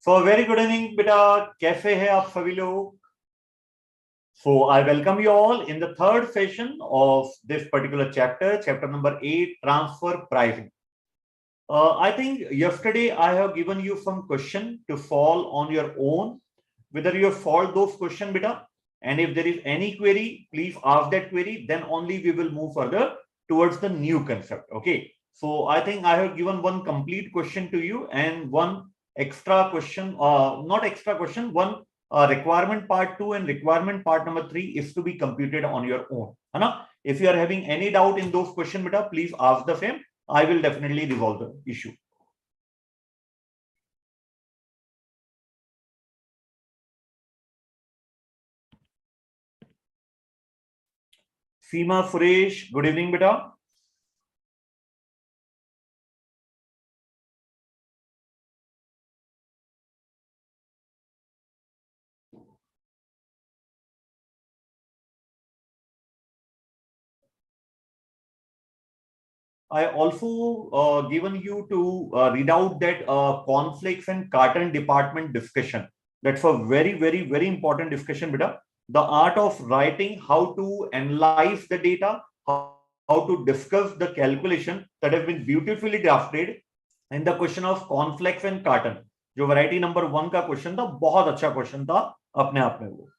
So very good evening बेटा, कैसे हैं आप सभी लोग? So I welcome you all in the third session of this particular chapter, chapter number 8, transfer pricing. I think yesterday I have given you some question to solve on your own. Whether you have solved those questions, beta, and if there is any query, please ask that query. Then only we will move further towards the new concept. Okay. So I think I have given one complete question to you and one extra question, not extra question, one requirement part 2 and requirement part number 3 is to be computed on your own. Hai na? If you are having any doubt in those questions, beta, please ask the same. I will definitely resolve the issue. Seema Suresh, good evening, beta. I also given you to read out that conflicts and carton department discussion. That's a very, very, very important discussion, beta. The art of writing, how to analyze the data, how to discuss the calculation that have been beautifully drafted. And the question of conflicts and carton, जो variety number 1 का question था, बहुत अच्छा question था अपने आप में वो.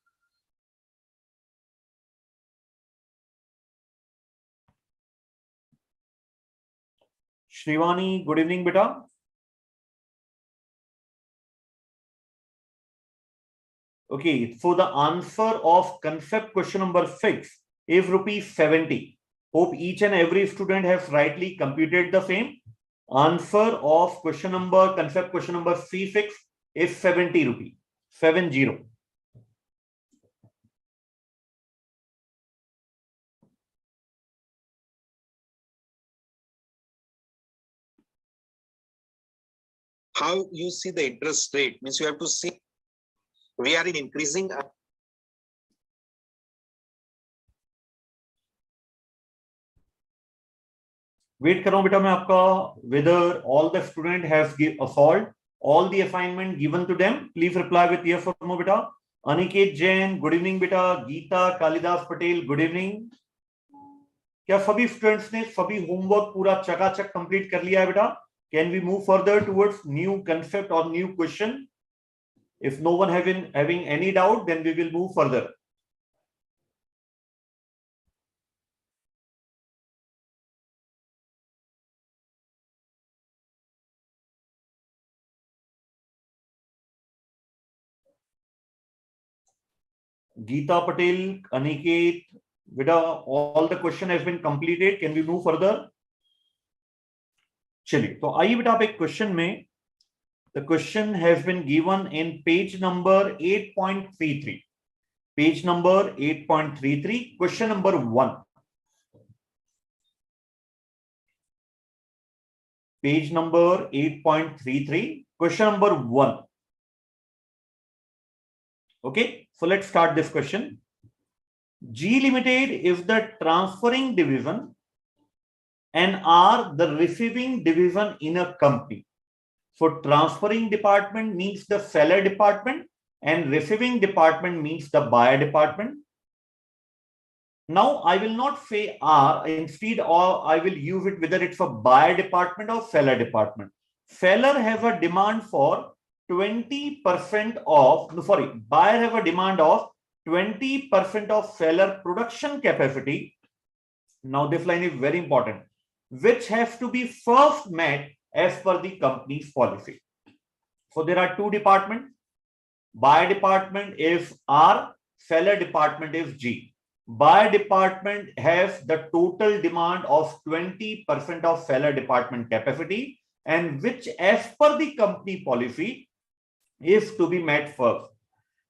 Shrivani, good evening, beta. Okay, so the answer of concept question number 6 is ₹70. Hope each and every student has rightly computed the same. Answer of question number, concept question number C6 is ₹70. 70. How you see the interest rate means you have to see we are in increasing. Wait करो बेटा मैं आपका whether all the student has solved all the assignment given to them. Please reply with yes or no बेटा. Aniket Jain, good evening बेटा. Geeta Kalidas Patel, good evening. क्या सभी students ने सभी होमवर्क पूरा चकाचक कंप्लीट कर लिया है बेटा? Can we move further towards new concept or new question? If no one having any doubt, then we will move further. Geeta Patel, Aniket, Vida, all the question has been completed. Can we move further? चलिए तो आइए बेटा आप एक question में the question has been given in page number 8.33. Page number 8.33, question number 1. Page number 8.33, question number 1. Okay, so let's start this question. G Limited is the transferring division and R the receiving division in a company. So transferring department means the seller department and receiving department means the buyer department. Now I will not say R, instead or I will use it whether it's a buyer department or seller department. Seller has a demand for 20% of, sorry, buyer have a demand of 20% of seller production capacity. Now this line is very important, which has to be first met as per the company's policy. So there are two departments. Buyer department is R, seller department is G. Buyer department has the total demand of 20% of seller department capacity, and which as per the company policy is to be met first.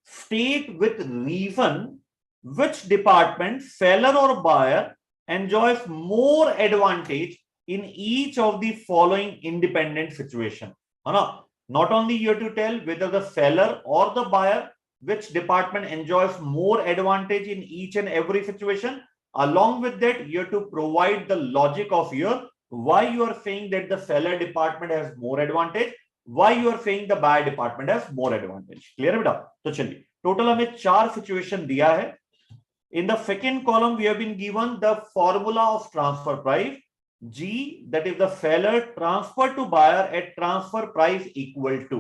State with reason which department, seller or buyer, enjoys more advantage in each of the following independent situation. Not only you have to tell whether the seller or the buyer, which department enjoys more advantage in each and every situation. Along with that, you have to provide the logic of your why you are saying that the seller department has more advantage, why you are saying the buyer department has more advantage. Clear है बेटा? तो चलिए total हमें 4 situation दिया है. In the second column, we have been given the formula of transfer price. G, that is the seller transfer to buyer at transfer price equal to.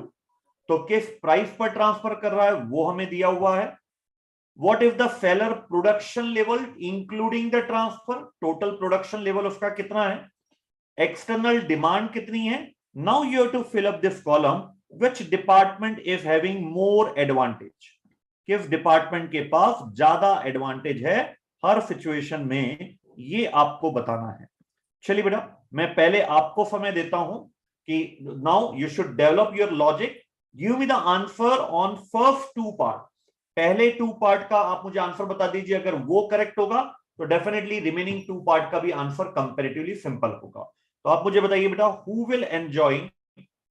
तो किस price पर ट्रांसफर कर रहा है वो हमें दिया हुआ है. What is the seller production level including the transfer? Total production level उसका कितना है? External demand कितनी है? Now you have to fill up this column. Which department is having more advantage? किस डिपार्टमेंट के पास ज्यादा एडवांटेज है हर सिचुएशन में, ये आपको बताना है. चलिए बेटा, मैं पहले आपको समय देता हूं कि now you should develop your logic. Give me the answer on first 2 part. पहले 2 पार्ट का आप मुझे आंसर बता दीजिए. अगर वो करेक्ट होगा तो डेफिनेटली रिमेनिंग 2 पार्ट का भी आंसर कंपैरेटिवली सिंपल होगा. तो आप मुझे बताइए बेटा, who will enjoy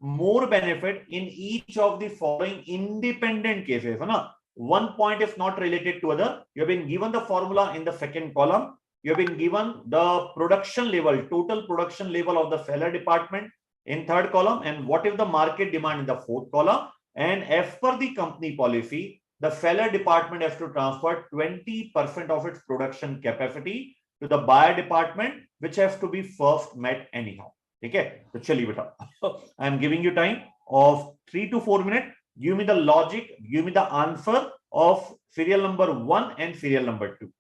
more benefit in each of the following independent cases, है ना? One point is not related to other. You have been given the formula in the second column. You have been given the production level, total production level of the seller department in third column, and what is the market demand in the fourth column. And as per the company policy, the seller department has to transfer 20% of its production capacity to the buyer department, which has to be first met anyhow. ठीक है, तो चलिए बेटा, आई am giving you time of 3 to 4 minute. Give me the logic, give me the answer of serial number 1 and serial number 2.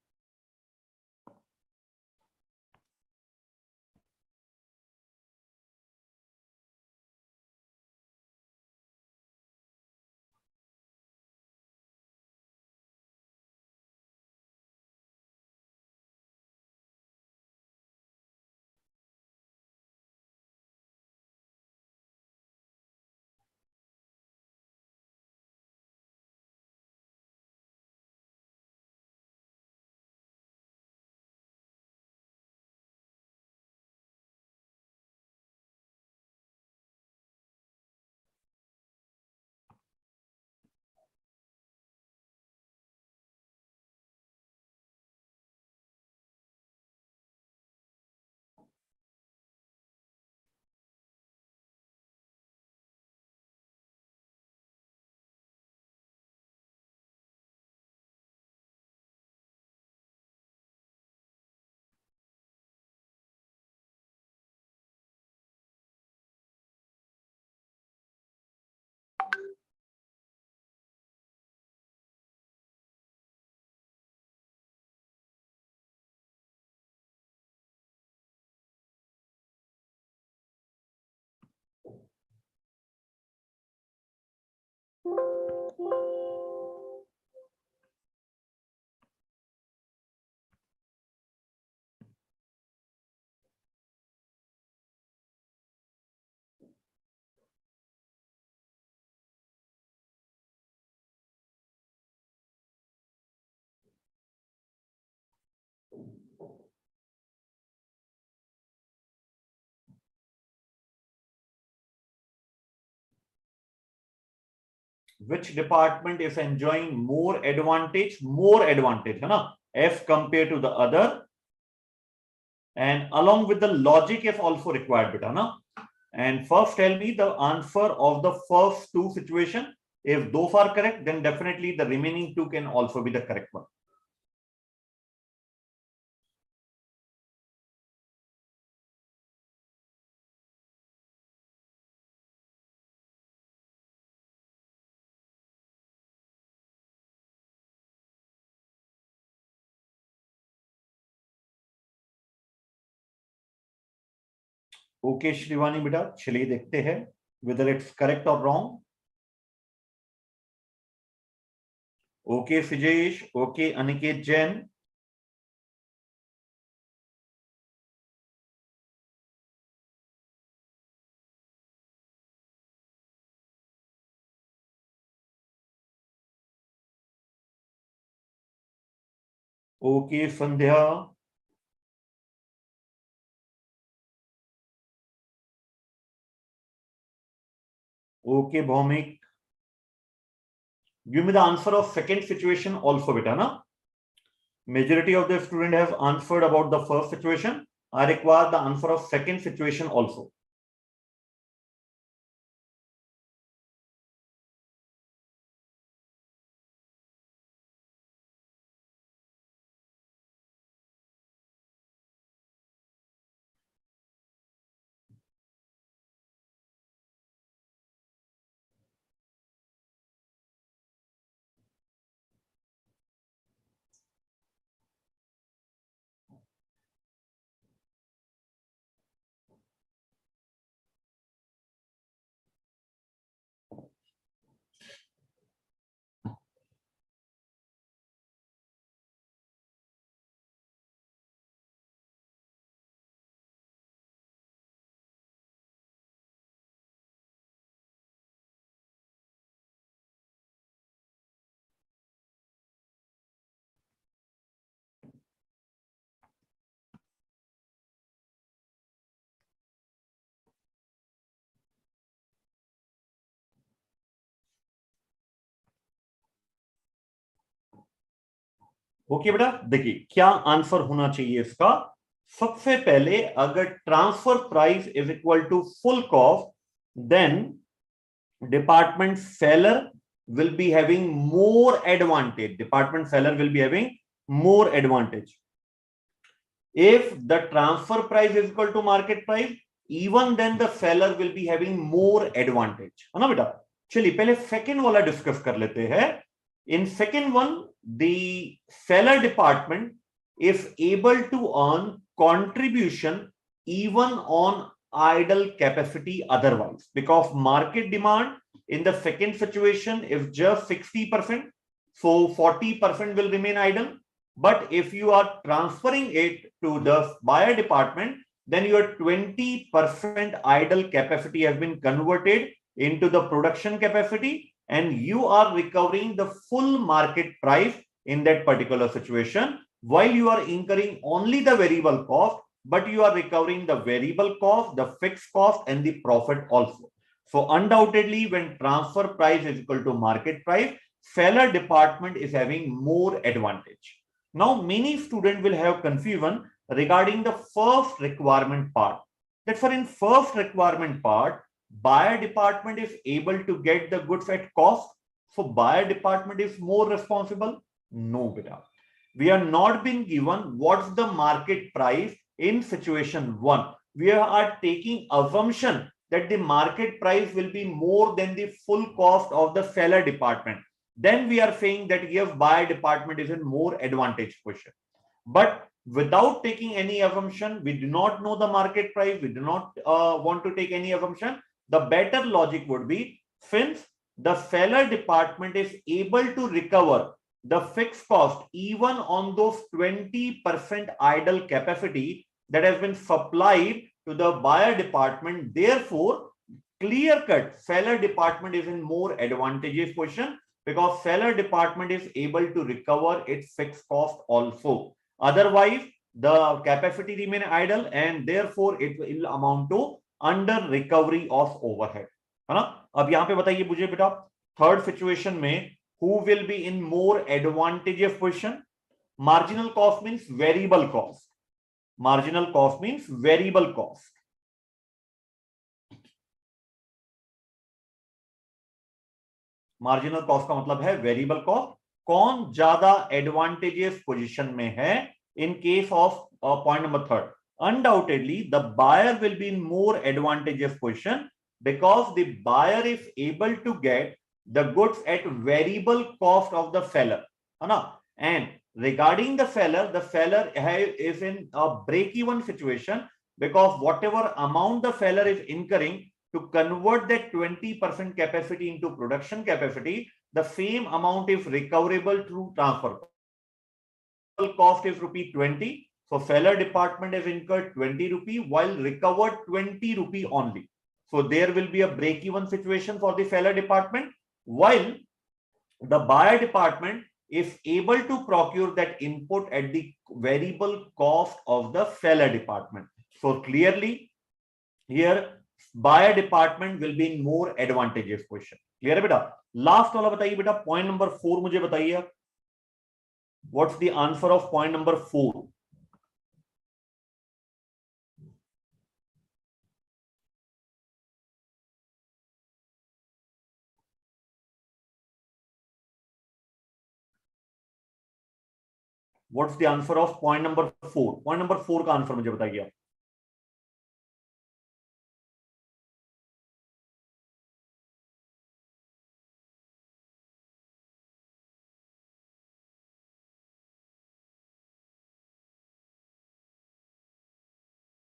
Which department is enjoying more advantage है ना, as compared to the other, and along with the logic is also required beta na. And first tell me the answer of the first 2 situation. If those are correct, then definitely the remaining 2 can also be the correct one. Okay Shrivani बेटा, चलिए देखते हैं whether it's correct or wrong. Okay Phijesh, okay Aniket Jain. Okay Sandhya. Okay Bhaumik. Give me the answer of second situation also beta na. Majority of the student have answered about the first situation. I require the answer of second situation also. Okay बेटा, देखिए क्या answer होना चाहिए इसका। सबसे पहले अगर transfer price is equal to full cost, then department seller will be having more advantage. Department seller will be having more advantage. If the transfer price is equal to market price, even then the seller will be having more advantage, है ना बेटा। चलिए पहले second वाला discuss कर लेते हैं। In second one, the seller department is able to earn contribution even on idle capacity otherwise, because market demand in the second situation is just 60%, so 40% will remain idle. But if you are transferring it to the buyer department, then your 20% idle capacity has been converted into the production capacity, and you are recovering the full market price in that particular situation, while you are incurring only the variable cost, but you are recovering the variable cost, the fixed cost, and the profit also. So undoubtedly, when transfer price is equal to market price, seller department is having more advantage. Now, many students will have confusion regarding the first requirement part. That for in first requirement part, buyer department is able to get the goods at cost, so buyer department is more responsible. No, beta. We are not been given what's the market price in situation 1. We are taking assumption that the market price will be more than the full cost of the seller department. Then we are saying that yes, buyer department is in more advantage position. But without taking any assumption, we do not know the market price, we do not want to take any assumption. The better logic would be, since the seller department is able to recover the fixed cost even on those 20% idle capacity that has been supplied to the buyer department, therefore clear cut seller department is in more advantageous position, because seller department is able to recover its fixed cost also. Otherwise the capacity remain idle, and therefore it will amount to under recovery of overhead, है ना। अब यहां पे बताइए मुझे बेटा, third situation में who will be in more advantageous position? Marginal cost means variable cost. Marginal cost means variable cost. Marginal cost का मतलब है वेरिएबल कॉस्ट। कौन ज्यादा एडवांटेजियस पोजीशन में है in case of point number third? Undoubtedly the buyer will be in more advantageous position, because the buyer is able to get the goods at variable cost of the seller, है ना। And regarding the seller is in a break-even situation, because whatever amount the seller is incurring to convert that 20% capacity into production capacity, the same amount is recoverable through transfer. Cost is ₹20, so seller department has incurred 20 rupee while recovered 20 rupee only. So there will be a break-even situation for the seller department, while the buyer department is able to procure that input at the variable cost of the seller department. So clearly here buyer department will be in more advantageous position. Clear है बेटा? Last वाला बताइए बेटा, point number 4 मुझे बताइए, what's the answer of point number 4? What's the answer of point number 4? Point number 4 का answer मुझे बताइए।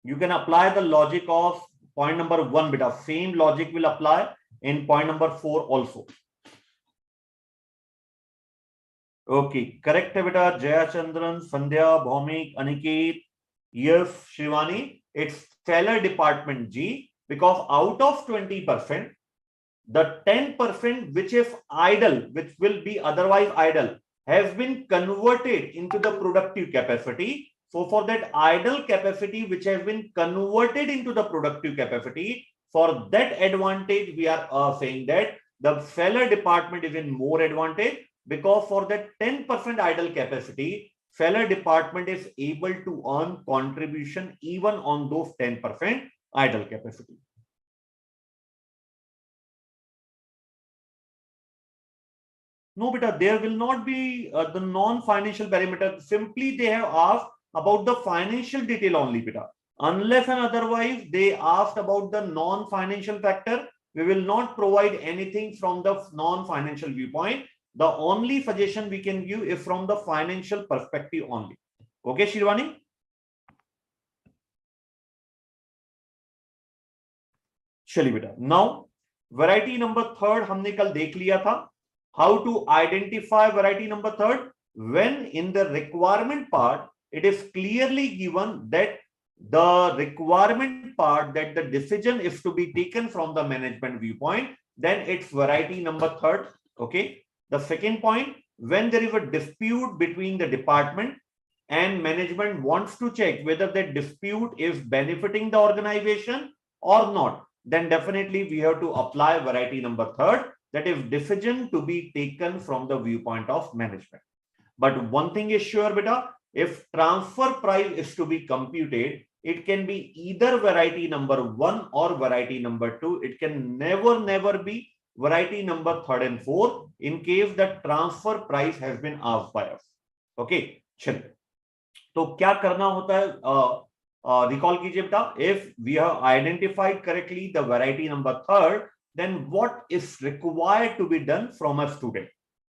You can apply the logic of point number 1 beta. Same logic will apply in point number 4 also. Okay, correct है बेटा। जया चंद्रन, संध्या, Bhowmik, Aniket, yes, Shivani, it's seller department G, because out of 20%, the 10% which is idle, which will be otherwise idle, has been converted into the productive capacity. So for that idle capacity which has been converted into the productive capacity, for that advantage we are saying that the seller department is in more advantage, because for that 10% idle capacity, seller department is able to earn contribution even on those 10% idle capacity. No, beta, there will not be the non-financial parameter. Simply they have asked about the financial detail only, beta. Unless and otherwise they asked about the non-financial factor, we will not provide anything from the non-financial viewpoint. The only suggestion we can give is from the financial perspective only. Okay, Shirvani? चलिए बेटा, now variety number 3 हमने कल देख लिया था. How to identify variety number 3? When in the requirement part, it is clearly given that the requirement part that the decision is to be taken from the management viewpoint, then it's variety number 3. Okay. The second point, when there is a dispute between the department and management wants to check whether that dispute is benefiting the organization or not, then definitely we have to apply variety number 3, that is decision to be taken from the viewpoint of management. But one thing is sure, beta, if transfer price is to be computed, it can be either variety number 1 or variety number 2. It can never be variety number 3 and 4 in case the transfer price has been asked by us. Okay, चलिए. तो क्या करना होता है, recall कीजिए बेटा. If we have identified correctly the variety number 3, then what is required to be done from a student?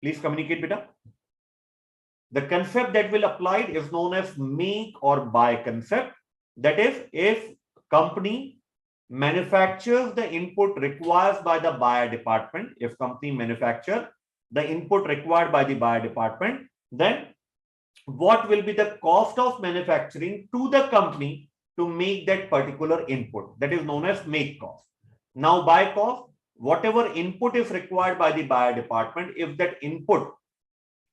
Please communicate, beta. The concept that will apply is known as make or buy concept. That is, if company manufactures the input required by the buyer department, if company manufacture the input required by the buyer department, then what will be the cost of manufacturing to the company to make that particular input? That is known as make cost. Now, buy cost, whatever input is required by the buyer department, if that input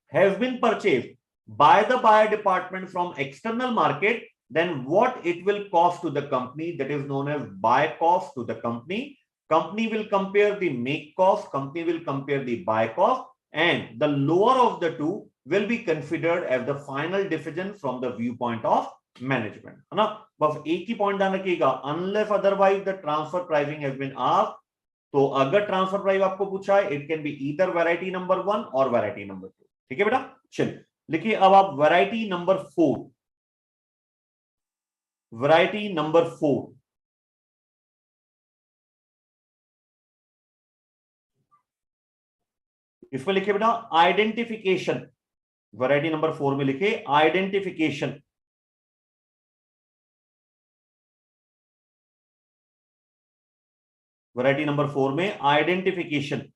has been purchased by the buyer department from external market, then what it will cost to the company, that is known as buy cost to the company. Company will compare the make cost, company will compare the buy cost, and the lower of the two will be considered as the final decision from the viewpoint of management. है ना? बस एक ही point ध्यान रखिएगा, unless otherwise the transfer pricing has been asked. तो अगर transfer price आपको पूछा है, it can be either variety number 1 और वैरायटी नंबर 2. ठीक है बेटा, चलिए लिखिए अब आप वैरायटी नंबर 4. वैरायटी नंबर 4, इसमें लिखिए बेटा आइडेंटिफिकेशन. वैरायटी नंबर 4 में लिखिए आइडेंटिफिकेशन. वैरायटी नंबर 4 में identification.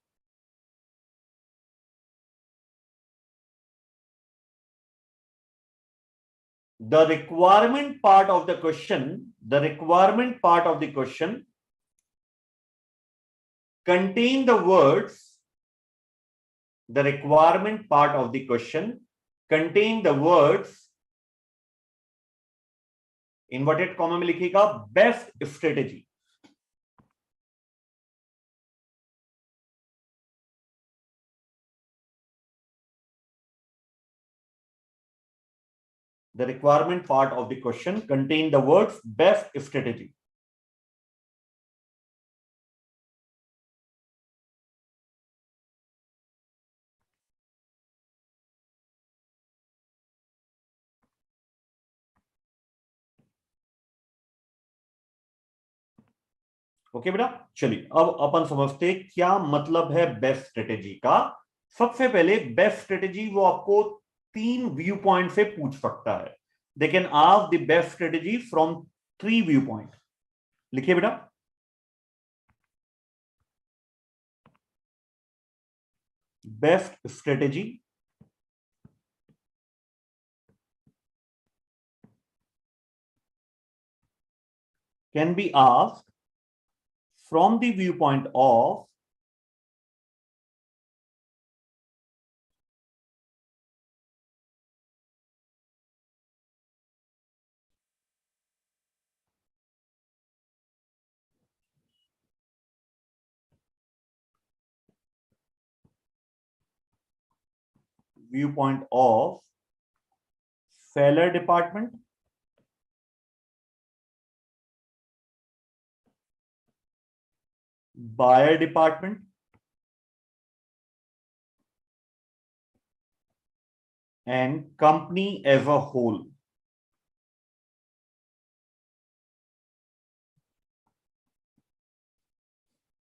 The requirement part of the question, contain the words. The requirement part of the question contain the words, inverted comma में लिखिएगा best strategy. The requirement part of the question contain the words best strategy. Okay बेटा, चलिए अब अपन समझते क्या मतलब है best strategy का. सबसे पहले बेस्ट स्ट्रेटेजी वो आपको 3 व्यू पॉइंट से पूछ सकता है. They can ask the best strategy from 3 view point. लिखिए बेटा, best strategy can be asked from the viewpoint of viewpoint of seller department, buyer department, and company as a whole.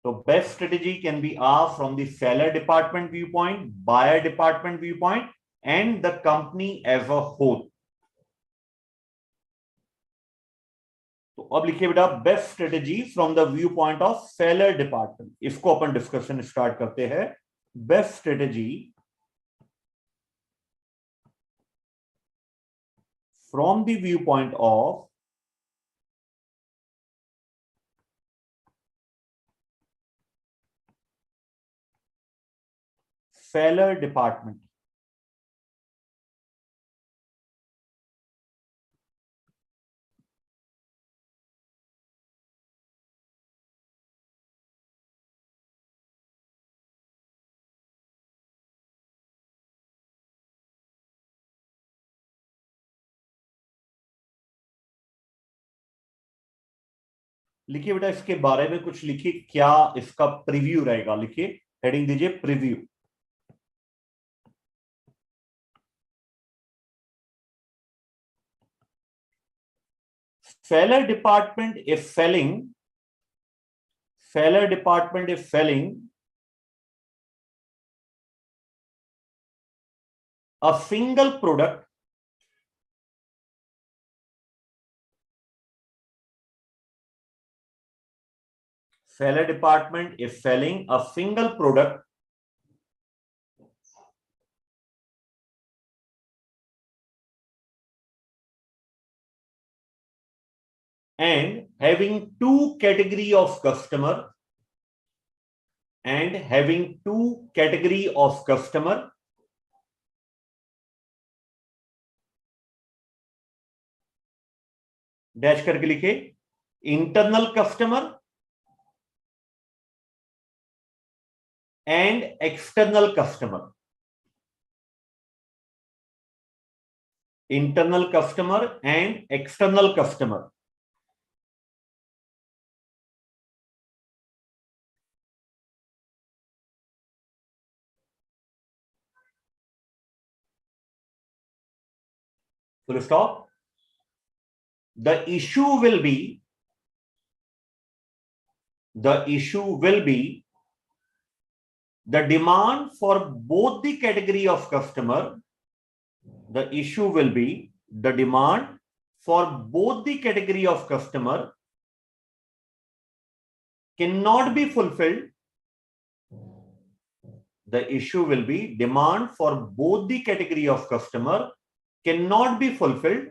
So best strategy can be asked from the seller department viewpoint, buyer department viewpoint, and the company as a whole. तो अब लिखिए बेटा best strategy from the view point of seller department. इसको अपन discussion start करते हैं. Best strategy from the view point of seller department. लिखिए बेटा इसके बारे में कुछ लिखिए, क्या इसका प्रीव्यू रहेगा. लिखिए हेडिंग दीजिए preview. seller department is selling a single product seller department is selling a single product and having two category of customer dash करके लिखे internal customer and external customer. Internal customer and external customer. Full stop. The issue will be the demand for both the category of customer. The issue will be the demand for both the category of customer cannot be fulfilled. The issue will be demand for both the category of customer cannot be fulfilled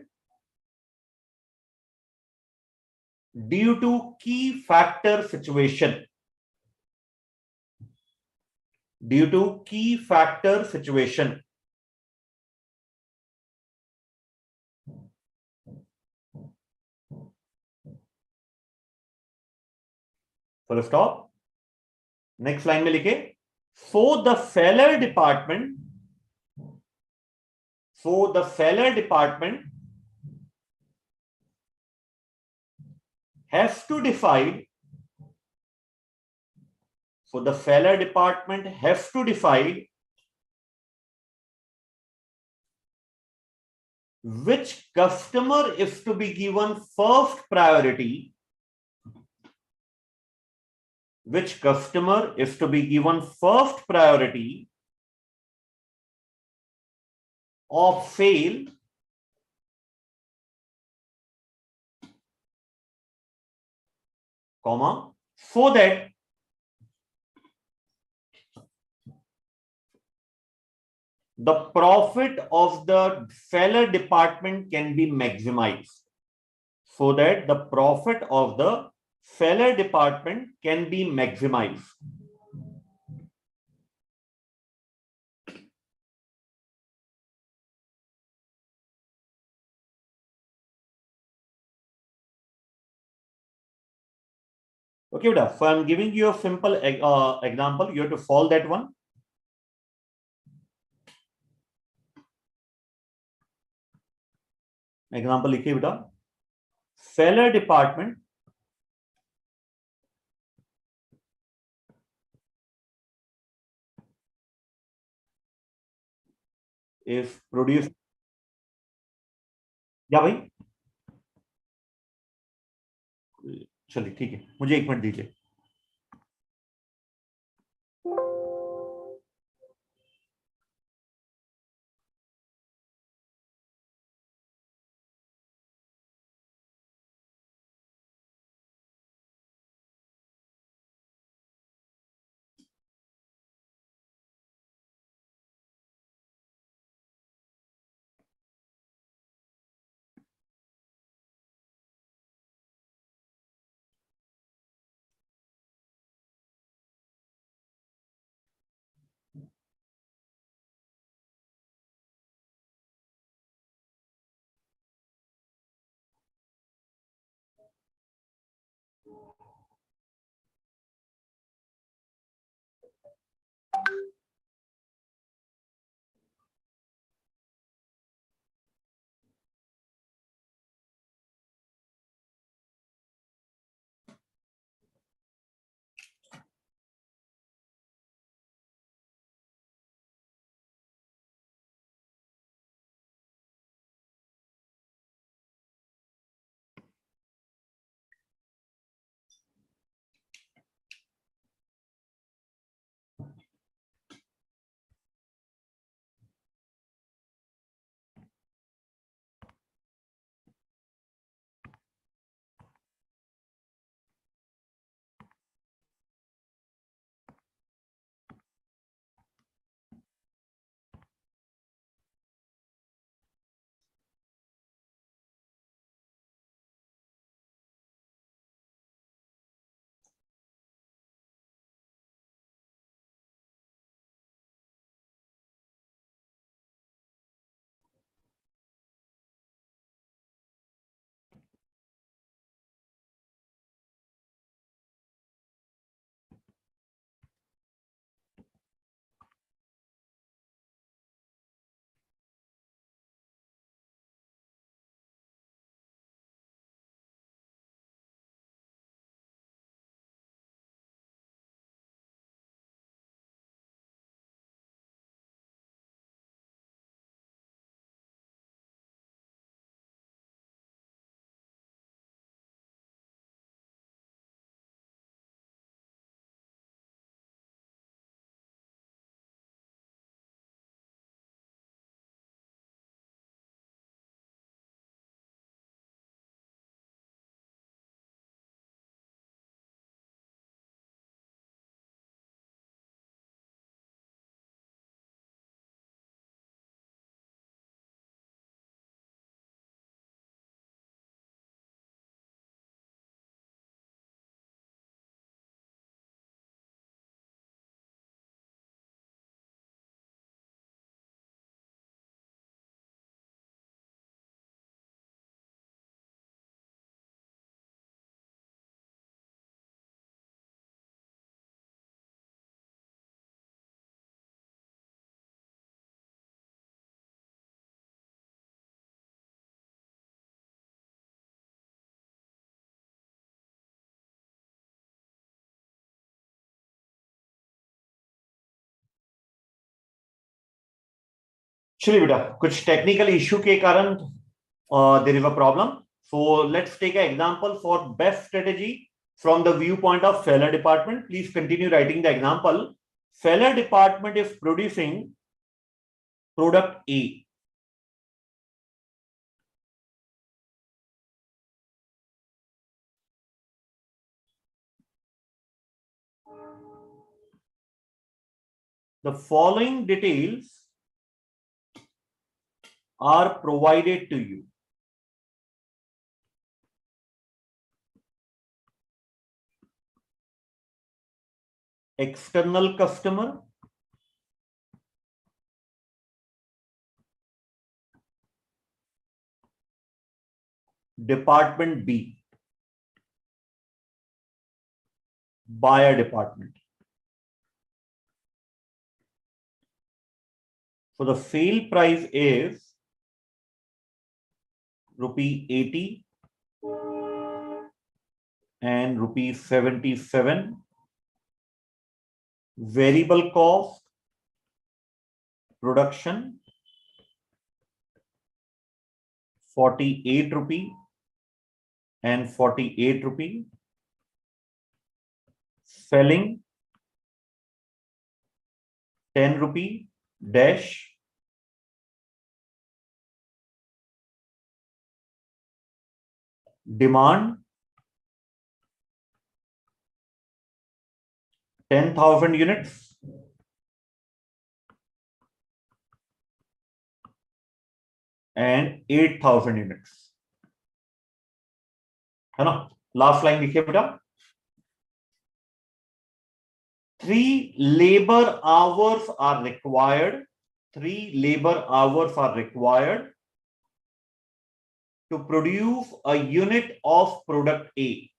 due to key factor situation. Due to key factor situation. Full stop. Next line में लिखे so the seller department has to decide which customer is to be given first priority. Which customer is to be given first priority of sale comma so that the profit of the seller department can be maximized. So that the profit of the seller department can be maximized. Okay, Uda, so I'm giving you a simple example. You have to solve that one. Example लिखिए बेटा, seller department is produce, या भाई चलिए ठीक है, मुझे 1 minute दीजिए। चलिए बेटा, कुछ टेक्निकल इश्यू के कारण there is a problem, so let's take an example for best strategy from the viewpoint of seller department. Please continue writing the example. Seller department is producing product A. The following details are provided to you. External customer, department B, buyer department. So the sale price is rupee 80 and rupee 77. Variable cost production 48 rupee and 48 rupee. Selling 10 rupee dash. Demand 10,000 units. And 8,000 units. है ना? Last line लिखिए बेटा. 3 labor hours are required. 3 labor hours are required to produce a unit of product A.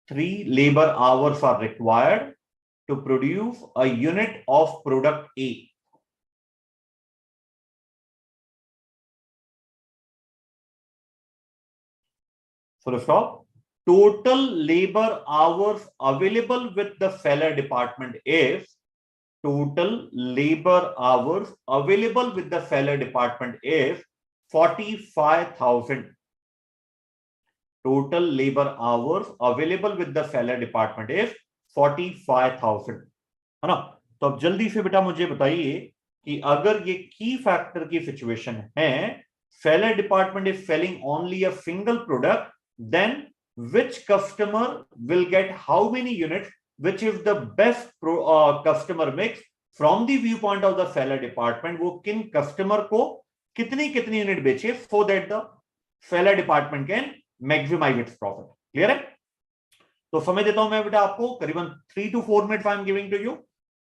3 labor hours are required to produce a unit of product A. Full stop. Total labor hours available with the seller department is total labor hours available with the seller department is 45,000. Total labor hours available with the seller department is 45,000. है ना? तो अब जल्दी से बेटा मुझे बताइए कि अगर ये की फैक्टर की सिचुएशन है, seller department is selling only a single product, then which customer will get how many units, which is the best customer mix from the viewpoint of the seller department. वो किन customer को कितनी कितनी unit बेचे so that the seller department can maximize its profit. Clear है? तो समय देता हूं मैं बेटा आपको करीबन 3 to 4 minutes I am giving to you.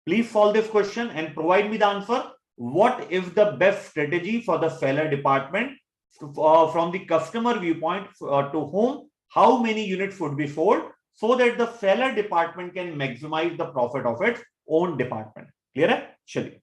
Please solve this question and provide me the answer. What is the best strategy for the seller department from the customer viewpoint to whom how many units would be sold so that the seller department can maximize the profit of its own department? Clear है? चलिए.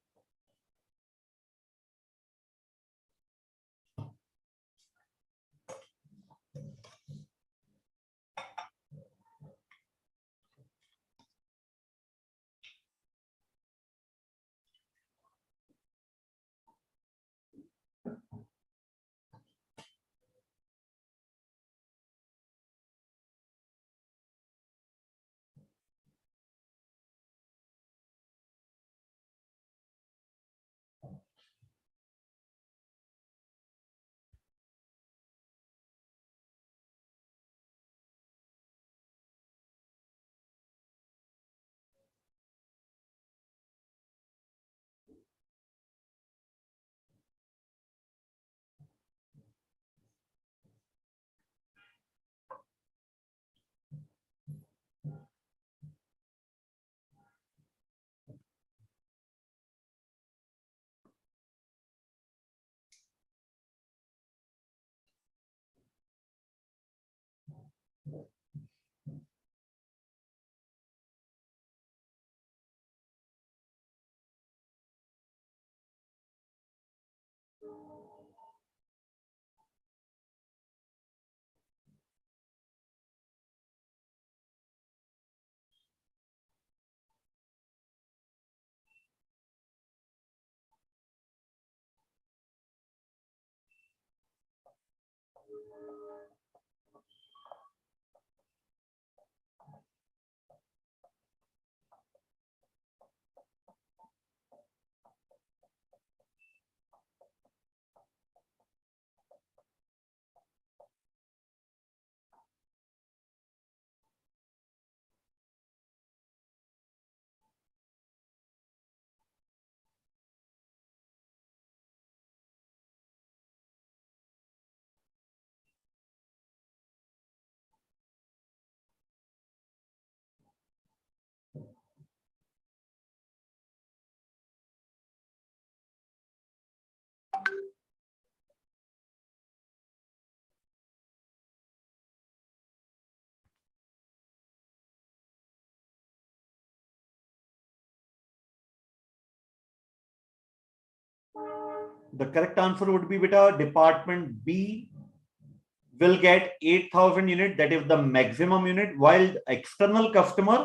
The correct answer would be beta department B, will get 8,000 unit, that is the maximum unit, while external customer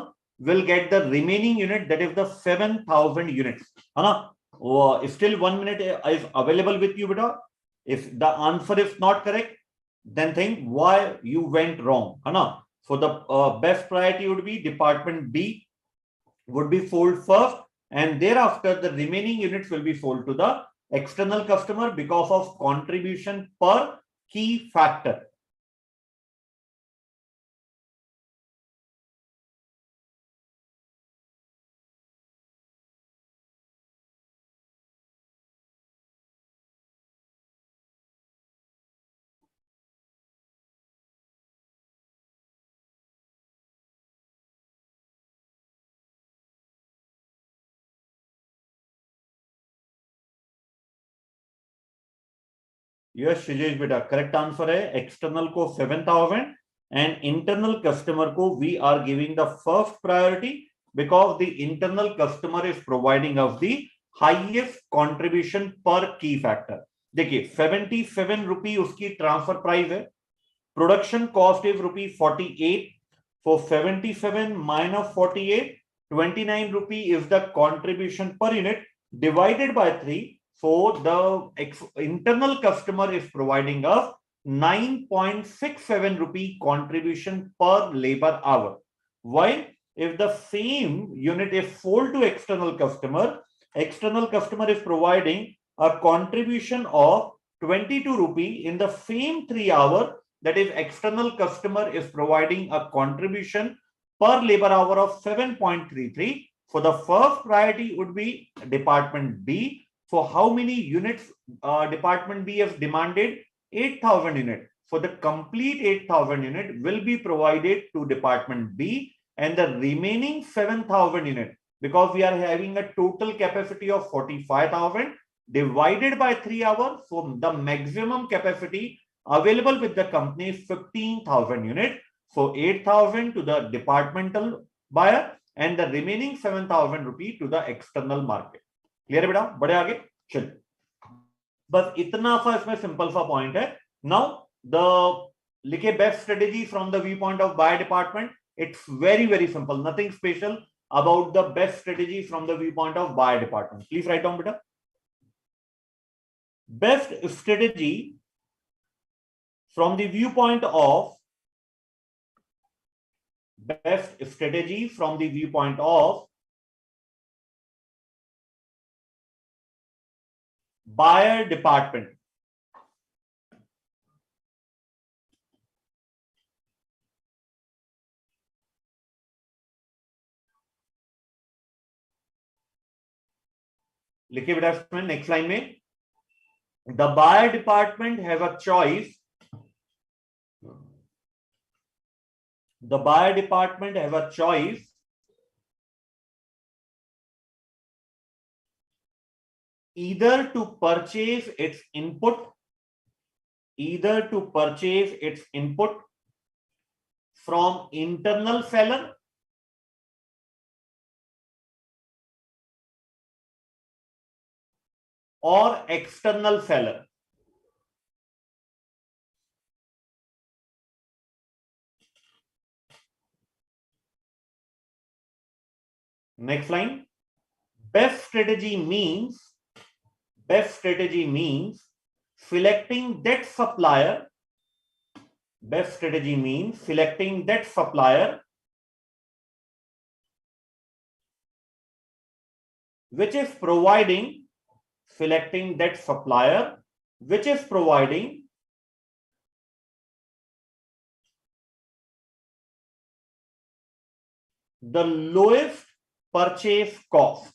will get the remaining unit, that is the 7,000 units. Still 1 minute is available with you, beta. If the answer is not correct, then think why you went wrong. So the best priority would be department B would be sold first, and thereafter the remaining units will be sold to the external customer because of contribution per key factor. Yes Shijesh बेटा, correct answer है external को 7,000 and internal customer को we are giving the first priority because the internal customer is providing us the highest contribution per key factor. देखिए 77 रुपी उसकी transfer price है, production cost is rupee 48, for 77 minus 48, 29 rupee is the contribution per unit divided by 3. So the internal customer is providing us 9.67 rupee contribution per labor hour. While if the same unit is sold to external customer is providing a contribution of 22 rupee in the same 3 hour. That is, external customer is providing a contribution per labor hour of 7.33. For the first priority would be department B. For how many units department B has demanded? 8,000 units. For the complete 8,000 unit will be provided to department B, and the remaining 7,000 unit, because we are having a total capacity of 45,000 divided by 3 hours. So the maximum capacity available with the company is 15,000 units. So 8,000 to the departmental buyer and the remaining 7,000 rupee to the external market. Clear है बेटा? बढ़े आगे चलिए, बस इतना सा इसमें simple सा पॉइंट है. नाउ द लिखे best strategy from the view point of buy department. It's very very simple, nothing special about the best strategy from the view point of buy department. Please write down बेटा. Best strategy from the viewpoint of buyer department. लिखिए बेटा इसमें next line में, the buyer department have a choice. The buyer department have a choice either to purchase its input from internal seller or external seller. Next line, best strategy means selecting that supplier. Best strategy means selecting that supplier which is providing the lowest purchase cost,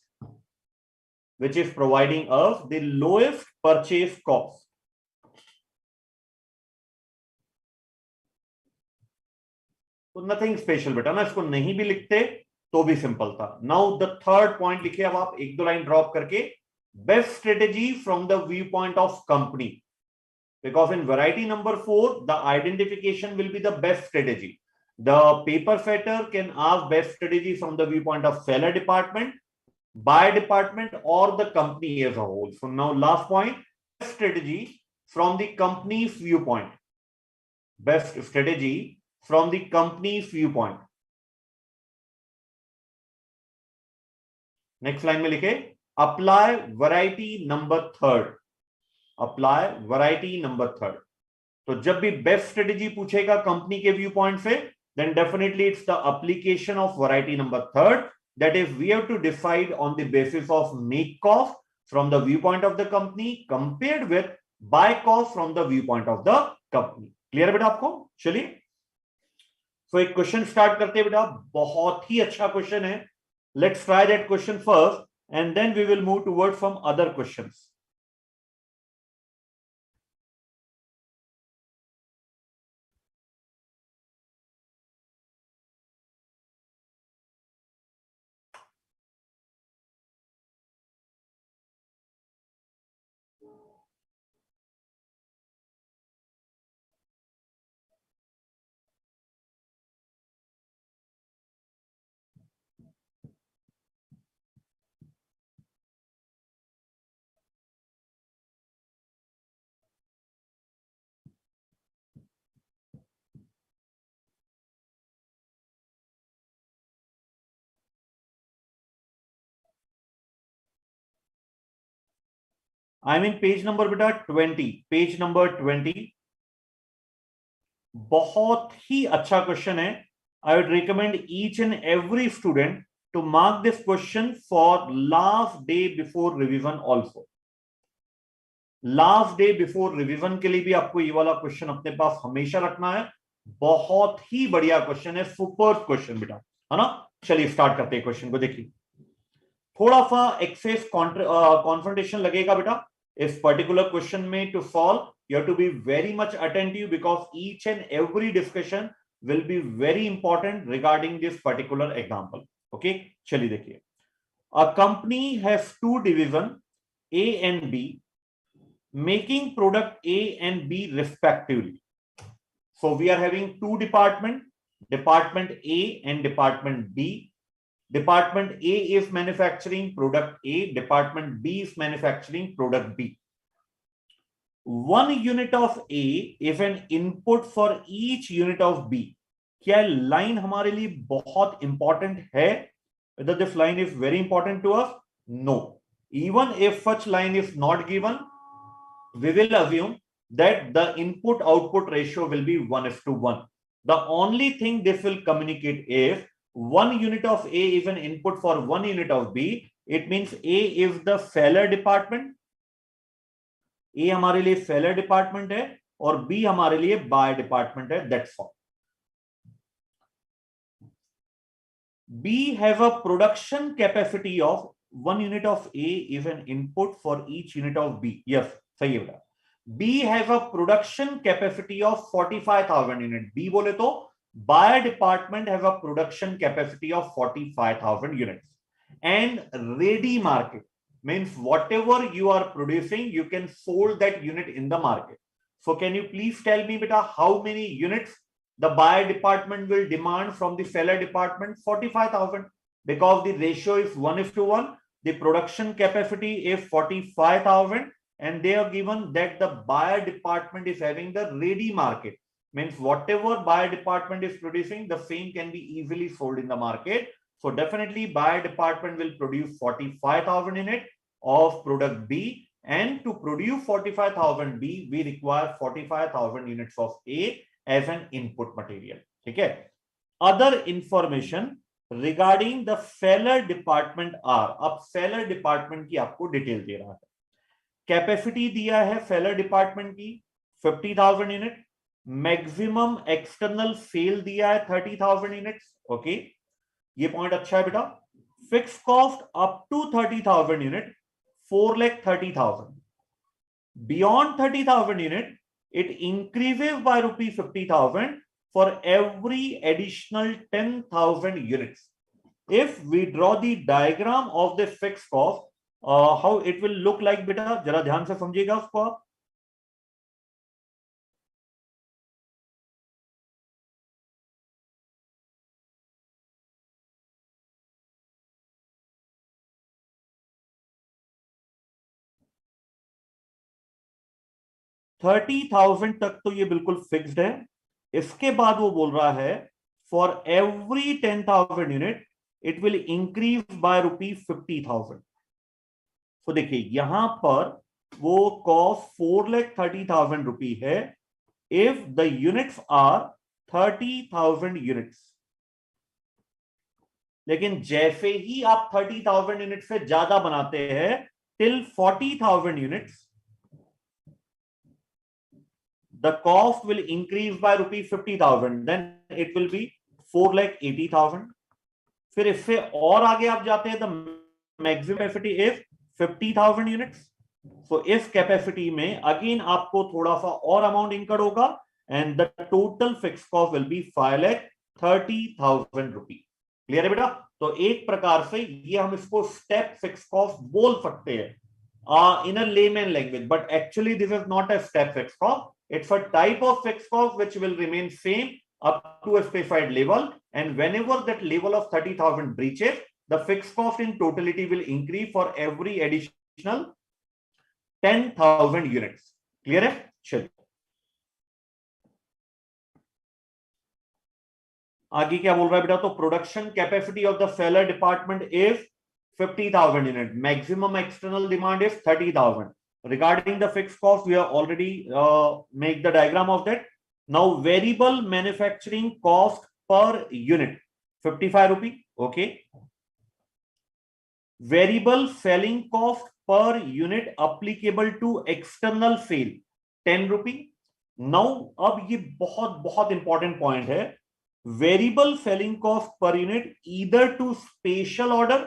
which is providing us the lowest purchase cost. तो nothing special बेटा ना, इसको नहीं भी लिखते तो भी simple था. नाउ द थर्ड पॉइंट लिखे अब आप एक दो लाइन ड्रॉप करके, best strategy from the view point of company, because in variety number 4 the identification will be the best strategy. The paper setter can ask best strategy from the viewpoint of seller department, buyer department, or the company as a whole. So now last point, strategy from the company's viewpoint. best strategy from the company's viewpoint. Next line में लिखे apply variety number third, apply variety number third. तो जब भी best strategy पूछेगा company के viewpoint से, then definitely it's the application of variety number third, that is we have to decide on the basis of make cost from the view point of the company compared with buy cost from the view point of the company. Clear बेटा आपको? चलिए तो एक question start करते हैं बेटा, बहुत ही अच्छा क्वेश्चन है। Let's try that question first and then we will move towards some other questions. I mean page number बेटा 20, पेज नंबर 20। बहुत ही अच्छा क्वेश्चन है। I would recommend each and every student to mark this question for last day before revision also. Last day before revision के लिए भी आपको ये वाला क्वेश्चन अपने पास हमेशा रखना है। बहुत ही बढ़िया क्वेश्चन है, सुपर क्वेश्चन बेटा, है ना। चलिए स्टार्ट करते हैं क्वेश्चन को। देखिए थोड़ा सा एक्सेस कॉन्फ्रंटेशन लगेगा बेटा इस पर्टिकुलर क्वेश्चन में। To solve you have to be very much attentive because each and every discussion will be very important regarding this particular example. Okay चलिए देखिए, a company has two division A and B making product A and B respectively. So we are having two department, department A and department B. Department A is manufacturing product A, department B is manufacturing product B. One unit of A is an input for each unit of B. क्या line हमारे लिए बहुत important है? Whether this line is very important to us? No. Even if such line is not given, we will assume that the input output ratio will be 1:1. The only thing this will communicate is one unit of A is an input for one unit of B. It means A is the seller department, A हमारे लिए seller department है और B हमारे लिए buyer department है। That's all. B have a production capacity of one unit of A is an input for each unit of B. Yes, सही है। B has a production capacity of 45,000 unit. B बोले तो buyer department have a production capacity of 45,000 units. And ready market means whatever you are producing, you can sold that unit in the market. So can you please tell me beta how many units the buyer department will demand from the seller department? 45,000. Because the ratio is 1:1, the production capacity is 45,000. And they are given that the buyer department is having the ready market, means whatever buyer department is producing, the same can be easily sold in the market. So definitely buyer department will produce 45,000 unit of product B, and to produce 45,000 B, we require 45,000 units of A as an input material. Okay. Other information regarding the seller department are, अब seller department की आपको detail दे रहा है। Capacity दिया है seller department की 50,000 unit, maximum external cell दिया है 30,000 यूनिट्स। ओके ये पॉइंट अच्छा है बेटा। Fix cost up to 30,000 unit 4,30,000। Beyond 30,000 unit it increases by ₹50,000 for every additional 10,000 units. If we draw the diagram of the fixed cost, how it will look like बेटा, जरा ध्यान से समझिएगा उसको आप। $30,000 तक तो ये बिल्कुल फिक्स्ड है। इसके बाद वो बोल रहा है for every 10,000 unit it will increase by ₹50,000। तो देखिए यहां पर वो कॉस्ट 4,30,000 रुपी है if the units are 30,000 units. लेकिन जैसे ही आप 30,000 यूनिट से ज्यादा बनाते हैं till 40,000 units the cost will increase by ₹50,000, then it will be 4,80,000। फिर इससे और आगे आप जाते हैं, the maximum capacity is 50,000 units। so इस कैपेसिटी में अगेन आपको थोड़ा सा और अमाउंट इंकर होगा and the total fix cost will B 5,30,000 rupee. Clear है बेटा? तो एक प्रकार से ये हम इसको स्टेप फिक्स कॉस्ट बोल सकते हैं in a layman language, but actually this is not a step fixed cost. It's a type of fixed cost which will remain same up to a specified level, and whenever that level of 30,000 breaches, the fixed cost in totality will increase for every additional 10,000 units. Clear है? चलिए आगे क्या बोल रहा है बेटा? तो production capacity of the seller department is 50,000 unit. Maximum external demand is 30,000. Regarding the fixed cost, we have already make the diagram of that. Now, variable manufacturing cost per unit, 55 rupee. Okay. Variable selling cost per unit applicable to external sale, 10 rupee. Now, अब ये बहुत बहुत important point है. Variable selling cost per unit either to special order.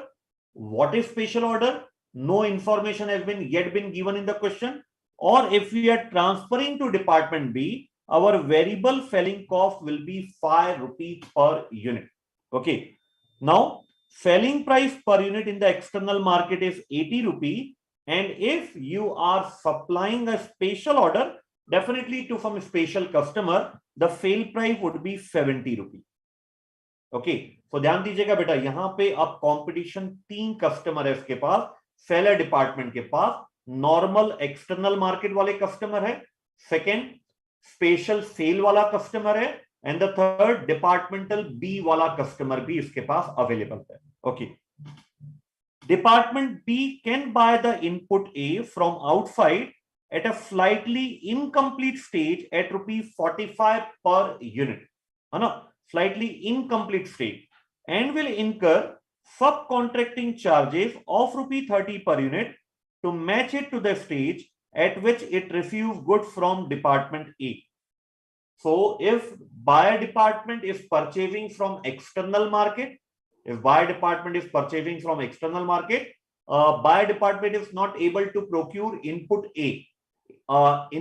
What is special order? No information has been yet been given in the question. Or if we are transferring to department B, our variable selling cost will be 5 rupees per unit. Okay. Now, selling price per unit in the external market is 80 rupees. And if you are supplying a special order, definitely to some special customer, the sale price would be 70 rupees. Okay तो ध्यान दीजिएगा बेटा, यहां पे अब competition 3 customer है इसके पास, seller department के पास नॉर्मल एक्सटर्नल मार्केट वाले कस्टमर है, सेकंड स्पेशल सेल वाला कस्टमर है, and the third departmental B वाला कस्टमर भी इसके पास अवेलेबल है। Okay, department B can buy the input A from outside at a slightly incomplete stage at ₹45 per unit, है ना, slightly incomplete state, and will incur subcontracting charges of ₹30 per unit to match it to the stage at which it receives goods from department A. So if buyer department is purchasing from external market, buyer department is not able to procure input A.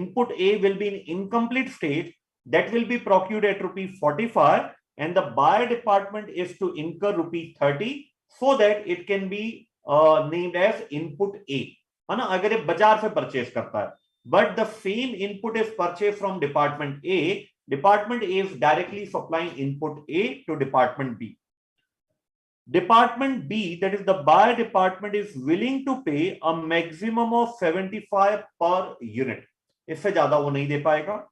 Input A will be in incomplete stage, that will be procured at ₹45, and the buyer department is to incur ₹30 so that it can be named as input A, है ना, अगर ये बाजार से purchase करता है, but the same input is purchased from department A is directly supplying input A to department B. Department B, that is the buyer department, is willing to pay a maximum of 75 per unit. इससे ज्यादा वो नहीं दे पाएगा.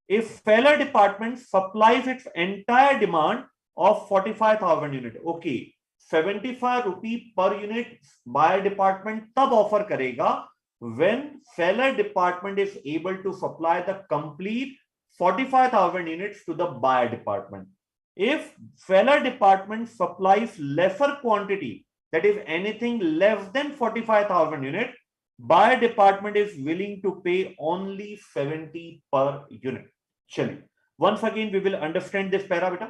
If seller department supplies its entire demand of 45,000 unit, okay, 75 rupee per unit buyer department tab offer karega when seller department is able to supply the complete 45,000 units to the buyer department. If seller department supplies lesser quantity, that is anything less than 45,000 unit, buyer department is willing to pay only 70 per unit. Chali. Once again, we will understand this parameter.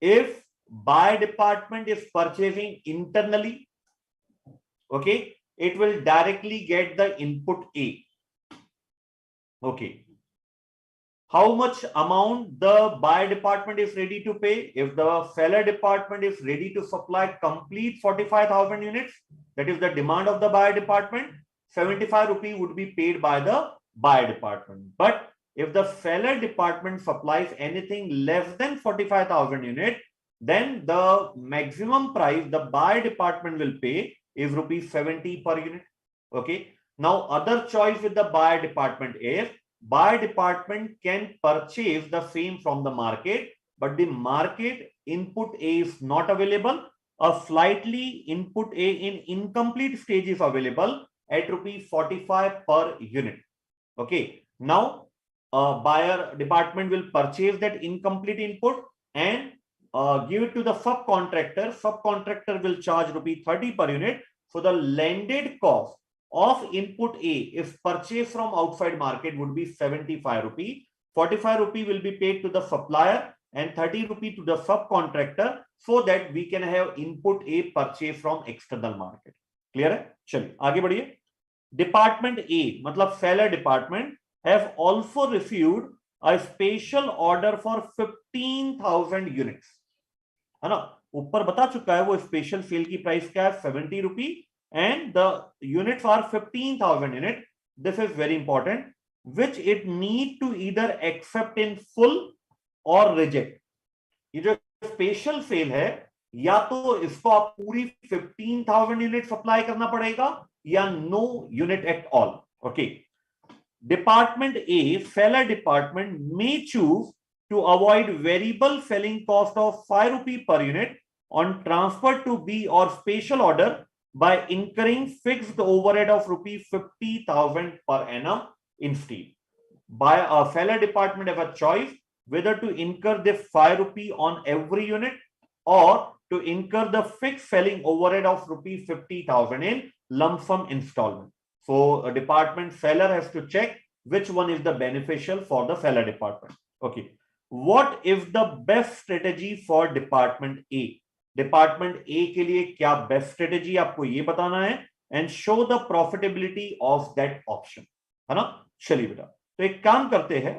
If buyer department is purchasing internally, okay, it will directly get the input A. Okay. How much amount the buyer department is ready to pay? If the seller department is ready to supply complete 45,000 units, that is the demand of the buyer department, 75 rupees would be paid by the buyer department. But if the seller department supplies anything less than 45,000 units, then the maximum price the buyer department will pay is ₹70 per unit. Okay. Now, other choice with the buyer department is buy department can purchase the same from the market, but the market input A is not available. A slightly input A in incomplete stage is available at rupees 45 per unit. Okay. Now, buyer department will purchase that incomplete input and give it to the subcontractor. Subcontractor will charge rupees 30 per unit. So the landed cost of input A, if purchased from outside market, would be 75 rupee. 45 rupee will be paid to the supplier and 30 rupee to the subcontractor, so that we can have input A purchase from external market. Clear है? चलिए आगे बढ़िए. Department A, मतलब seller department, have also received a special order for 15,000 units. है ना, ऊपर बता चुका है वो स्पेशल सेल की प्राइस क्या है, 70 रुपी, and the units are 15,000 unit. This is very important, which it need to either accept in full or reject. ये जो स्पेशल सेल है, या तो इसको आप पूरी 15,000 यूनिट सप्लाई करना पड़ेगा या no unit at all. Okay. Department A, seller department, may choose to avoid variable selling cost of 5 rupee per unit on transfer to B or special order by incurring fixed overhead of rupees 50,000 per annum instead. By a seller department have a choice whether to incur the 5 rupee on every unit or to incur the fixed selling overhead of rupees 50,000 in lump sum installment. So a department seller has to check which one is the beneficial for the seller department. Okay. What is the best strategy for department A? Department A के लिए क्या best strategy आपको ये बताना है and show the profitability of that option. है ना? चलिए बेटा, तो एक काम करते हैं,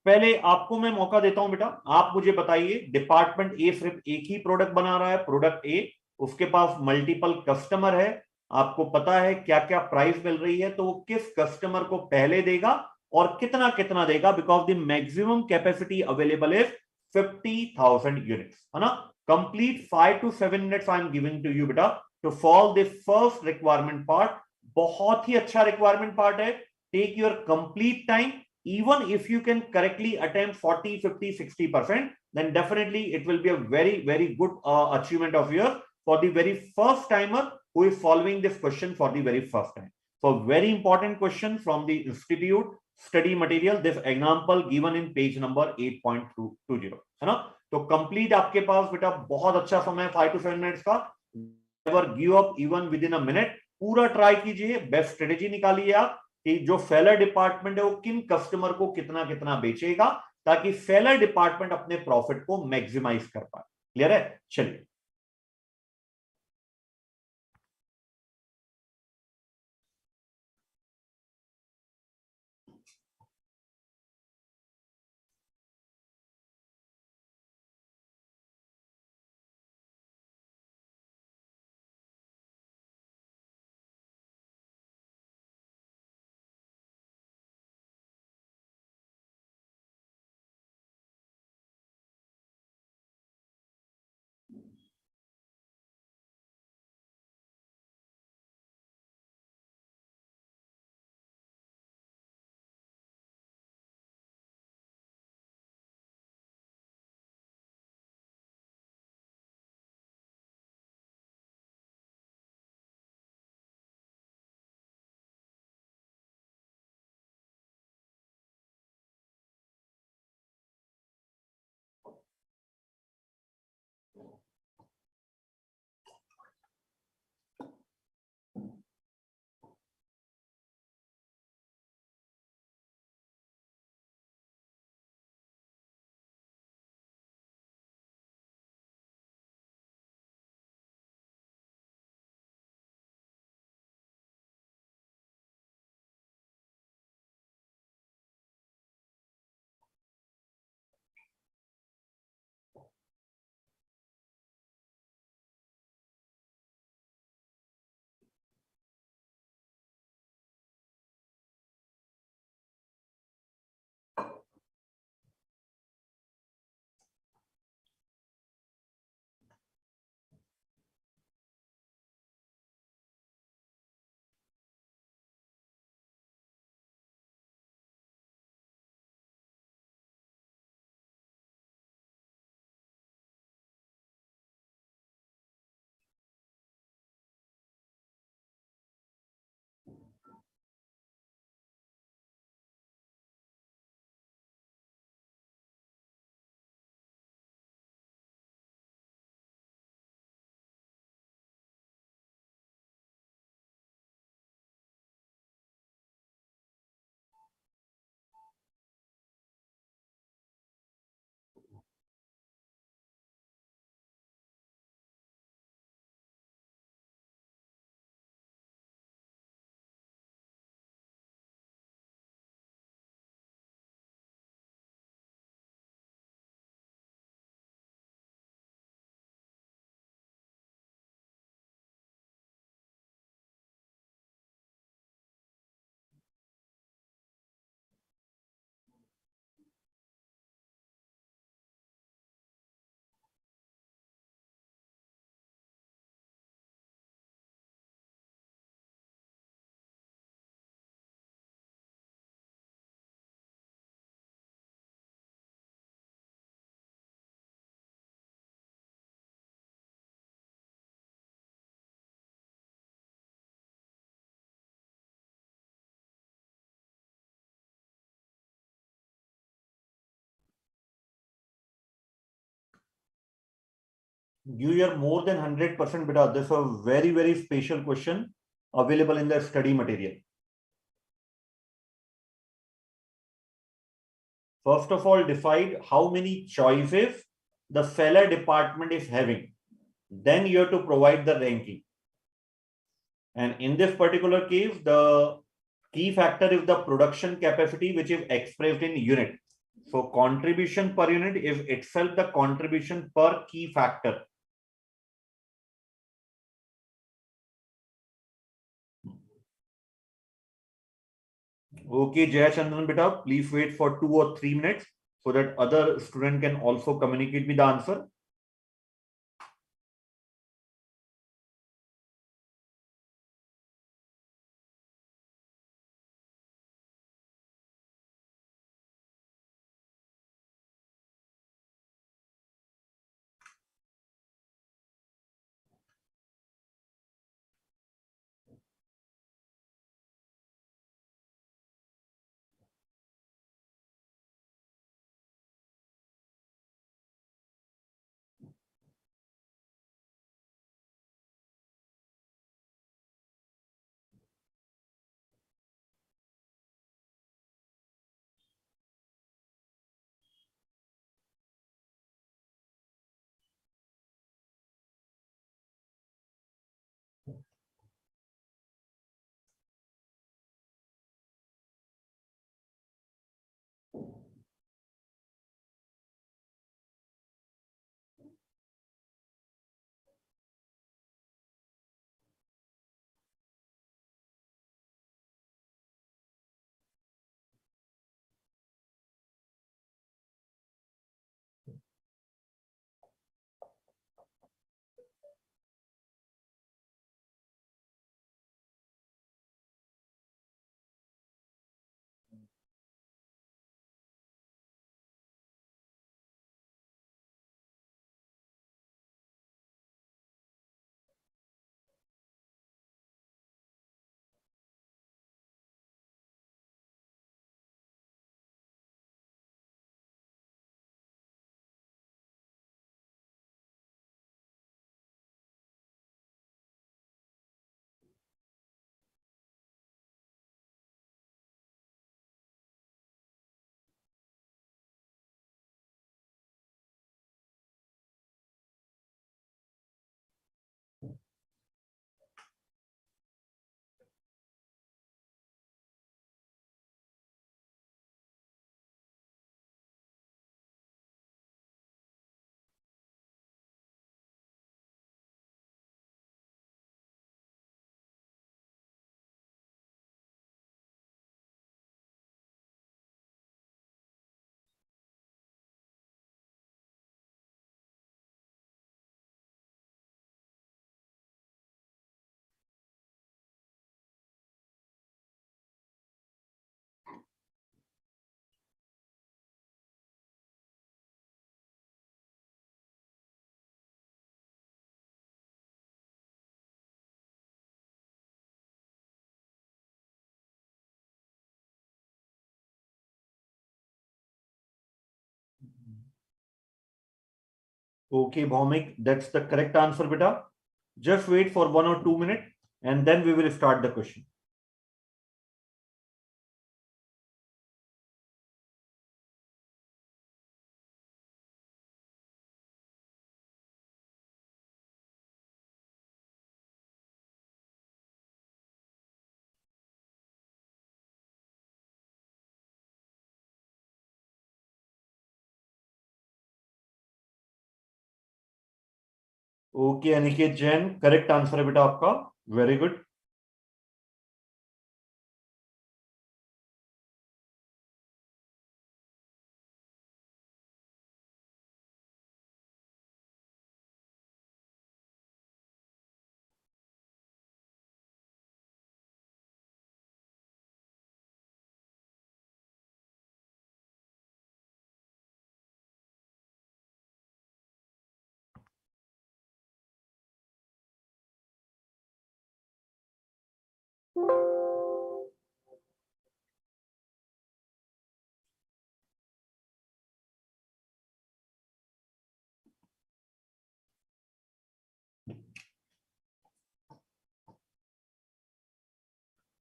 पहले आपको मैं मौका देता हूं बेटा, आप मुझे बताइए डिपार्टमेंट ए सिर्फ एक ही प्रोडक्ट बना रहा है, प्रोडक्ट ए, उसके पास मल्टीपल कस्टमर है, आपको पता है क्या क्या प्राइस मिल रही है, तो वो किस कस्टमर को पहले देगा और कितना कितना देगा, because the maximum capacity available is 50,000 units. है ना? Complete 5 to 7 minutes I am giving to you बेटा to solve the first requirement part. बहुत ही अच्छा रिक्वायरमेंट पार्ट है. Take your complete time. Even if you can correctly attempt 40, 50, 60%, then definitely it will be a very, very good achievement of yours for the very first timer who is solving this question for the very first time. So very important question from the institute study material, this example given in page number 8.20. है ना? तो complete आपके पास बेटा बहुत अच्छा समय 5 to 7 minutes का. Never give up even within a minute. पूरा ट्राई कीजिए, बेस्ट स्ट्रेटेजी निकालिए आप कि जो सेलर डिपार्टमेंट है वो किन कस्टमर को कितना कितना बेचेगा, ताकि सेलर डिपार्टमेंट अपने प्रॉफिट को मैक्सिमाइज कर पाए. क्लियर है? चलिए. give your more than 100% beta. This is a very, very special question available in the study material. First of all, decide how many choices the seller department is having. Then you have to provide the ranking. And in this particular case, the key factor is the production capacity, which is expressed in unit. So contribution per unit is itself the contribution per key factor. Okay, Jaya Chandran beta, please wait for 2 or 3 minutes so that other student can also communicate with the answer. Okay, Bhaumik, that's the correct answer, beta. Just wait for 1 or 2 minutes and then we will start the question. Okay, Aniket Jain, correct answer है बेटा आपका. Very good.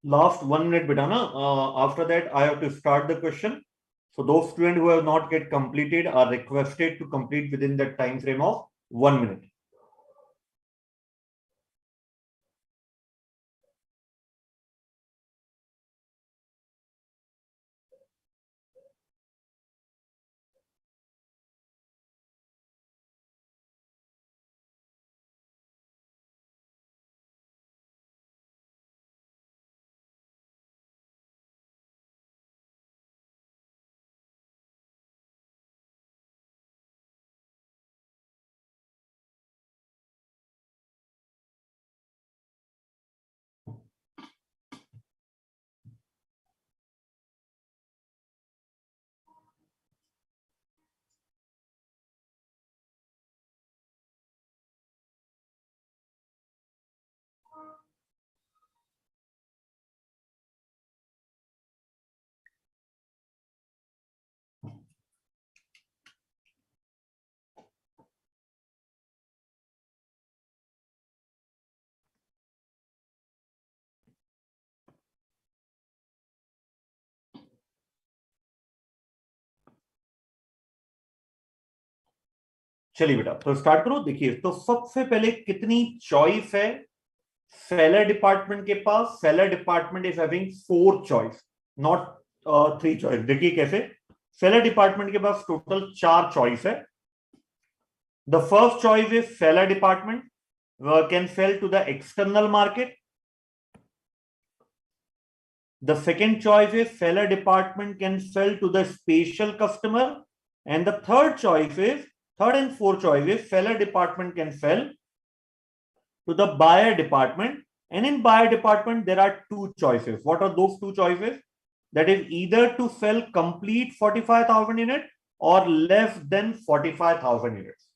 Last 1 minute beta na. After that I have to start the question. So those students who have not yet completed are requested to complete within the time frame of 1 minute. चलिए बेटा, तो start करो. देखिए, तो सबसे पहले कितनी choice है सेलर डिपार्टमेंट के पास? Seller department is having 4 choice, not 3 choice. देखिए कैसे. सेलर डिपार्टमेंट के पास टोटल 4 चॉइस है. The first choice is seller department can sell to the external market. The second choice is seller department can sell to the special customer, and the third and fourth choice is seller department can sell to the buyer department. And in buyer department there are 2 choices. What are those 2 choices? That is either to sell complete 45,000 unit or less than 45,000 units.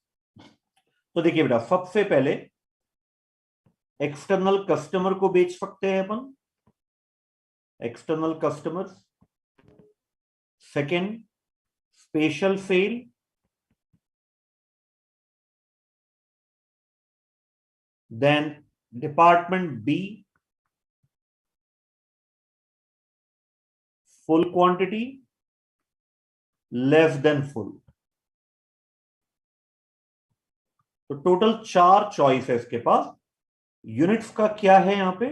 तो देखिए बेटा, सबसे पहले external customer को बेच सकते हैं अपन, external customers. Second, special sale. Then department B, full quantity, less than full. तो टोटल 4 चॉइस है इसके पास. यूनिट्स का क्या है यहां पे?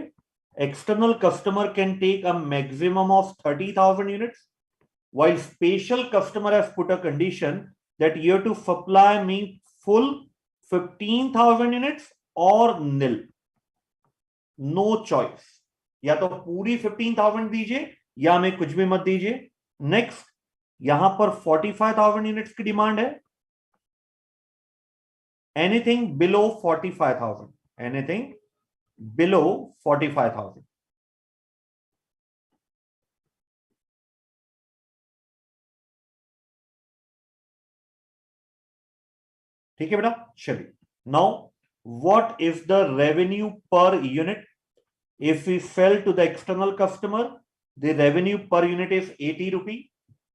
External customer can take a maximum of 30,000 units, while special customer has put a condition that you have to supply me full 15,000 units or nil. No choice. या तो पूरी 15,000 दीजिए या हमें कुछ भी मत दीजिए. नेक्स्ट, यहां पर 45,000 यूनिट्स की डिमांड है. Anything below 45,000, anything below 45,000. ठीक है बेटा. चलिए, now what is the revenue per unit? If we sell to the external customer, the revenue per unit is 80 rupee.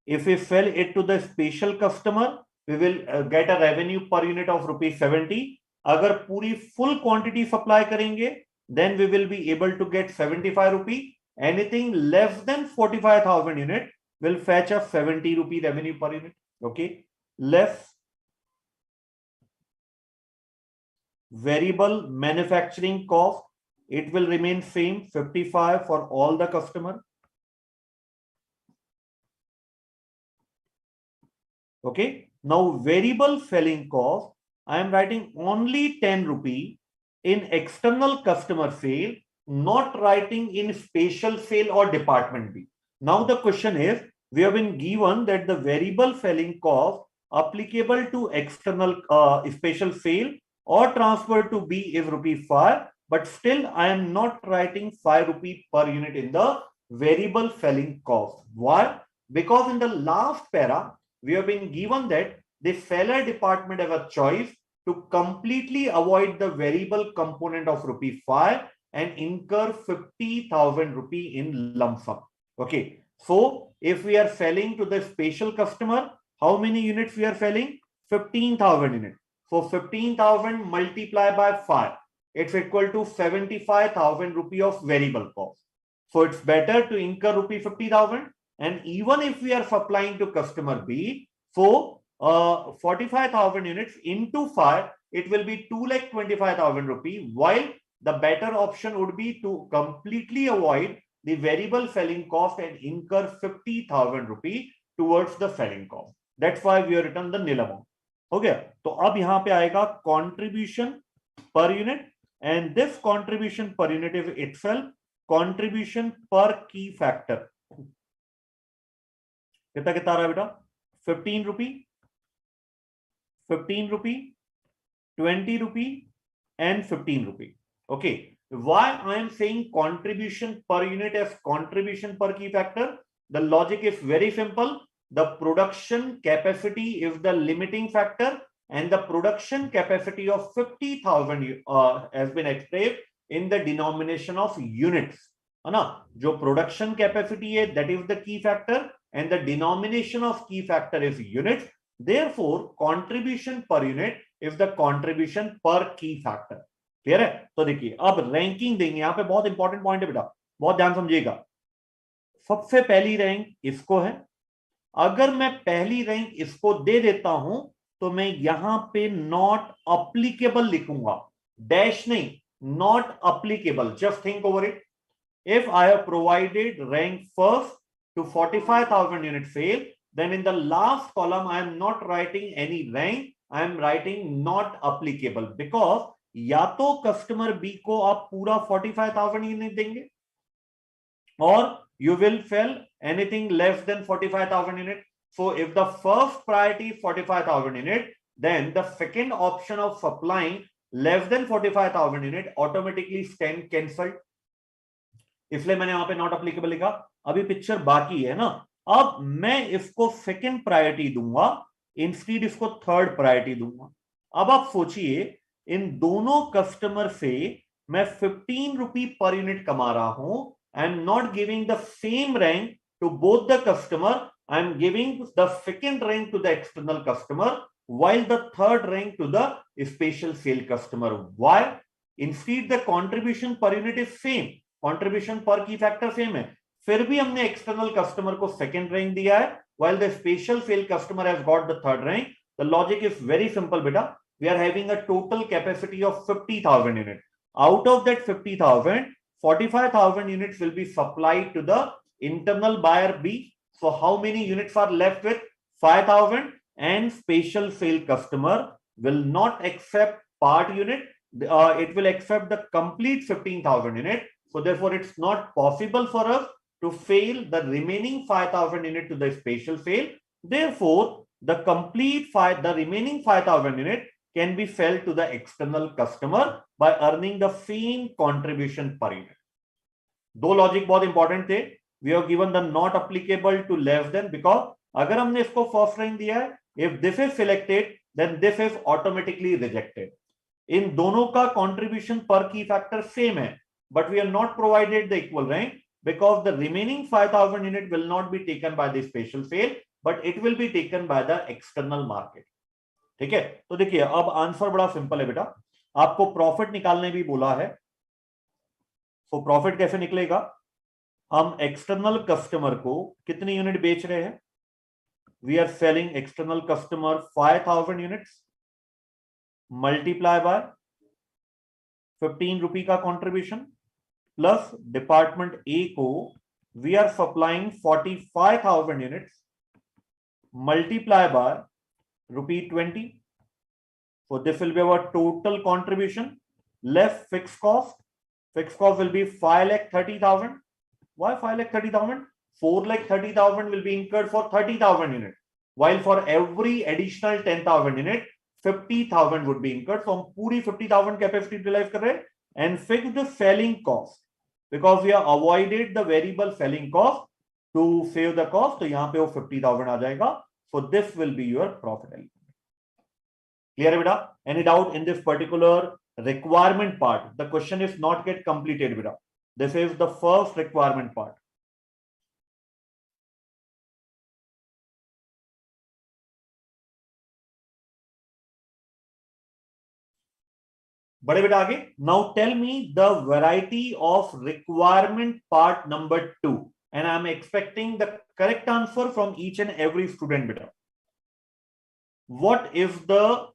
If we sell it to the special customer, we will get a revenue per unit of rupees 70. अगर पूरी full quantity supply करेंगे, then we will be able to get 75 rupee. Anything less than 45,000 unit will fetch a 70 rupee revenue per unit. Okay. Less variable manufacturing cost, it will remain same, 55 for all the customer. Okay. Now variable selling cost, I am writing only 10 rupee in external customer sale, not writing in special sale or department B. Now the question is, we have been given that the variable selling cost applicable to external special sale or transfer to B is ₹5, but still I am not writing 5 rupee per unit in the variable selling cost. Why? Because in the last para we have been given that the seller department have a choice to completely avoid the variable component of ₹5 and incur 50,000 rupee in lump sum. Okay. So if we are selling to the special customer, how many units we are selling? 15,000 units. So 15,000 multiplied by 5, it's equal to 75,000 rupee of variable cost. So it's better to incur rupee 50,000. And even if we are supplying to customer B, so 45,000 units into 5, it will be 2,25,000 rupee, while the better option would be to completely avoid the variable selling cost and incur 50,000 rupee towards the selling cost. That's why we have written the nil amount. हो गया? तो अब यहाँ पे आएगा contribution per unit, and this contribution per unit is itself contribution per key factor. कितना कितना आ रहा है बेटा? 15 rupee, 15 rupee, 20 rupee, and 15 rupee. Okay. Why I am saying contribution per unit as contribution per key factor? The logic is very simple. The production capacity is the limiting factor, and the production capacity of 50,000 has been expressed in the denomination of units. है ना? जो production capacity है, that is the key factor, and the denomination of key factor is units. Therefore, contribution per unit is the contribution per key factor. Clear है? तो देखिए अब ranking देंगे, यहां पे बहुत इंपॉर्टेंट पॉइंट है बेटा, बहुत ध्यान समझिएगा। सबसे पहली रैंक इसको है, अगर मैं पहली रैंक इसको दे देता हूं तो मैं यहां पे नॉट अप्लीकेबल लिखूंगा, डैश नहीं, not applicable. Just think over it. If I have provided rank first to 45,000 unit sale, then in the last column I am not writing any rank, I am writing not applicable, because या तो customer B को आप पूरा 45,000 unit देंगे, or you will sell anything less than 45,000 unit. So if the first priority is 45,000 unit, then the second option of supplying less than 45,000 unit automatically stand cancelled. इसलिए मैंने यहां पे नॉट अप्लीकेबल लिखा। अभी पिक्चर बाकी है ना, अब मैं इसको सेकंड प्रायोरिटी दूंगा, इंस्टीड इसको थर्ड प्रायोरिटी दूंगा। अब आप सोचिए, इन दोनों कस्टमर से मैं 15 रुपी पर यूनिट कमा रहा हूं। I am not giving the same rank to both the customer, I am giving the second rank to the external customer while the third rank to the special sale customer. Why? Instead the contribution per unit is same, contribution per key factor same है, फिर भी हमने external customer को second rank दिया है, while the special sale customer has got the third rank. The logic is very simple beta. We are having a total capacity of 50,000 units. Out of that 50,000, 45,000 units will be supplied to the internal buyer B. So how many units are left with? 5,000, and special sale customer will not accept part unit. It will accept the complete 15,000 unit. So therefore it's not possible for us to sell the remaining 5,000 unit to the special sale. Therefore the remaining 5,000 unit can be sold to the external customer by earning the same contribution per unit. दो logic बहुत important थे। We have given the not applicable to less than, because अगर हमने इसको first rank दिया है, if this is selected then this is automatically rejected. इन दोनों का contribution per key factor same है, but we are not provided the equal rank because the remaining 5,000 unit will not be taken by the special sale, but it will be taken by the external market. ठीक है? तो देखिए अब answer बड़ा simple है बेटा, आपको profit निकालने भी बोला है। तो प्रॉफिट कैसे निकलेगा? हम एक्सटर्नल कस्टमर को कितने यूनिट बेच रहे हैं? We are selling external customer 5,000 units, multiply by 15 रुपी का contribution, plus department A को we are supplying 45,000 units, multiply by rupee 20. So this will be our total contribution less fixed cost. Fixed cost will be 5,30,000. Why 5,30,000? 4,30,000 will be incurred for 30,000 units, while for every additional 10,000 unit 50,000 would be incurred. So हम पूरी 50,000 capacity utilise कर रहे हैं, and fix the selling cost because we have avoided the variable selling cost to save the cost. तो यहाँ पे वो 50,000 आ जाएगा. So this will be your profit element. Clear है बेटा? Any doubt in this particular requirement part? The question is not get completed बेटा. This is the first requirement part. बड़े बेटा आगे. Now tell me the variety of requirement part number 2, and I'm expecting the correct answer from each and every student beta. What is the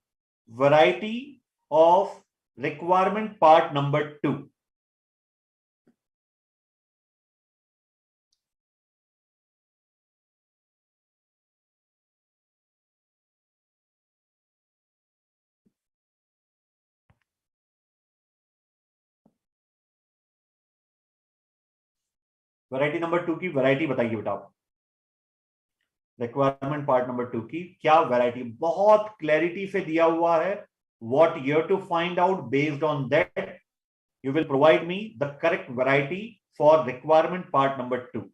variety of requirement part number 2? Variety number 2 की variety बताइए बेटा आप. Requirement part number 2 की क्या variety, बहुत clarity से दिया हुआ है. What you have to find out, based on that you will provide me the correct variety for requirement part number 2.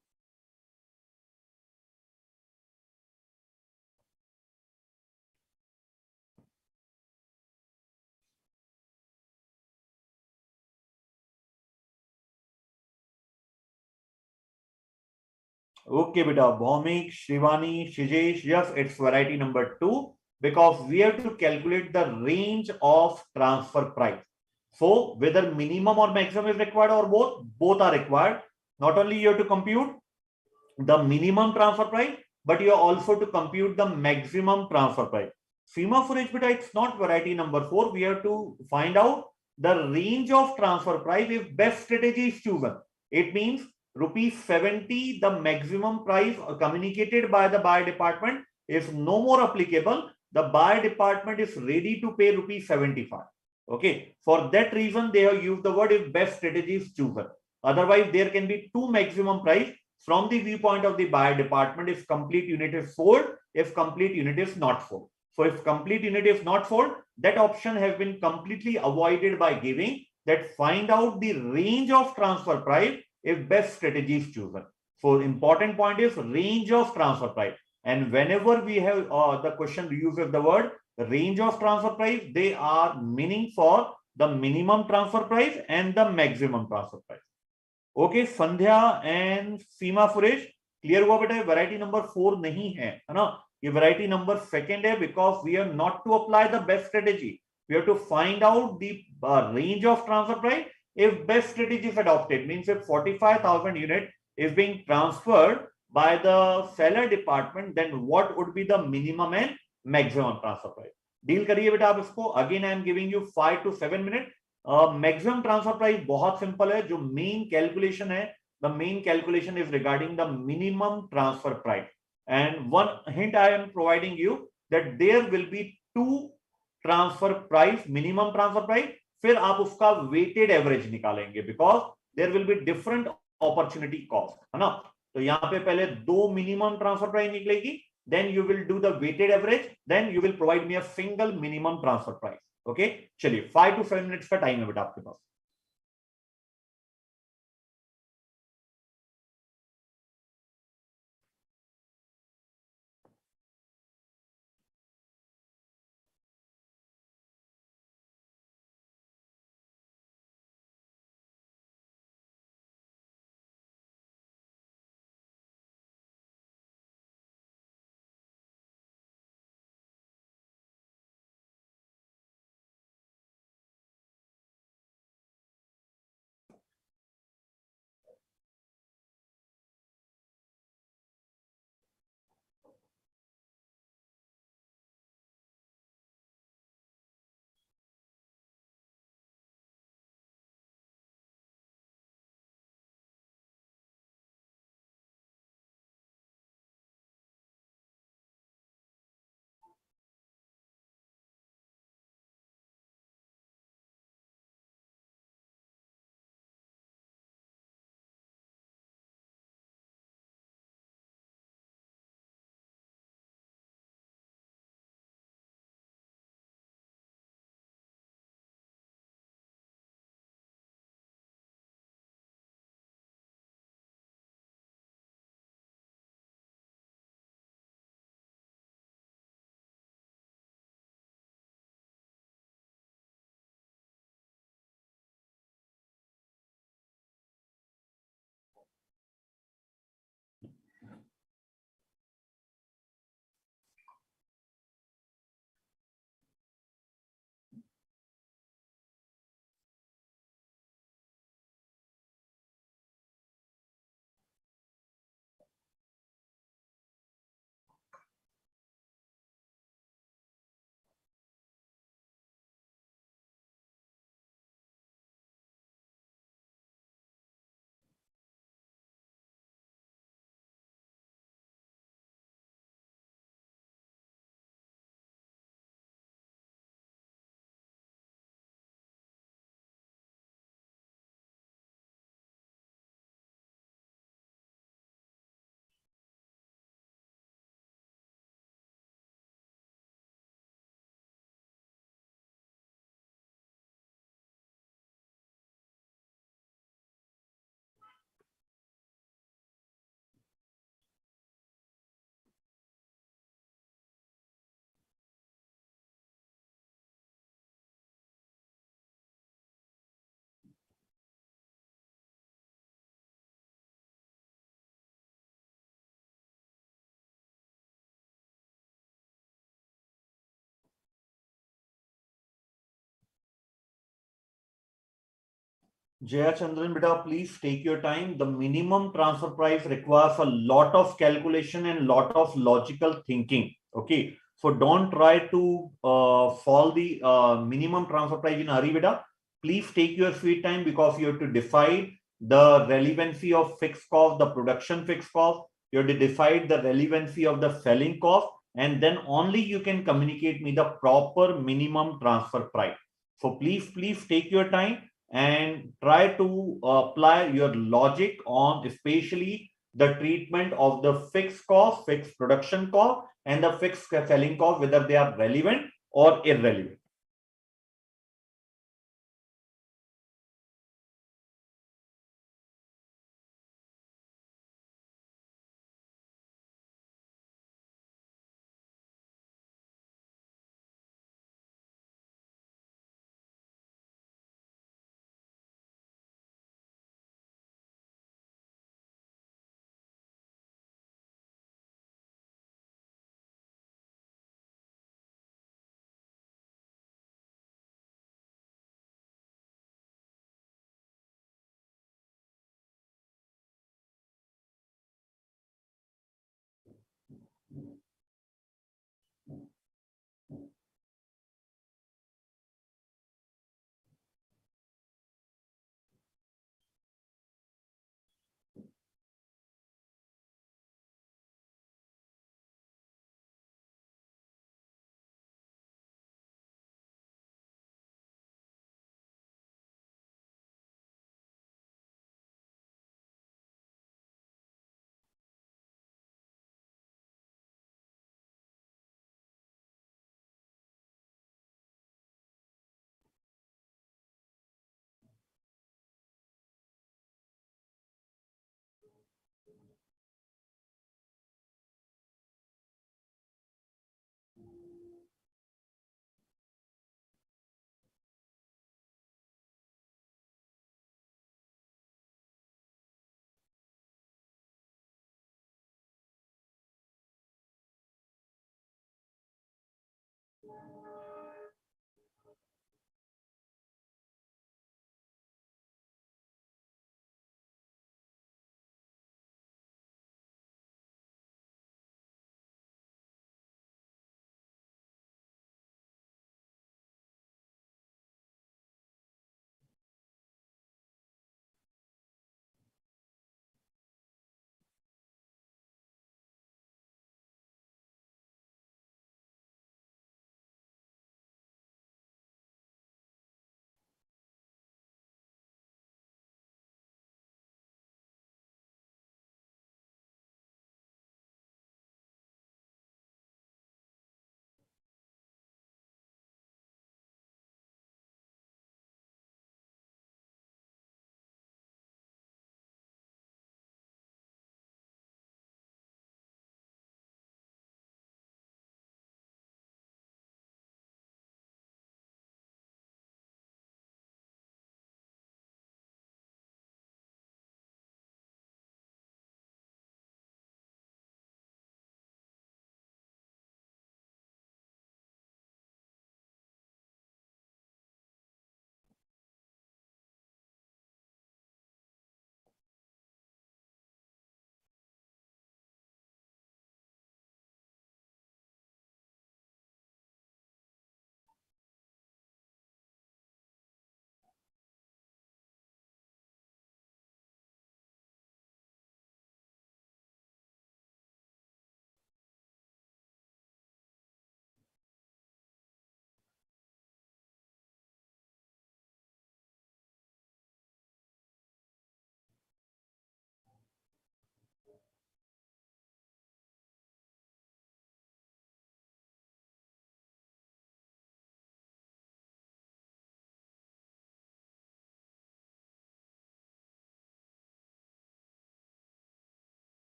Okay beta, Bhaumik, Shivani, Shijesh, yes, it's variety number 2, because we have to calculate the range of transfer price. So whether minimum or maximum is required or both are required. Not only you have to compute the minimum transfer price, but you are also to compute the maximum transfer price. FEMA for H beta, it's not variety number 4. We have to find out the range of transfer price if best strategy is chosen. It means rupees 70, the maximum price communicated by the buyer department is no more applicable. The buyer department is ready to pay rupees 75. Okay. For that reason, they have used the word if best strategy is chosen. Otherwise, there can be two maximum price from the viewpoint of the buyer department if complete unit is sold, if complete unit is not sold. So if complete unit is not sold, that option has been completely avoided by giving that find out the range of transfer price if best strategy is chosen. So important point is range of transfer price. And whenever we have the question uses the word range of transfer price, they are meaning for the minimum transfer price and the maximum transfer price. Okay Sandhya and Seema Suresh, clear हुआ बेटा. Variety number 4 नहीं है ना, ये variety number 2 है, because we have not to apply the best strategy. We have to find out the range of transfer price if best strategy is adopted. Means if 45,000 unit is being transferred by the seller department, then what would be the minimum and maximum transfer price? Deal करिए बेटा आप इसको. Again I am giving you 5 to 7 minutes. Maximum transfer price बहुत simple है. जो main calculation है, the main calculation is regarding the minimum transfer price. And one hint I am providing you that there will be two transfer price, minimum transfer price, फिर आप उसका weighted average निकालेंगे, because there will be different opportunity cost, है ना. तो यहां पे पहले दो मिनिमम ट्रांसफर प्राइस निकलेगी, then you will do the weighted average, then you will provide me a single minimum transfer price. Okay चलिए 5 to 7 मिनट्स का टाइम है बेटा आपके पास. Jaya Chandran, beta, please take your time. The minimum transfer price requires a lot of calculation and lot of logical thinking. Okay, so don't try to fall the minimum transfer price in a hurry, beta. Please take your sweet time because you have to decide the relevancy of fixed cost, the production fixed cost. You have to decide the relevancy of the selling cost, and then only you can communicate me the proper minimum transfer price. So please take your time and try to apply your logic on especially the treatment of the fixed cost, fixed production cost, and the fixed selling cost, whether they are relevant or irrelevant.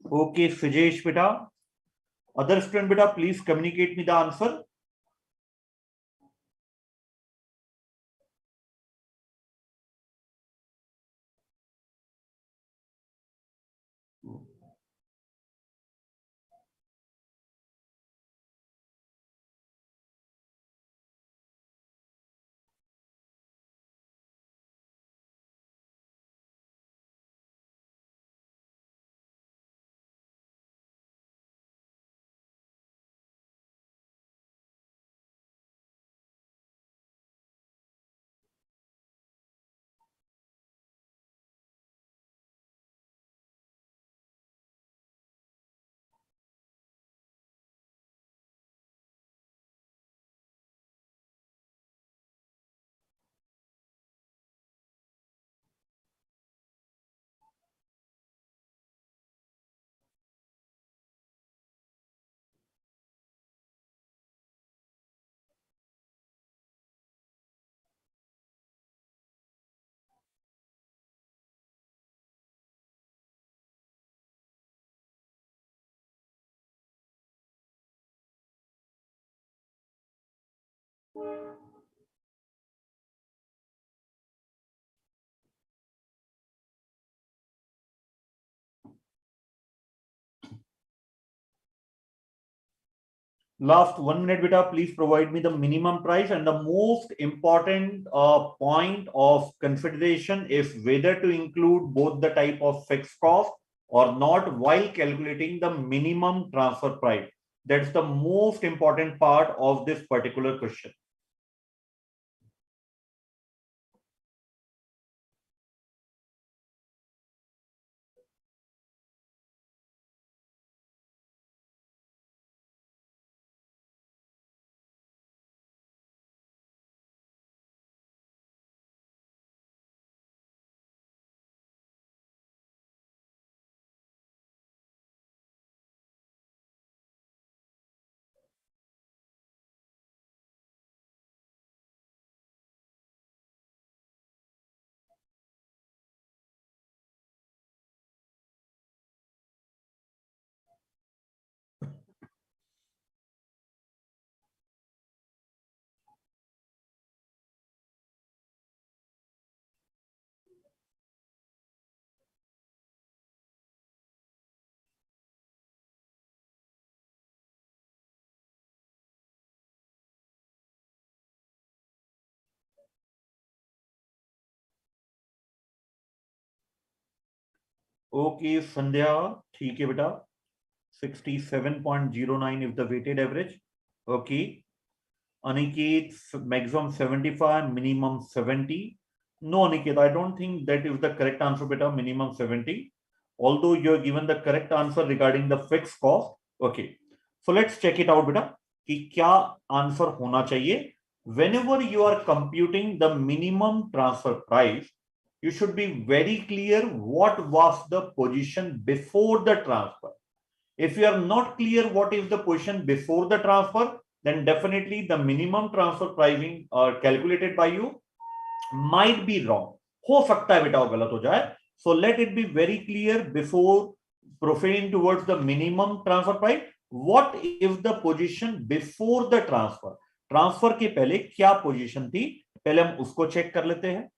Okay, Fijesh beta. Other student beta, please communicate me the answer. Last 1 minute beta, please provide me the minimum price and the most important point of consideration is whether to include both the type of fixed cost or not while calculating the minimum transfer price. That's the most important part of this particular question. Okay, Sandhya, ठीक है बेटा. 67.09 is the weighted average. Okay. Aniket, maximum 75, minimum 70. No, Aniket, I don't think that is the correct answer, beta, minimum 70. Although you are given the correct answer regarding the fixed cost. Okay. So let's check it out, beta. कि क्या answer होना चाहिए. Whenever you are computing the minimum transfer price, you should be very clear what was the position before the transfer. If you are not clear what is the position before the transfer, then definitely the minimum transfer pricing calculated by you might be wrong. हो सकता है बेटा वो गलत हो जाए. So let it be very clear before proceeding towards the minimum transfer price. What is the position before the transfer? Transfer के पहले क्या पोजीशन थी, पहले हम उसको चेक कर लेते हैं.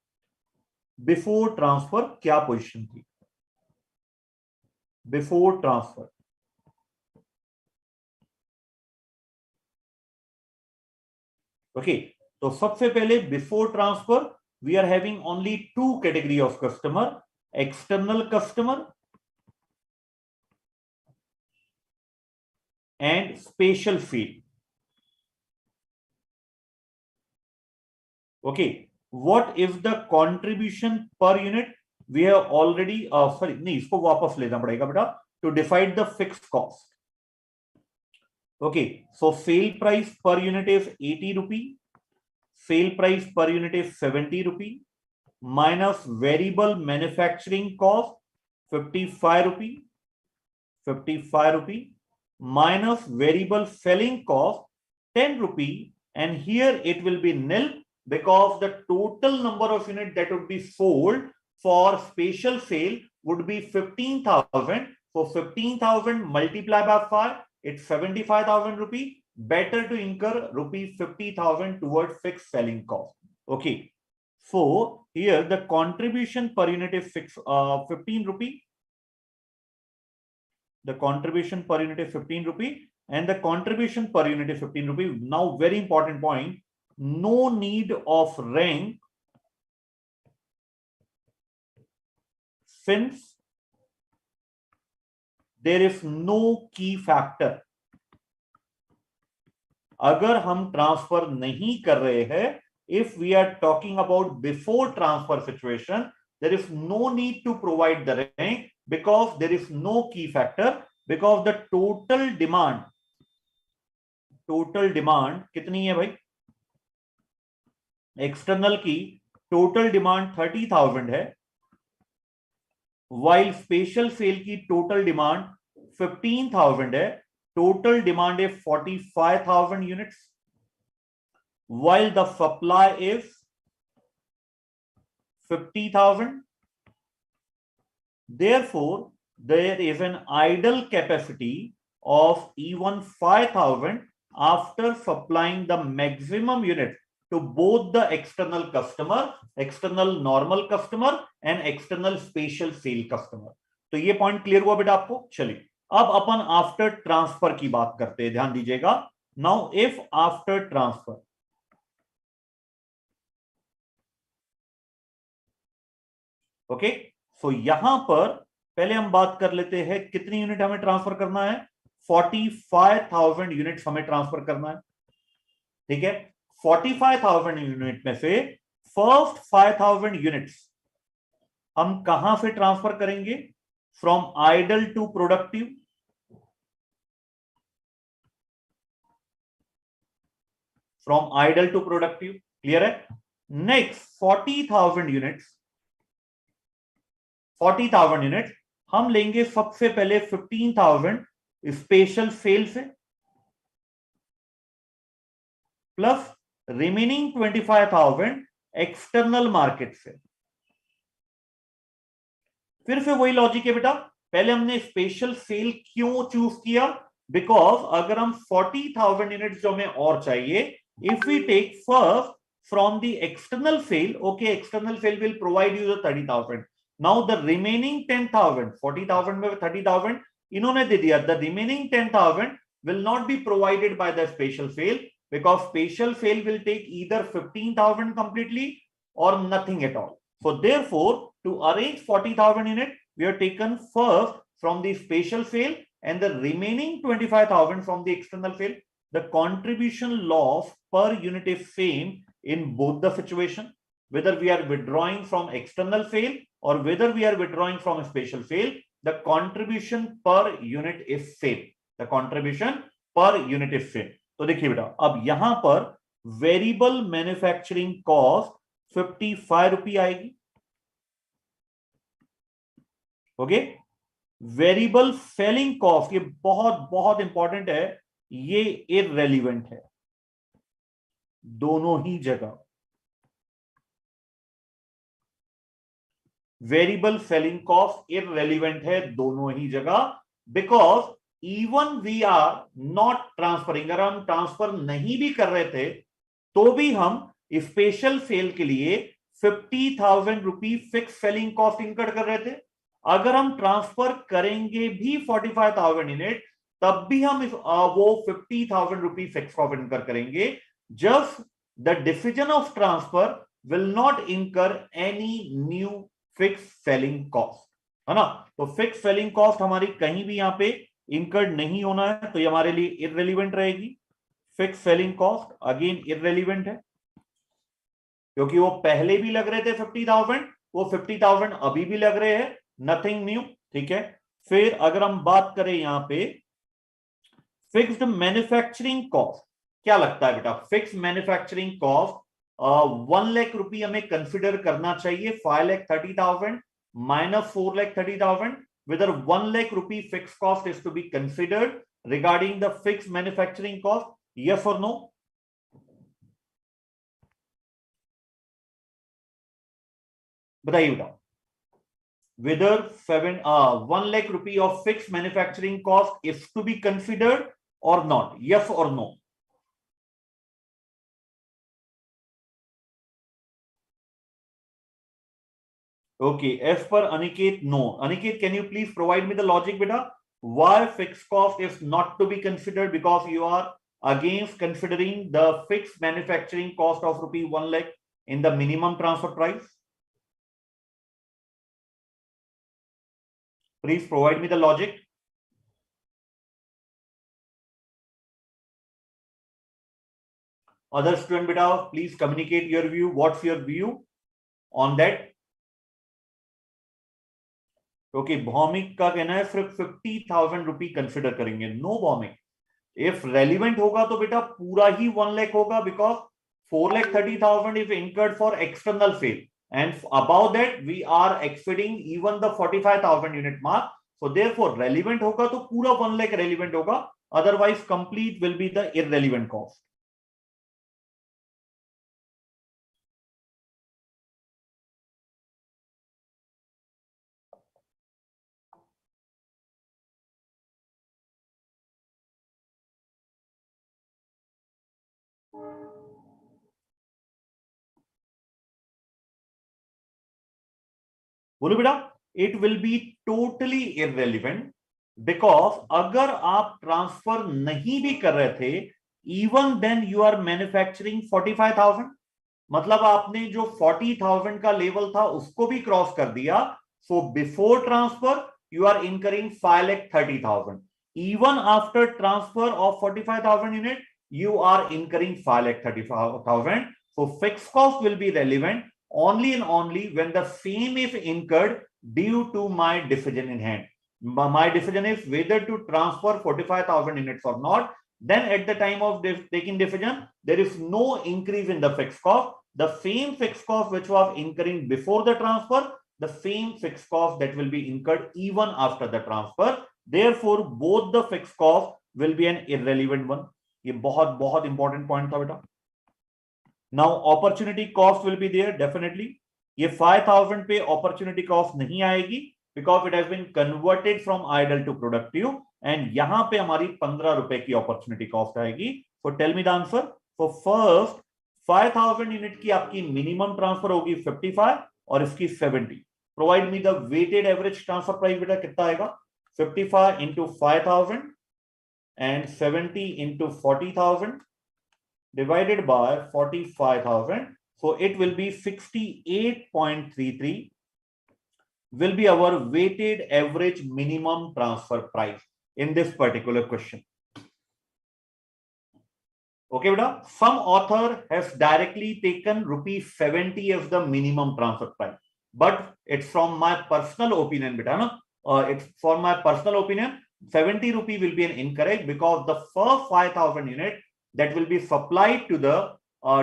बिफोर ट्रांसफर क्या पोजीशन थी, बिफोर ट्रांसफर. ओके, तो सबसे पहले before transfer we are having only two category of customer, external customer and special field. Okay, what is the contribution per unit? We have already sorry नहीं, इसको वापस लेना पड़ेगा बेटा to define the fixed cost. Okay, so sale price per unit is 80 rupee, sale price per unit is 70 rupee minus variable manufacturing cost 55 rupee minus variable selling cost 10 rupee, and here it will be nil because the total number of units that would be sold for special sale would be 15,000. So 15,000 multiplied by 5, it's 75,000 rupee. Better to incur rupees 50,000 towards fixed selling cost. Okay. So here the contribution per unit is 15 rupee. The contribution per unit is 15 rupee and the contribution per unit is 15 rupee. Now, very important point, no need of rank since there is no key factor. अगर हम transfer नहीं कर रहे हैं, if we are talking about before transfer situation, there is no need to provide the rank because there is no key factor, because the total demand कितनी है भाई? External की टोटल डिमांड 30,000 है, while स्पेशल सेल की total demand 15,000 है. Total demand is 45,000 units, while the supply is 50,000. Therefore, there is an idle capacity of even 5,000 after supplying the maximum unit to both the external customer, external normal customer and external special sale customer. तो ये point clear हुआ बेटा आपको? चलिए अब अपन after transfer की बात करते हैं, ध्यान दीजिएगा. Now if after transfer, okay, so यहां पर पहले हम बात कर लेते हैं कितनी यूनिट हमें ट्रांसफर करना है. 45,000 यूनिट्स हमें ट्रांसफर करना है. ठीक है, 45,000 यूनिट में से फर्स्ट 5,000 यूनिट्स हम कहां से ट्रांसफर करेंगे? From idle to productive. From idle to productive, clear है? नेक्स्ट 40,000 यूनिट्स हम लेंगे सबसे पहले 15,000 स्पेशल सेल से प्लस रिमेनिंग 25,000 एक्सटर्नल मार्केट से. फिर से वही लॉजिक है बेटा, पहले हमने स्पेशल सेल क्यों चूज किया? बिकॉज अगर हम 40,000 यूनिट्स जो हमें और चाहिए, if we take first from the external sale, okay, external sale will provide you the 30,000. Now the remaining 10,000, 40,000 में 30,000 इन्होंने दे दिया. The remaining 10,000 will not be provided by the special sale because special sale will take either 15,000 completely or nothing at all. So therefore, to arrange 40,000 unit, we have taken first from the special sale and the remaining 25,000 from the external sale. The contribution loss per unit is same in both the situation, whether we are withdrawing from external sale or whether we are withdrawing from a special sale, the contribution per unit is same. The contribution per unit is same. तो देखिए बेटा, अब यहां पर variable manufacturing cost 55 रुपये आएगी. Okay, variable selling cost, ये बहुत बहुत इंपॉर्टेंट है, ये इररेलेवेंट है दोनों ही जगह. वेरिएबल सेलिंग कॉस्ट इररेलेवेंट है दोनों ही जगह, because even we are not transferring. अगर हम ट्रांसफर नहीं भी कर रहे थे तो भी हम स्पेशल सेल के लिए 50,000 रुपी फिक्स सेलिंग कॉस्ट इनकर्ड कर रहे थे. अगर हम ट्रांसफर करेंगे भी 45,000 यूनिट, तब भी हम वो 50,000 रुपी फिक्स कॉस्ट इनकर करेंगे. Just the decision of transfer will not incur any new fix selling cost, है ना. तो फिक्स सेलिंग कॉस्ट हमारी कहीं भी यहां पे इनकर्ड नहीं होना है, तो ये हमारे लिए इररेलेवेंट रहेगी. Fix selling cost again irrelevant है क्योंकि वो पहले भी लग रहे थे 50,000, वो 50,000 अभी भी लग रहे हैं, नथिंग न्यू. ठीक है, फिर अगर हम बात करें यहां पे फिक्स्ड मैन्युफैक्चरिंग कॉस्ट, क्या लगता है बेटा? फिक्स मैन्युफैक्चरिंग कॉस्ट 1 लाख रुपये हमें कंसिडर करना चाहिए. 5,30,000 minus 4,30,000, whether 1 lakh rupee fixed cost is to be considered regarding the fixed manufacturing cost, yes or no? बताइए बेटा. whether 1 lakh rupee of fixed manufacturing cost is to be considered or not? Yes or no? Okay, as per Aniket, no. Aniket, can you please provide me the logic, beta? Why fixed cost is not to be considered? Because you are against considering the fixed manufacturing cost of rupee 1 lakh in the minimum transfer price. Please provide me the logic. Other student, beta, please communicate your view. What's your view on that? क्योंकि भौमिक का कहना है सिर्फ 50,000 rupee consider करेंगे. No Bhaumik, if relevant होगा तो बेटा पूरा ही 1 लाख होगा, because 4,30,000 is incurred for external sale and above that we are exceeding even the 45,000 unit mark. So therefore relevant होगा तो पूरा 1 lakh relevant होगा, otherwise complete will be the irrelevant cost. बोलो बेटा, it will be totally irrelevant, because अगर आप transfer नहीं भी कर रहे थे, even then you are manufacturing 45,000, मतलब आपने जो 40,000 का लेवल था उसको भी क्रॉस कर दिया. So before transfer you are incurring 5,30,000. Even after transfer of 45,000 unit you are incurring 5,30,000. So fixed cost will be relevant only and only when the same is incurred due to my decision in hand. My decision is whether to transfer 45,000 units or not. Then at the time of taking decision, there is no increase in the fixed cost. The same fixed cost which was incurring before the transfer, the same fixed cost that will be incurred even after the transfer. Therefore, both the fixed cost will be an irrelevant one. ये बहुत बहुत important point था बेटा. Now opportunity cost will be there definitely. ये 5,000 पे opportunity cost नहीं आएगी because it has been converted from idle to productive, and यहां पे हमारी 15 रुपए की अपॉर्चुनिटी कॉस्ट आएगी. So tell me the answer. For first 5,000 unit की आपकी मिनिमम ट्रांसफर होगी 55 और इसकी 70. Provide me the weighted average transfer price बेटा, कितना आएगा? 55 into 5,000 and 70 into 40,000 divided by 45,000. So it will be 68.33 will be our weighted average minimum transfer price in this particular question. Okay, beta. Some author has directly taken rupees 70 as the minimum transfer price, but it's from my personal opinion, beta. No, it's for my personal opinion. 70 rupee will be an incorrect, because the first 5,000 unit that will be supplied to the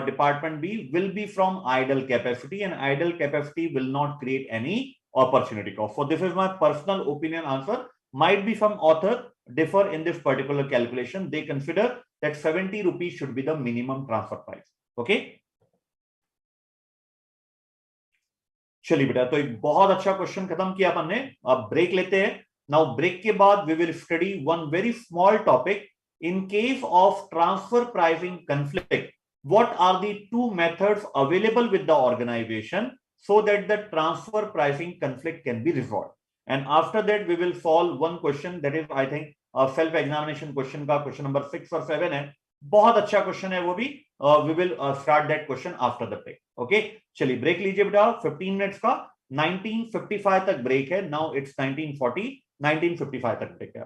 department B will be from idle capacity, and idle capacity will not create any opportunity cost. So this is my personal opinion answer. Might be some author differ in this particular calculation. They consider that 70 rupees should be the minimum transfer price. Okay. चलिए बेटा, तो एक बहुत अच्छा question खत्म किया अपन ने. अब ब्रेक लेते हैं. Now break के बाद we will study one very small topic. In case of transfer pricing conflict, what are the two methods available with the organization so that the transfer pricing conflict can be resolved? And after that we will solve one question that is, I think, a self examination question का question number 6 और 7 है. बहुत अच्छा question है वो भी. We will start that question after the break. Okay, चलिए break लीजिए बेटा 15 मिनट्स का. 1955 तक ब्रेक है. Now it's 1940. 1955 तक ब्रेक है.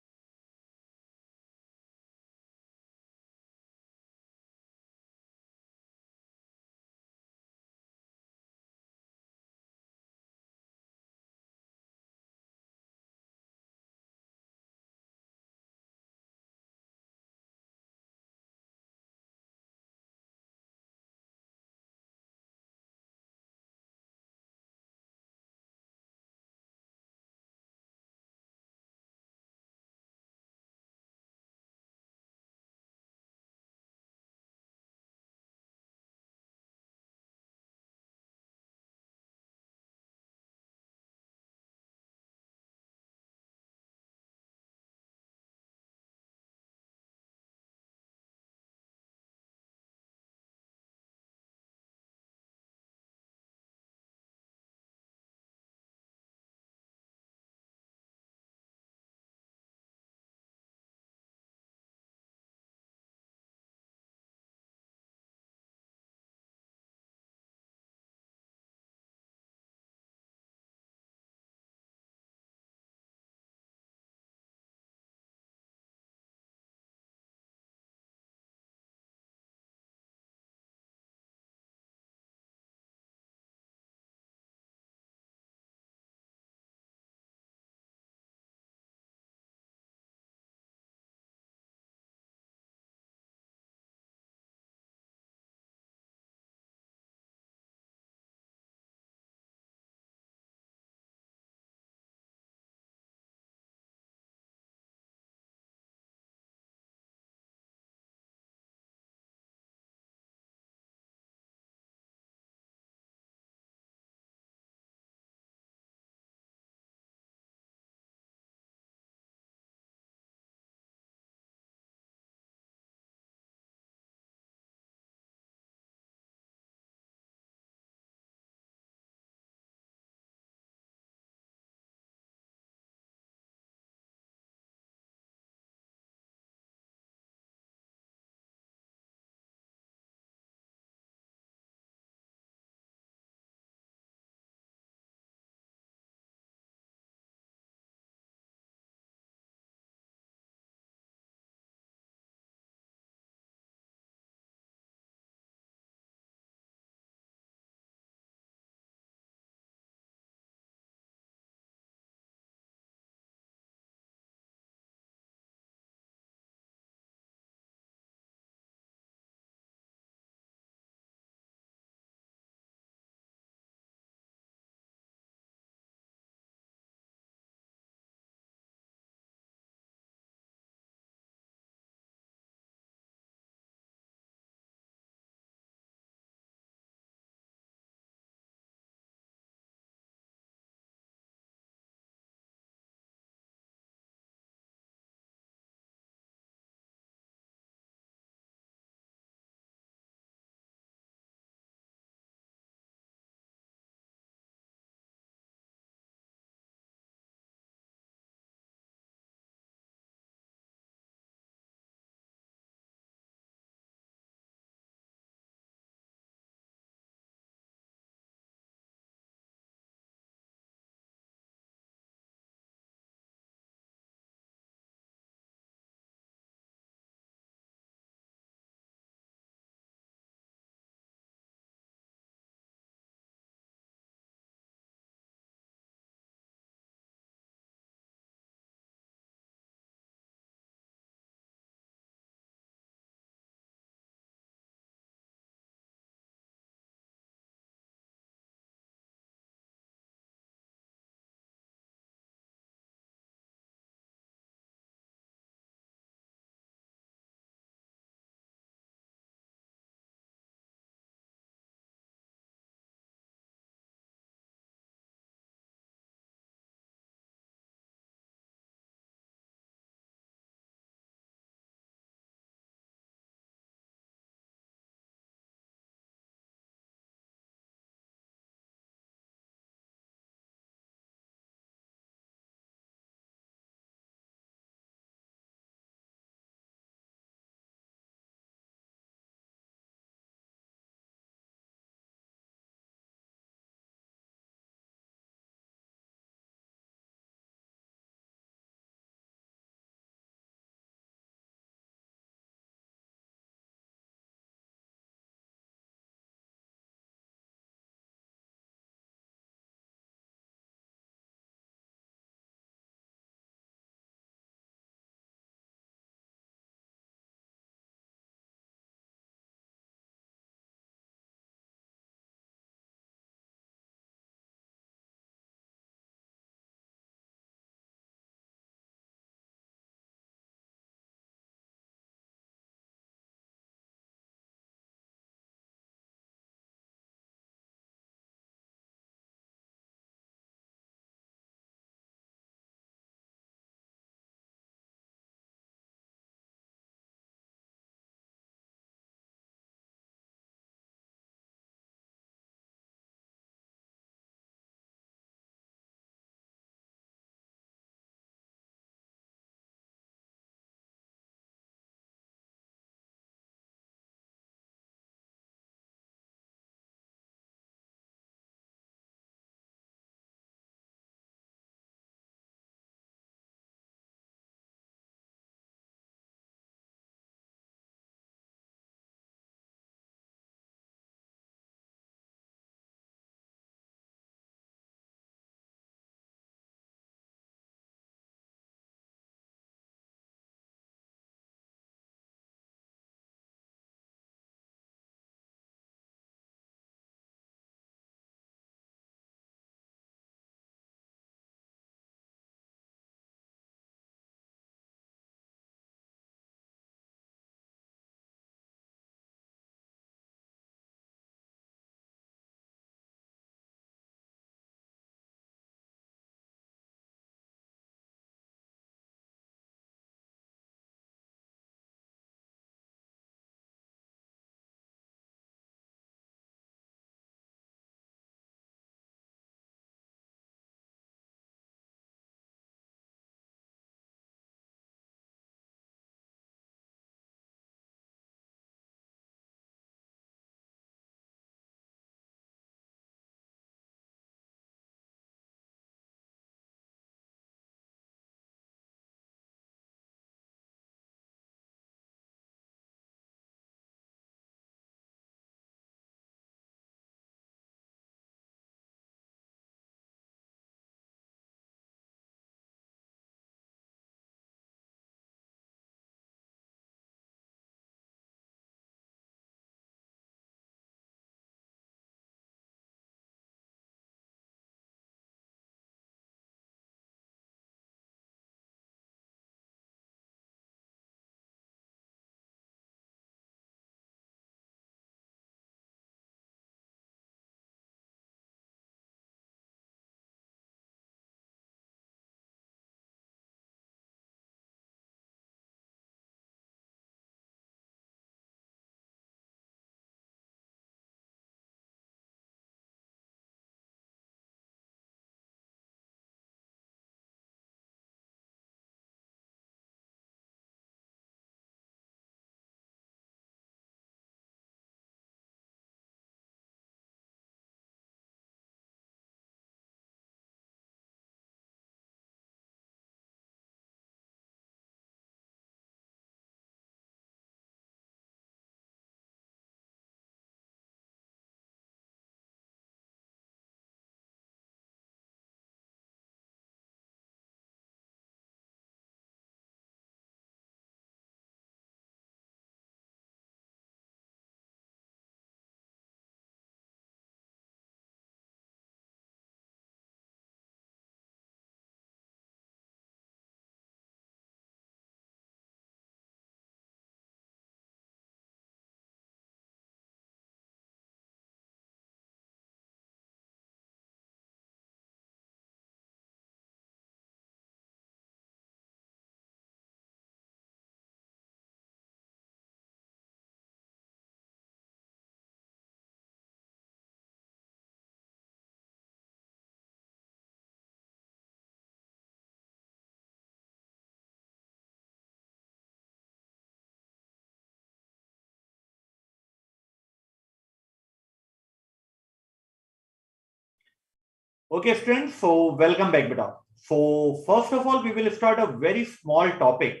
Okay, students, so welcome back, beta. So first of all, we will start a very small topic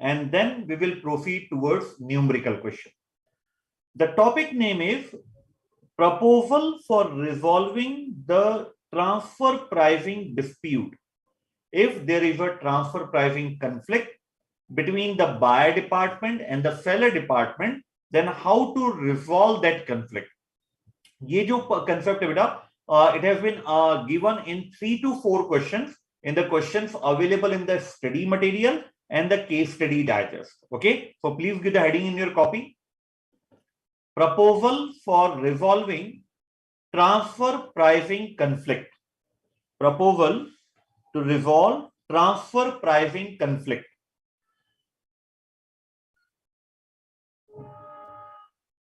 and then we will proceed towards numerical question. The topic name is proposal for resolving the transfer pricing dispute. If there is a transfer pricing conflict between the buyer department and the seller department, then how to resolve that conflict? ये जो concept है बेटा, it has been given in 3 to 4 questions in the questions available in the study material and the case study digest. Okay, so please give the heading in your copy. Proposal for resolving transfer pricing conflict. Proposal to resolve transfer pricing conflict.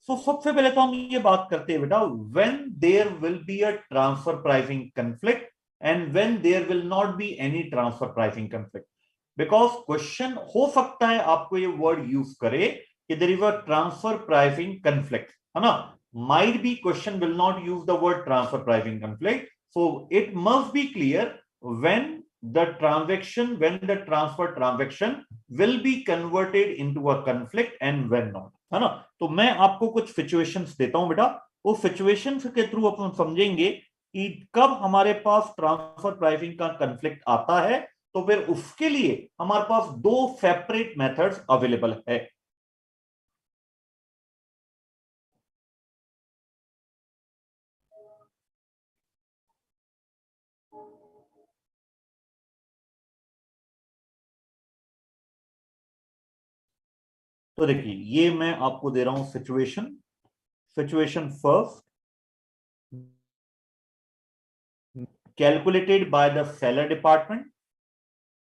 So सबसे पहले तो हम ये बात करते हैं बेटा, when there will be a transfer pricing conflict and when there will not be any transfer pricing conflict. Because question हो सकता है आपको ये word use करे कि there is a transfer pricing conflict, है ना? Might be question will not use the word transfer pricing conflict. So it must be clear when the transfer transaction will be converted into a conflict and when not, है ना? तो मैं आपको कुछ situations देता हूं बेटा, वो सिचुएशंस के थ्रू अपन समझेंगे कि कब हमारे पास ट्रांसफर प्राइसिंग का कॉन्फ्लिक्ट आता है, तो फिर उसके लिए हमारे पास 2 सेपरेट मेथड्स अवेलेबल है. तो देखिए ये मैं आपको दे रहा हूं situation first, calculated by the seller department,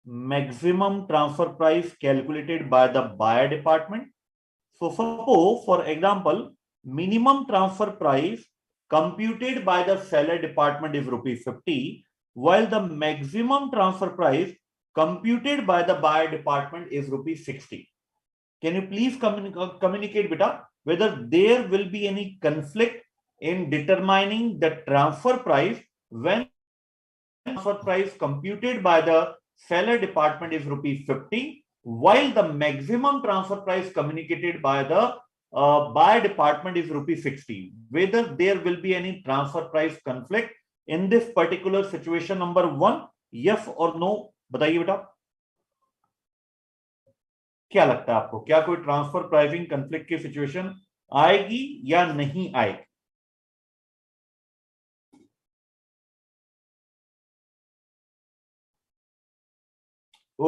maximum transfer price calculated by the buyer department. So suppose, for example, minimum transfer price computed by the seller department is ₹50, while the maximum transfer price computed by the buyer department is ₹60. Can you please communicate, beta, whether there will be any conflict in determining the transfer price when transfer price computed by the seller department is ₹50, while the maximum transfer price communicated by the buyer department is ₹60. Whether there will be any transfer price conflict in this particular situation number 1, yes or no? बताइए बेटा, क्या लगता है आपको, क्या कोई transfer pricing conflict की situation आएगी या नहीं आएगी?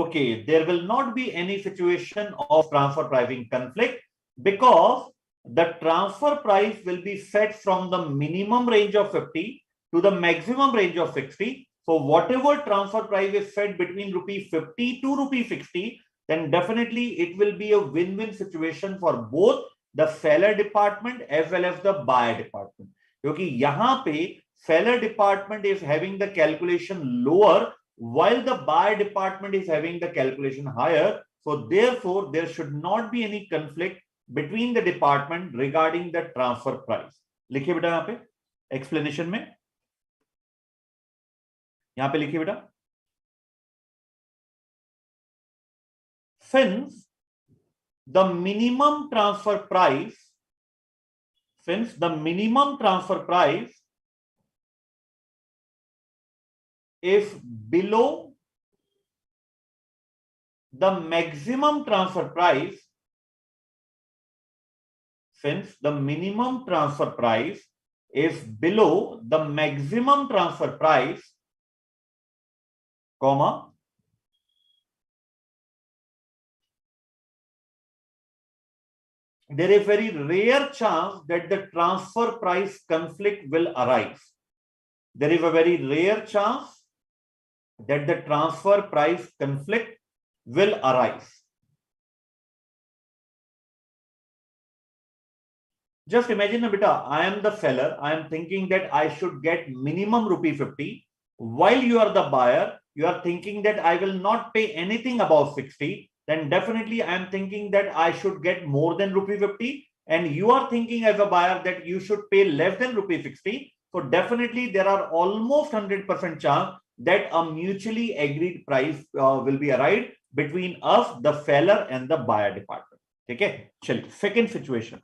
Okay, there will not be any situation of transfer pricing conflict because the transfer price will be set from the minimum range of 50 to the maximum range of 60. So whatever transfer price is set between ₹50 to ₹60, then definitely it will be a win-win situation for both the seller department as well as the buyer department. क्योंकि यहाँ पे seller department is having the calculation lower while the buyer department is having the calculation higher. So therefore there should not be any conflict between the department regarding the transfer price. लिखिए बेटा यहाँ पे explanation में, यहाँ पे लिखिए बेटा, since the minimum transfer price is below the maximum transfer price, since the minimum transfer price is below the maximum transfer price, comma, there is very rare chance that the transfer price conflict will arise. There is a very rare chance that the transfer price conflict will arise. Just imagine, beta, I am the seller. I am thinking that I should get minimum ₹50, while you are the buyer. You are thinking that I will not pay anything above 60. Then definitely I am thinking that I should get more than ₹50, and you are thinking as a buyer that you should pay less than ₹60. So definitely there are almost 100% chance that a mutually agreed price will be arrived between us, the seller and the buyer department. ठीक है, चलिए second situation,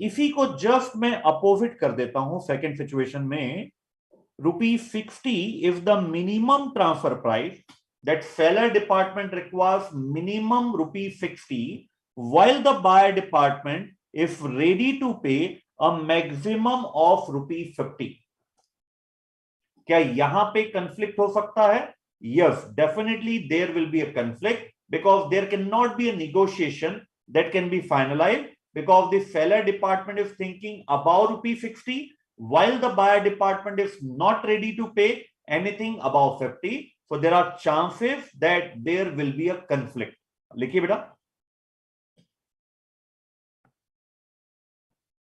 इसी को just मैं opposite कर देता हूं. Second situation में ₹60 is the minimum transfer price that seller department requires, minimum ₹60, while the buyer department is ready to pay a maximum of ₹50. क्या यहां पे कंफ्लिक्ट हो सकता है? Yes, definitely there will be a conflict, because there cannot be a negotiation that can be finalized, because the seller department is thinking about ₹60, while the buyer department is not ready to pay anything above 50. So there are chances that there will be a conflict. लिखिए बेटा,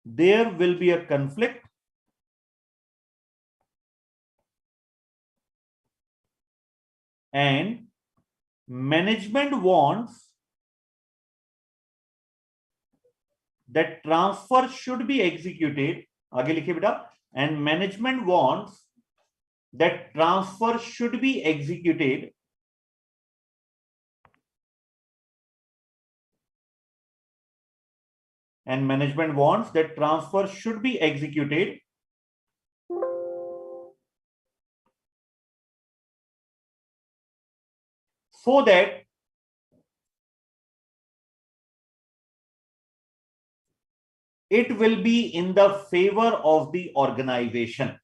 there will be a conflict and management wants that transfer should be executed. आगे लिखिए बेटा, and management wants that transfer should be executed so that it will be in the favor of the organization.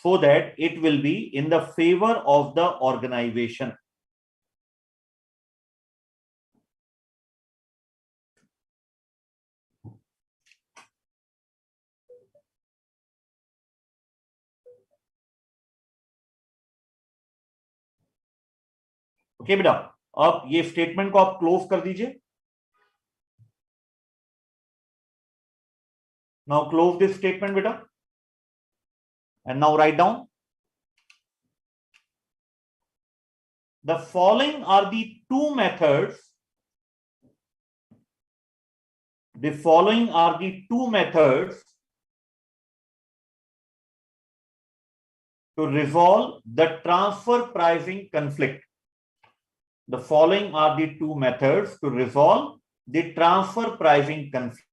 So that it will be in the favor of the organization. Okay बेटा, अब ये statement को आप close कर दीजिए. Now close this statement बेटा, and now write down. The following are the two methods. The following are the two methods to resolve the transfer pricing conflict. The following are the two methods to resolve the transfer pricing conflict.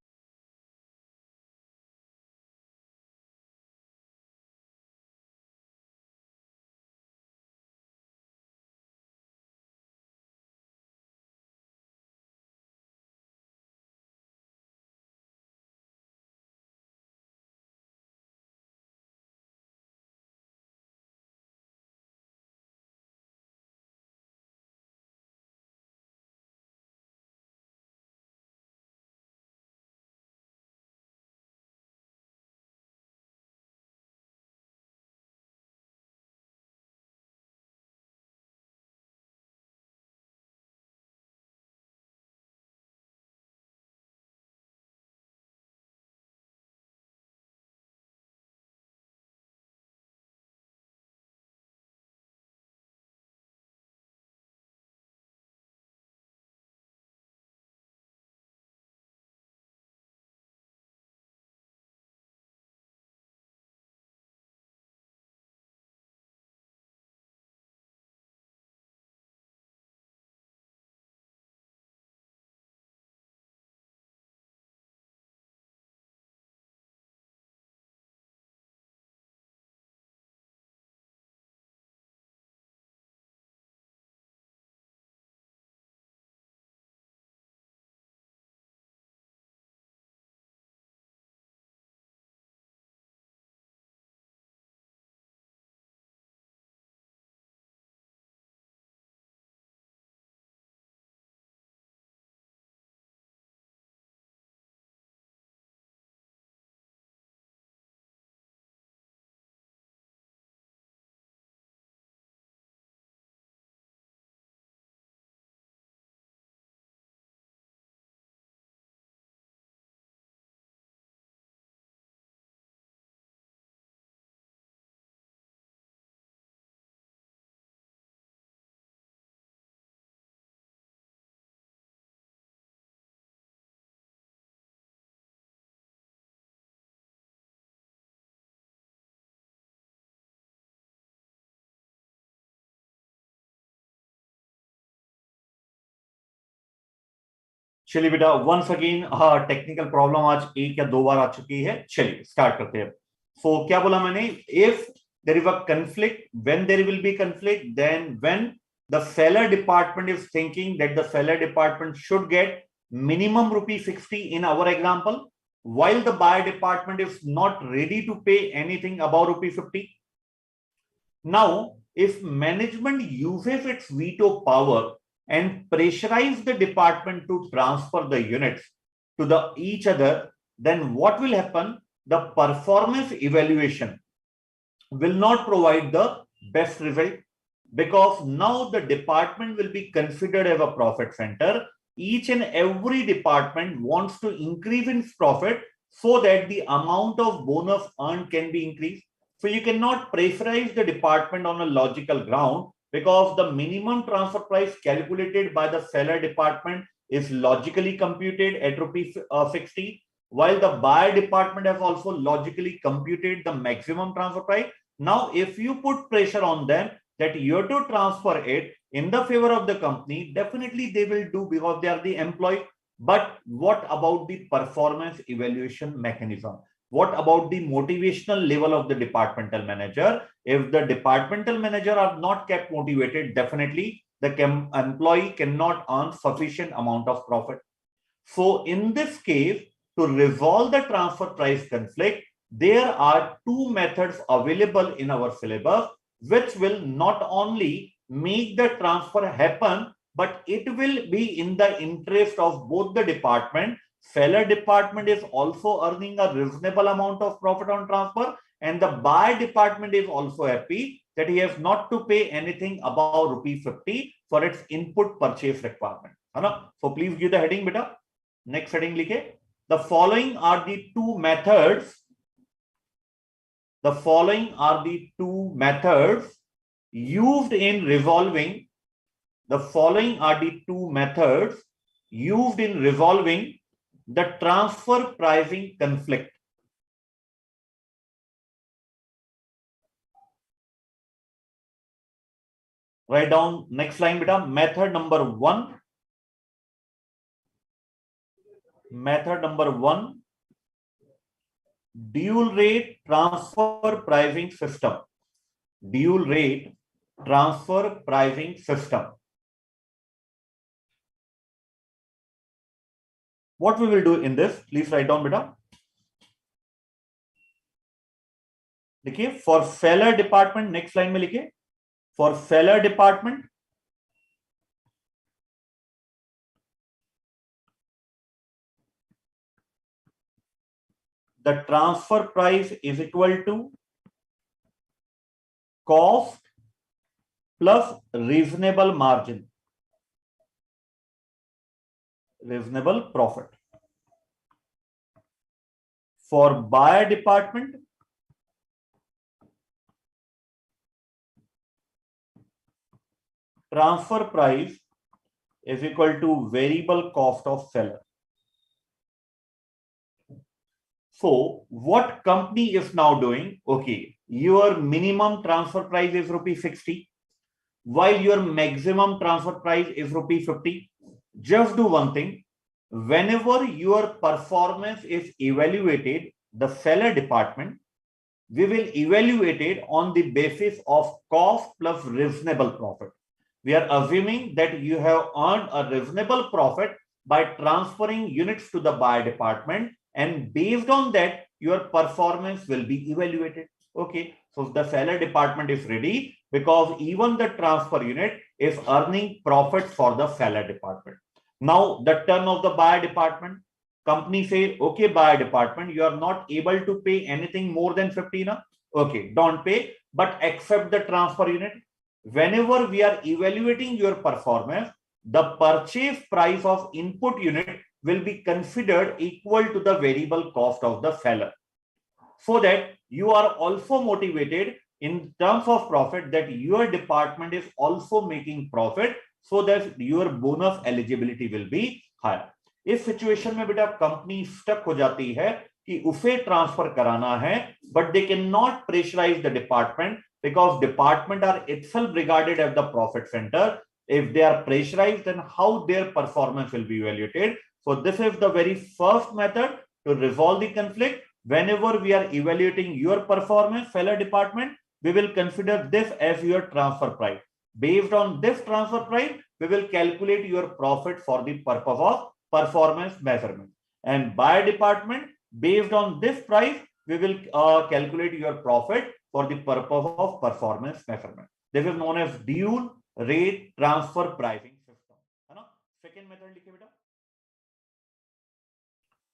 चलिए बेटा, once again technical problem आज एक या दो बार आ चुकी है। चलिए start करते हैं। सो क्या बोला मैंने, if there is a conflict, when there will be conflict, then when the seller department is thinking that the seller department should get minimum rupee 60 in our example, while the buyer department is not ready to pay anything above rupee 50. Now, if management uses its veto power and pressurize the department to transfer the units to the each other, then what will happen? The performance evaluation will not provide the best result, because now the department will be considered as a profit center. Each and every department wants to increase its profit so that the amount of bonus earned can be increased. So you cannot pressurize the department on a logical ground, because the minimum transfer price calculated by the seller department is logically computed at rupees 60, while the buyer department has also logically computed the maximum transfer price. Now, if you put pressure on them that you have to transfer it in the favor of the company, definitely they will do, because they are the employee. But what about the performance evaluation mechanism? What about the motivational level of the departmental manager? If the departmental manager are not kept motivated, definitely the employee cannot earn sufficient amount of profit. So in this case, to resolve the transfer price conflict, there are two methods available in our syllabus, which will not only make the transfer happen, but it will be in the interest of both the department. Seller department is also earning a reasonable amount of profit on transfer, and the buyer department is also happy that he has not to pay anything above rupee 50 for its input purchase requirement. So please give the heading, beta. Next heading likhe. The following are the two methods. The following are the two methods used in resolving. The following are the two methods used in resolving the transfer pricing conflict. Write down next line, beta. Method number one. Method number one, dual rate transfer pricing system. Dual rate transfer pricing system. What we will do in this, please write down, beta. देखिए, for seller department, next line में लिखिए, for seller department, the transfer price is equal to cost plus reasonable margin, reasonable profit. For buyer department, transfer price is equal to variable cost of seller. So what company is now doing? Okay, your minimum transfer price is rupee 60, while your maximum transfer price is rupee 50. Just do one thing. Whenever your performance is evaluated, the seller department, we will evaluate it on the basis of cost plus reasonable profit. We are assuming that you have earned a reasonable profit by transferring units to the buyer department, and based on that, your performance will be evaluated. Okay, so the seller department is ready, because even the transfer unit is earning profit for the seller department. Now, the turn of the buyer department. Company say, okay, buyer department, you are not able to pay anything more than 50, na? Okay, don't pay, but accept the transfer unit. Whenever we are evaluating your performance, the purchase price of input unit will be considered equal to the variable cost of the seller, so that you are also motivated in terms of profit, that your department is also making profit, so that your bonus eligibility will be higher. इस situation में बेटा company stuck हो जाती है कि उसे transfer कराना है, but they can not pressurise the department, because department are itself regarded as the profit center. If they are pressurized, then how their performance will be evaluated? So this is the very first method to resolve the conflict. Whenever we are evaluating your performance, seller department, we will consider this as your transfer price. Based on this transfer price, we will calculate your profit for the purpose of performance measurement. And buyer department, based on this price, we will calculate your profit for the purpose of performance measurement. This is known as dual rate transfer pricing system. है ना? Second method लिखिए बेटा.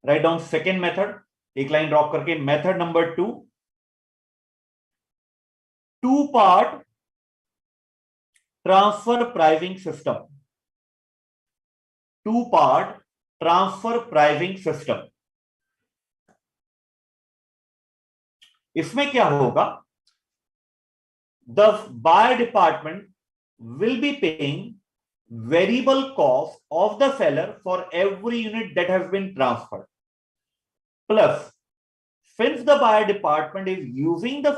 Write down second method. एक line drop करके method number 2, two part transfer pricing system. Two part transfer pricing system. इसमें क्या होगा? The buyer department will be paying variable cost of the seller for every unit that has been transferred. Plus, since the buyer department is using the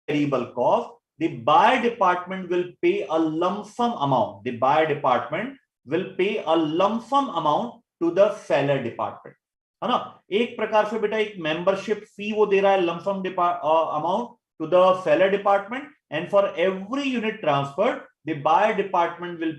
variable cost, the buyer department will pay a lump sum amount. The buyer department will pay a lump sum amount to the seller department. है ना? एक प्रकार से बेटा एक membership fee वो दे रहा है, lump sum amount to the seller department, and for every unit transferred, the buyer department will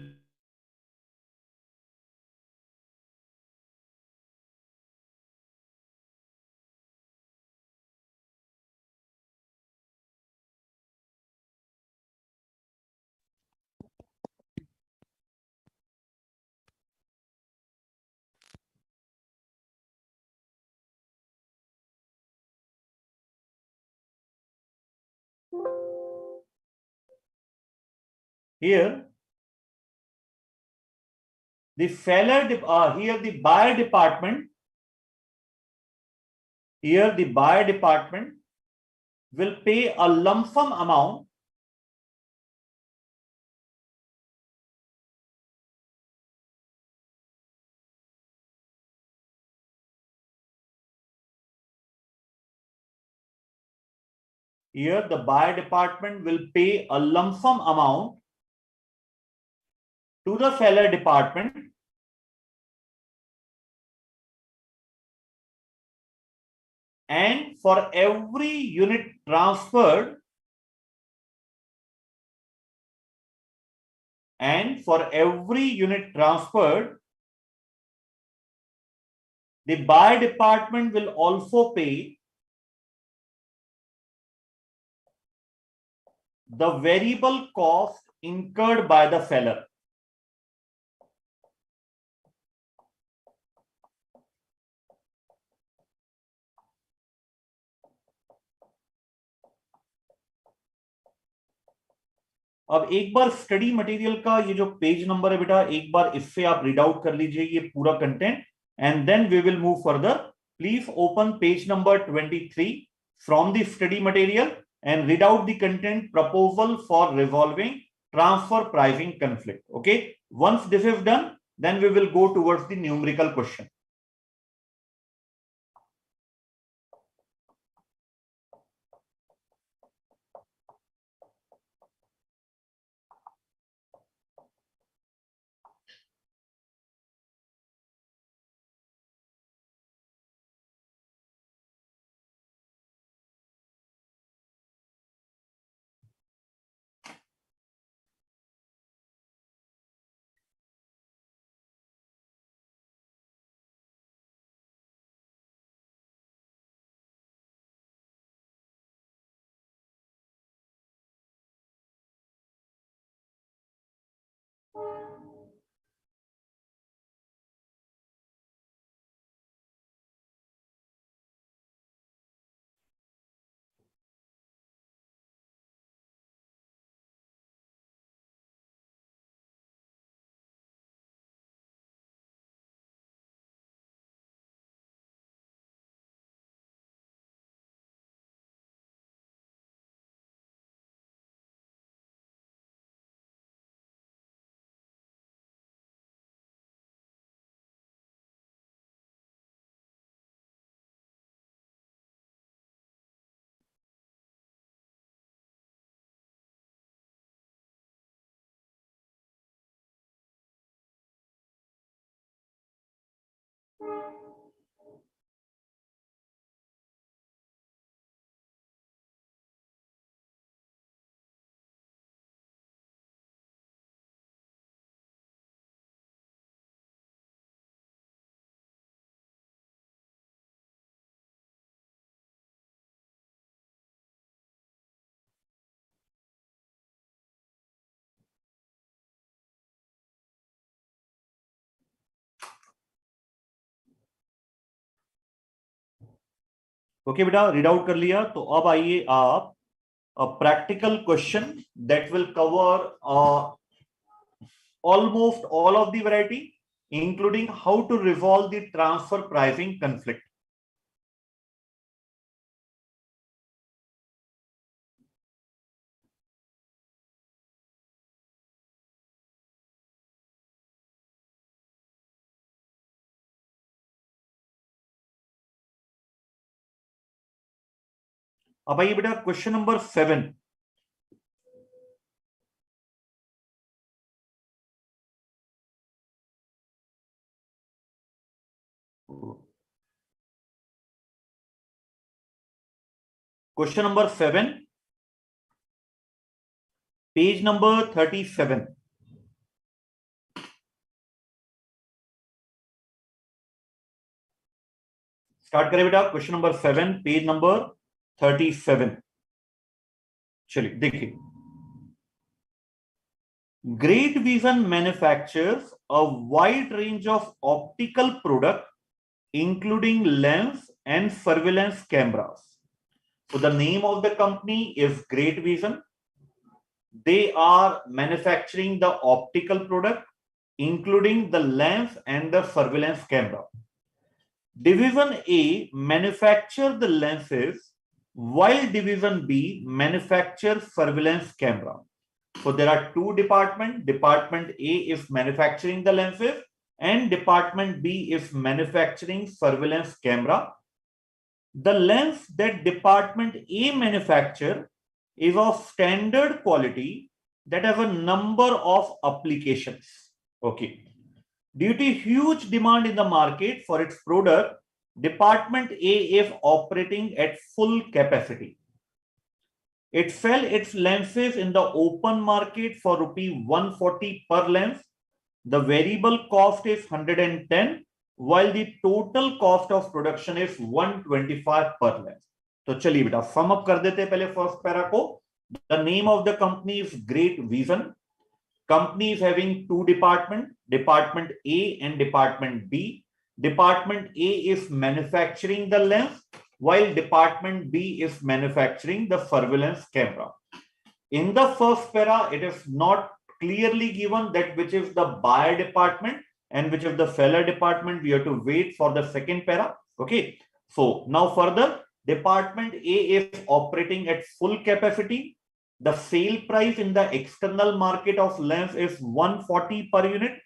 here the seller here the buyer department will pay a lump sum amount here the buyer department will pay a lump sum amount to the seller department, and for every unit transferred, the buyer department will also pay the variable cost incurred by the seller. अब एक बार study material का ये जो page number है बेटा, एक बार इससे आप रीड आउट कर लीजिए ये पूरा content, and then we will move further. Please open page number 23 from the study material and read out the content proposal for resolving transfer pricing conflict. Okay, once this is done, then we will go towards the numerical question. Okay बेटा, read out कर लिया। तो अब आइए आप a practical question that will cover almost all of the variety, including how to resolve the transfer pricing conflict. अब आइए बेटा question number 7। Question number 7, page number 37। Start करें बेटा, क्वेश्चन नंबर 7, पेज नंबर 37। चलिए देखिए, Great Vision manufactures a wide range of optical product, including lens and surveillance cameras. So the name of the company is Great Vision. They are manufacturing the optical product, including the lens and the surveillance camera. Division A manufactures the lenses, while Division B manufactures surveillance camera. So there are two departments. Department A is manufacturing the lenses and Department B is manufacturing surveillance camera. The lens that Department A manufacture is of standard quality that have a number of applications. Okay. Due to huge demand in the market for its product, Department A is operating at full capacity. It sell its lenses in the open market for rupee 140 per lens. The variable cost is 110, while the total cost of production is 125 per lens. तो चलिए बेटा sum up कर देते हैं पहले first para को। The name of the company is Great Vision. Company is having two departments, Department A and Department B. Department A is manufacturing the lens, while Department B is manufacturing the surveillance camera. In the first para, it is not clearly given that which is the buyer department and which is the seller department. We have to wait for the second para. Okay. So now further, Department A is operating at full capacity. The sale price in the external market of lens is 140 per unit.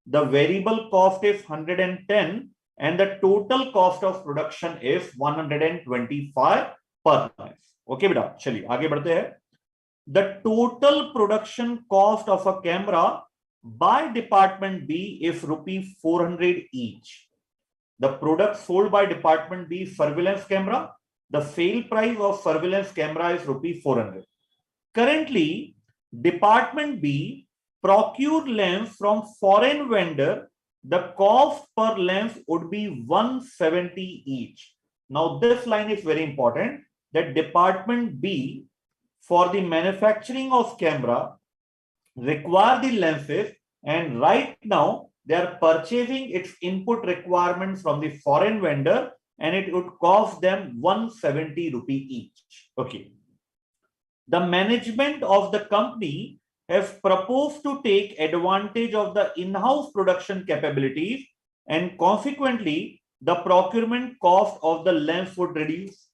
The variable cost is 110 and the total cost of production is 125 per lens. Okay बेटा, चलिए आगे बढ़ते हैं। The total production cost of a camera by Department B is rupee 400 each. The product sold by Department B is surveillance camera. The sale price of surveillance camera is rupee 400. Currently, Department B procured lens from foreign vendor. The cost per lens would be 170 each. Now, this line is very important that Department B for the manufacturing of camera require the lenses, and right now they are purchasing its input requirements from the foreign vendor and it would cost them 170 rupee each. Okay. The management of the company has proposed to take advantage of the in-house production capabilities and consequently the procurement cost of the lens would reduce.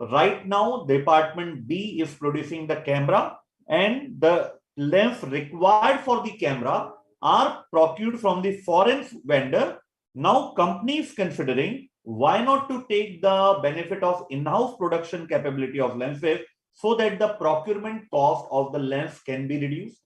Right now, Department B is producing the camera and the lens required for the camera are procured from the foreign vendor. Now, company is considering why not to take the benefit of in-house production capability of lenses so that the procurement cost of the lens can be reduced.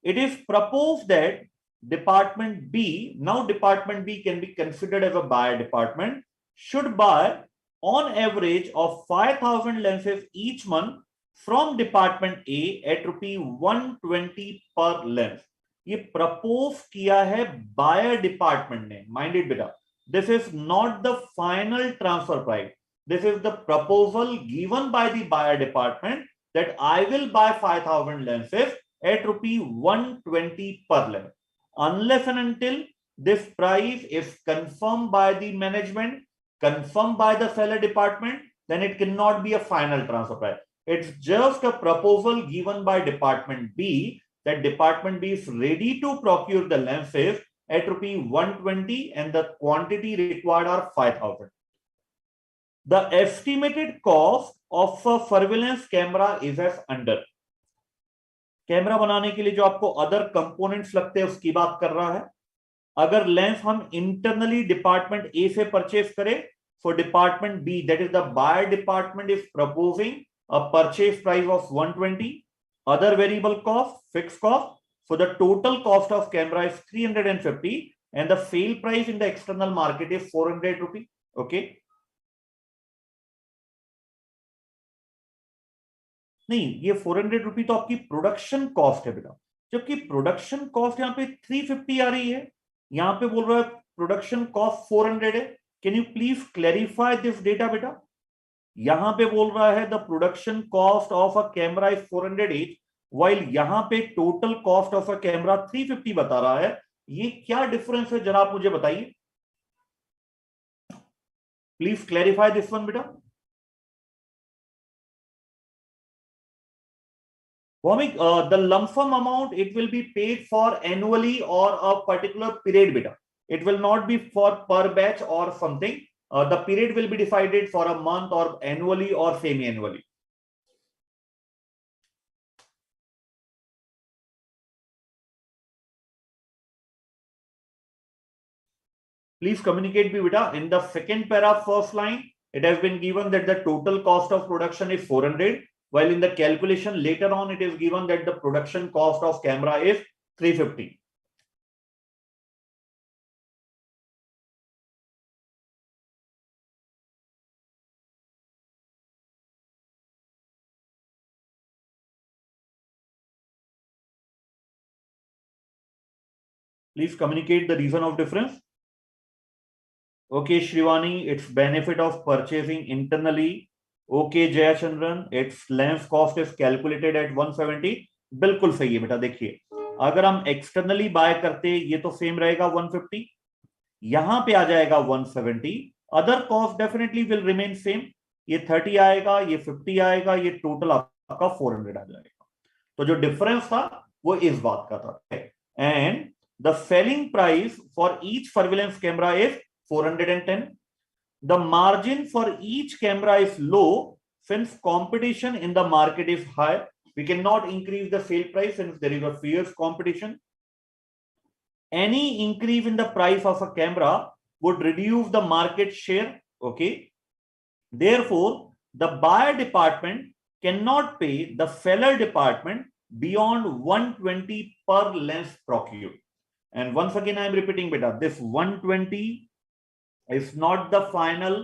It is proposed that Department B, now Department B can be considered as a buyer department, should buy on average of 5,000 lenses each month from Department A at rupee 120 per lens. ये propose किया है buyer department ने, minded बेटा, this is not the final transfer price. This is the proposal given by the buyer department that I will buy 5,000 lenses at rupee 120 per lens. Unless and until this price is confirmed by the management, confirmed by the seller department, then it cannot be a final transfer price. It's just a proposal given by Department B that Department B is ready to procure the lenses at rupee 120 and the quantity required are 5,000. The estimated cost of a surveillance camera is as under. Camera बनाने के लिए जो आपको other components लगते हैं उसकी बात कर रहा है. अगर लेंस हम इंटरनली डिपार्टमेंट ए से परचेज करें, for department B that is the buyer department is proposing a purchase price of 120, other variable cost, fixed cost, so the total cost of camera is 350 and the sale price in the external market is 400 rupees. Okay, नहीं, ये 400 रुपी तो आपकी production cost है बेटा, जबकि production cost यहाँ पे 350 आ रही है, यहाँ पे बोल रहा है प्रोडक्शन कॉस्ट 400 है. Can you please clarify this data बेटा? यहां पे बोल रहा है the production cost of a camera is 400 each, while यहां पे total cost of a camera 350 बता रहा है. ये क्या डिफरेंस है जरा आप मुझे बताइए, प्लीज क्लैरिफाई दिस वन बेटा. The lump sum amount, it will be paid for annually or a particular period beta. It will not be for per batch or something. The period will be decided for a month or annually or semi-annually. Please communicate me beta. In the second paragraph, first line, it has been given that the total cost of production is 400. While in the calculation later on, it is given that the production cost of camera is 350. Please communicate the reason of difference. Okay, Shrivani, it's benefit of purchasing internally. Okay, Jayachandran, its lens cost is calculated at 170. बिल्कुल सही है बेटा. देखिए, अगर हम externally bye करते ये तो सेम रहेगा 150, यहां पे आ जाएगा 170. Other cost definitely will remain same. ये 30 आएगा, ये 50 आएगा, ये टोटल आपका 400 आ जाएगा. तो जो डिफरेंस था वो इस बात का था. And the selling price for each surveillance camera is 410. The margin for each camera is low since competition in the market is high. We cannot increase the sale price since there is a fierce competition. Any increase in the price of a camera would reduce the market share. Okay. Therefore, the buyer department cannot pay the seller department beyond 120 per lens procured. And once again, I am repeating, beta, this 120 is not the final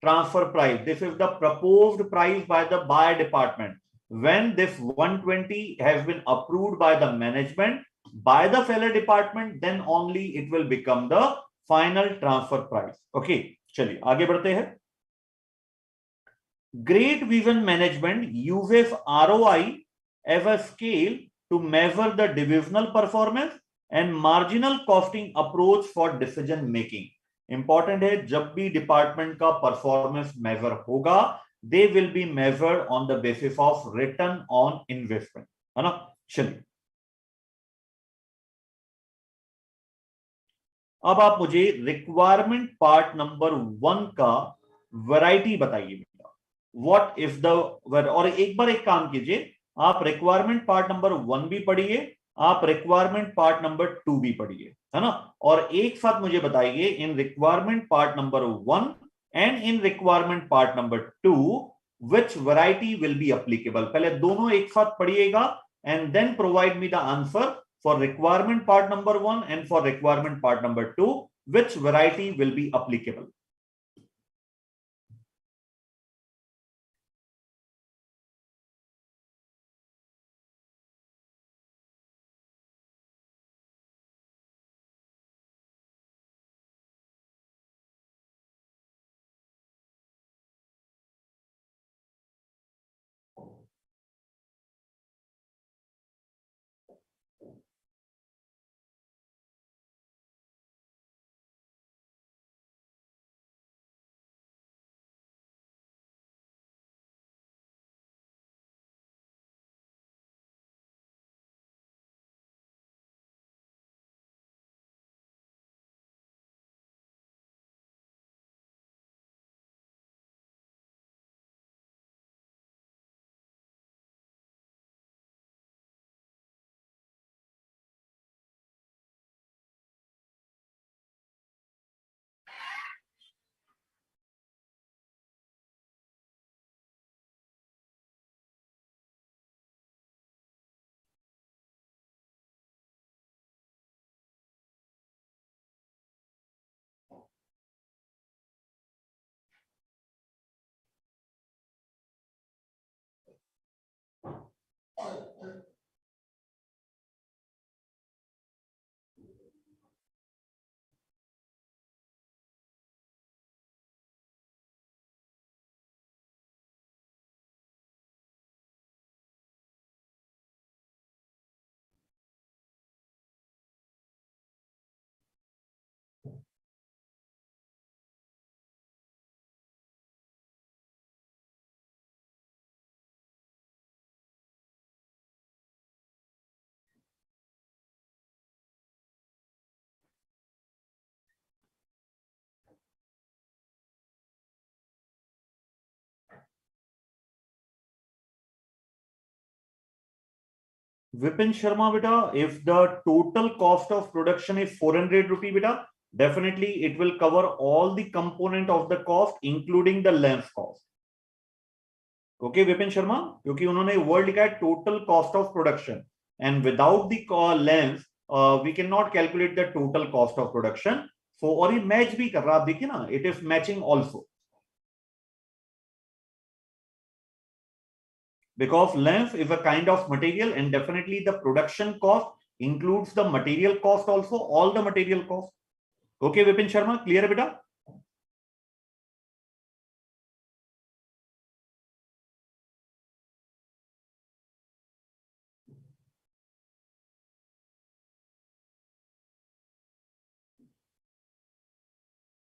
transfer price. This is the proposed price by the buyer department. When this 120 has been approved by the management, by the seller department, then only it will become the final transfer price. Okay, चलिए आगे बढ़ते हैं. Great Vision Management uses ROI as a scale to measure the divisional performance and marginal costing approach for decision making. Important है, जब भी department का performance major होगा, they will be measured on the basis of return on investment, है ना. चलिए, अब आप मुझे रिक्वायरमेंट पार्ट नंबर 1 का वैरायटी बताइए बेटा. व्हाट इज द, और एक बार एक काम कीजिए, आप रिक्वायरमेंट पार्ट नंबर 1 भी पढ़िए, आप रिक्वायरमेंट पार्ट नंबर 2 भी पढ़िए, है ना. और एक साथ मुझे बताइए in requirement part number 1 and in requirement part number 2 which variety will be applicable. पहले दोनों एक साथ पढ़िएगा and then provide me the answer for requirement part number 1 and for requirement part number 2 which variety will be applicable. Vipin Sharma, beta, if the total cost of production is 400 rupee, beta, definitely it will cover all the component of the cost, including the length cost. Okay, Vipin Sharma, क्योंकि उन्होंने word लिखा है total cost of production, and without the length, we cannot calculate the total cost of production. So, और ये match भी कर रहा, आप देखिए ना, it is matching also. Because length is a kind of material, and definitely the production cost includes the material cost also, all the material cost. Okay, Vipin Sharma, clear beta?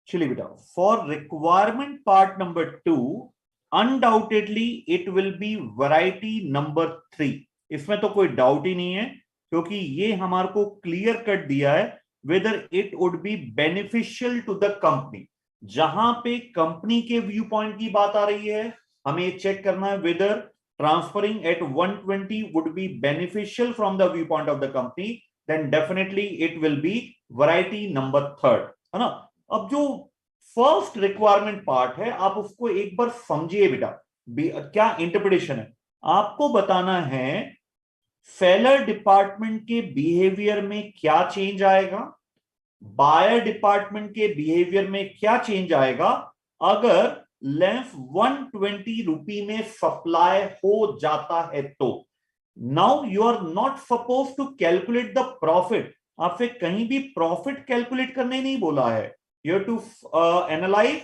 Chili beta. For requirement part number 2, undoubtedly it will be variety number 3. इसमें तो कोई doubt ही नहीं है, क्योंकि ये हमारे को clear cut दिया है whether it would be beneficial to the company. जहां पे कंपनी के व्यू पॉइंट की बात आ रही है, हमें चेक करना है whether transferring at 120 would be beneficial from the viewpoint of the company, then definitely it will be variety number 3, है ना. अब जो फर्स्ट रिक्वायरमेंट पार्ट है, आप उसको एक बार समझिए बेटा. क्या इंटरप्रिटेशन है, आपको बताना है सेलर डिपार्टमेंट के बिहेवियर में क्या चेंज आएगा, बायर डिपार्टमेंट के बिहेवियर में क्या चेंज आएगा अगर लेंथ 120 रुपी में सप्लाई हो जाता है तो. Now you are not suppose to calculate the profit. आपसे कहीं भी प्रॉफिट कैलकुलेट करने नहीं बोला है. You have to analyze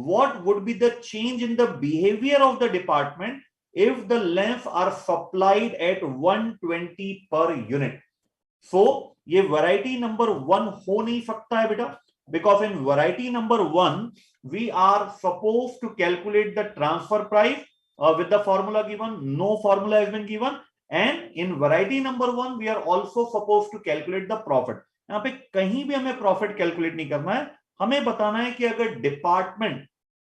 what would be the change in the behavior of the department if the lengths are supplied at 120 per unit. So ये variety number 1 हो नहीं सकता है बेटा, because in variety number 1 we are supposed to calculate the transfer price with the formula given. No formula has been given, and in variety number 1 we are also supposed to calculate the profit. यहाँ पे कहीं भी हमें profit calculate नहीं करना है, हमें बताना है कि अगर डिपार्टमेंट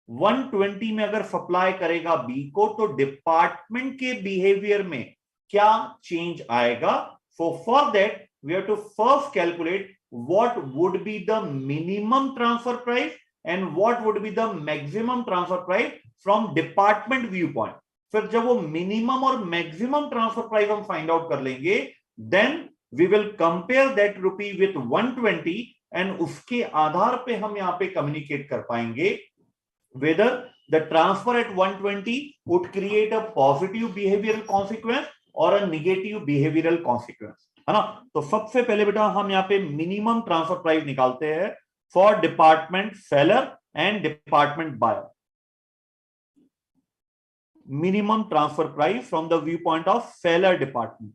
120 में अगर सप्लाई करेगा बी को, तो डिपार्टमेंट के बिहेवियर में क्या चेंज आएगा. So for that we have to first calculate what would be the minimum transfer price and what would be the maximum transfer price from department view point. फिर जब वो minimum और maximum transfer price हम find out कर लेंगे, then we will compare that rupee with 120, and उसके आधार पे हम यहां पे कम्युनिकेट कर पाएंगे whether the transfer at 120 would create a positive behavioral consequence or a negative behavioral consequence, है ना. तो सबसे पहले बेटा हम यहां पे मिनिमम ट्रांसफर प्राइस निकालते हैं for department seller and department buyer. Minimum transfer price from the view point of seller department.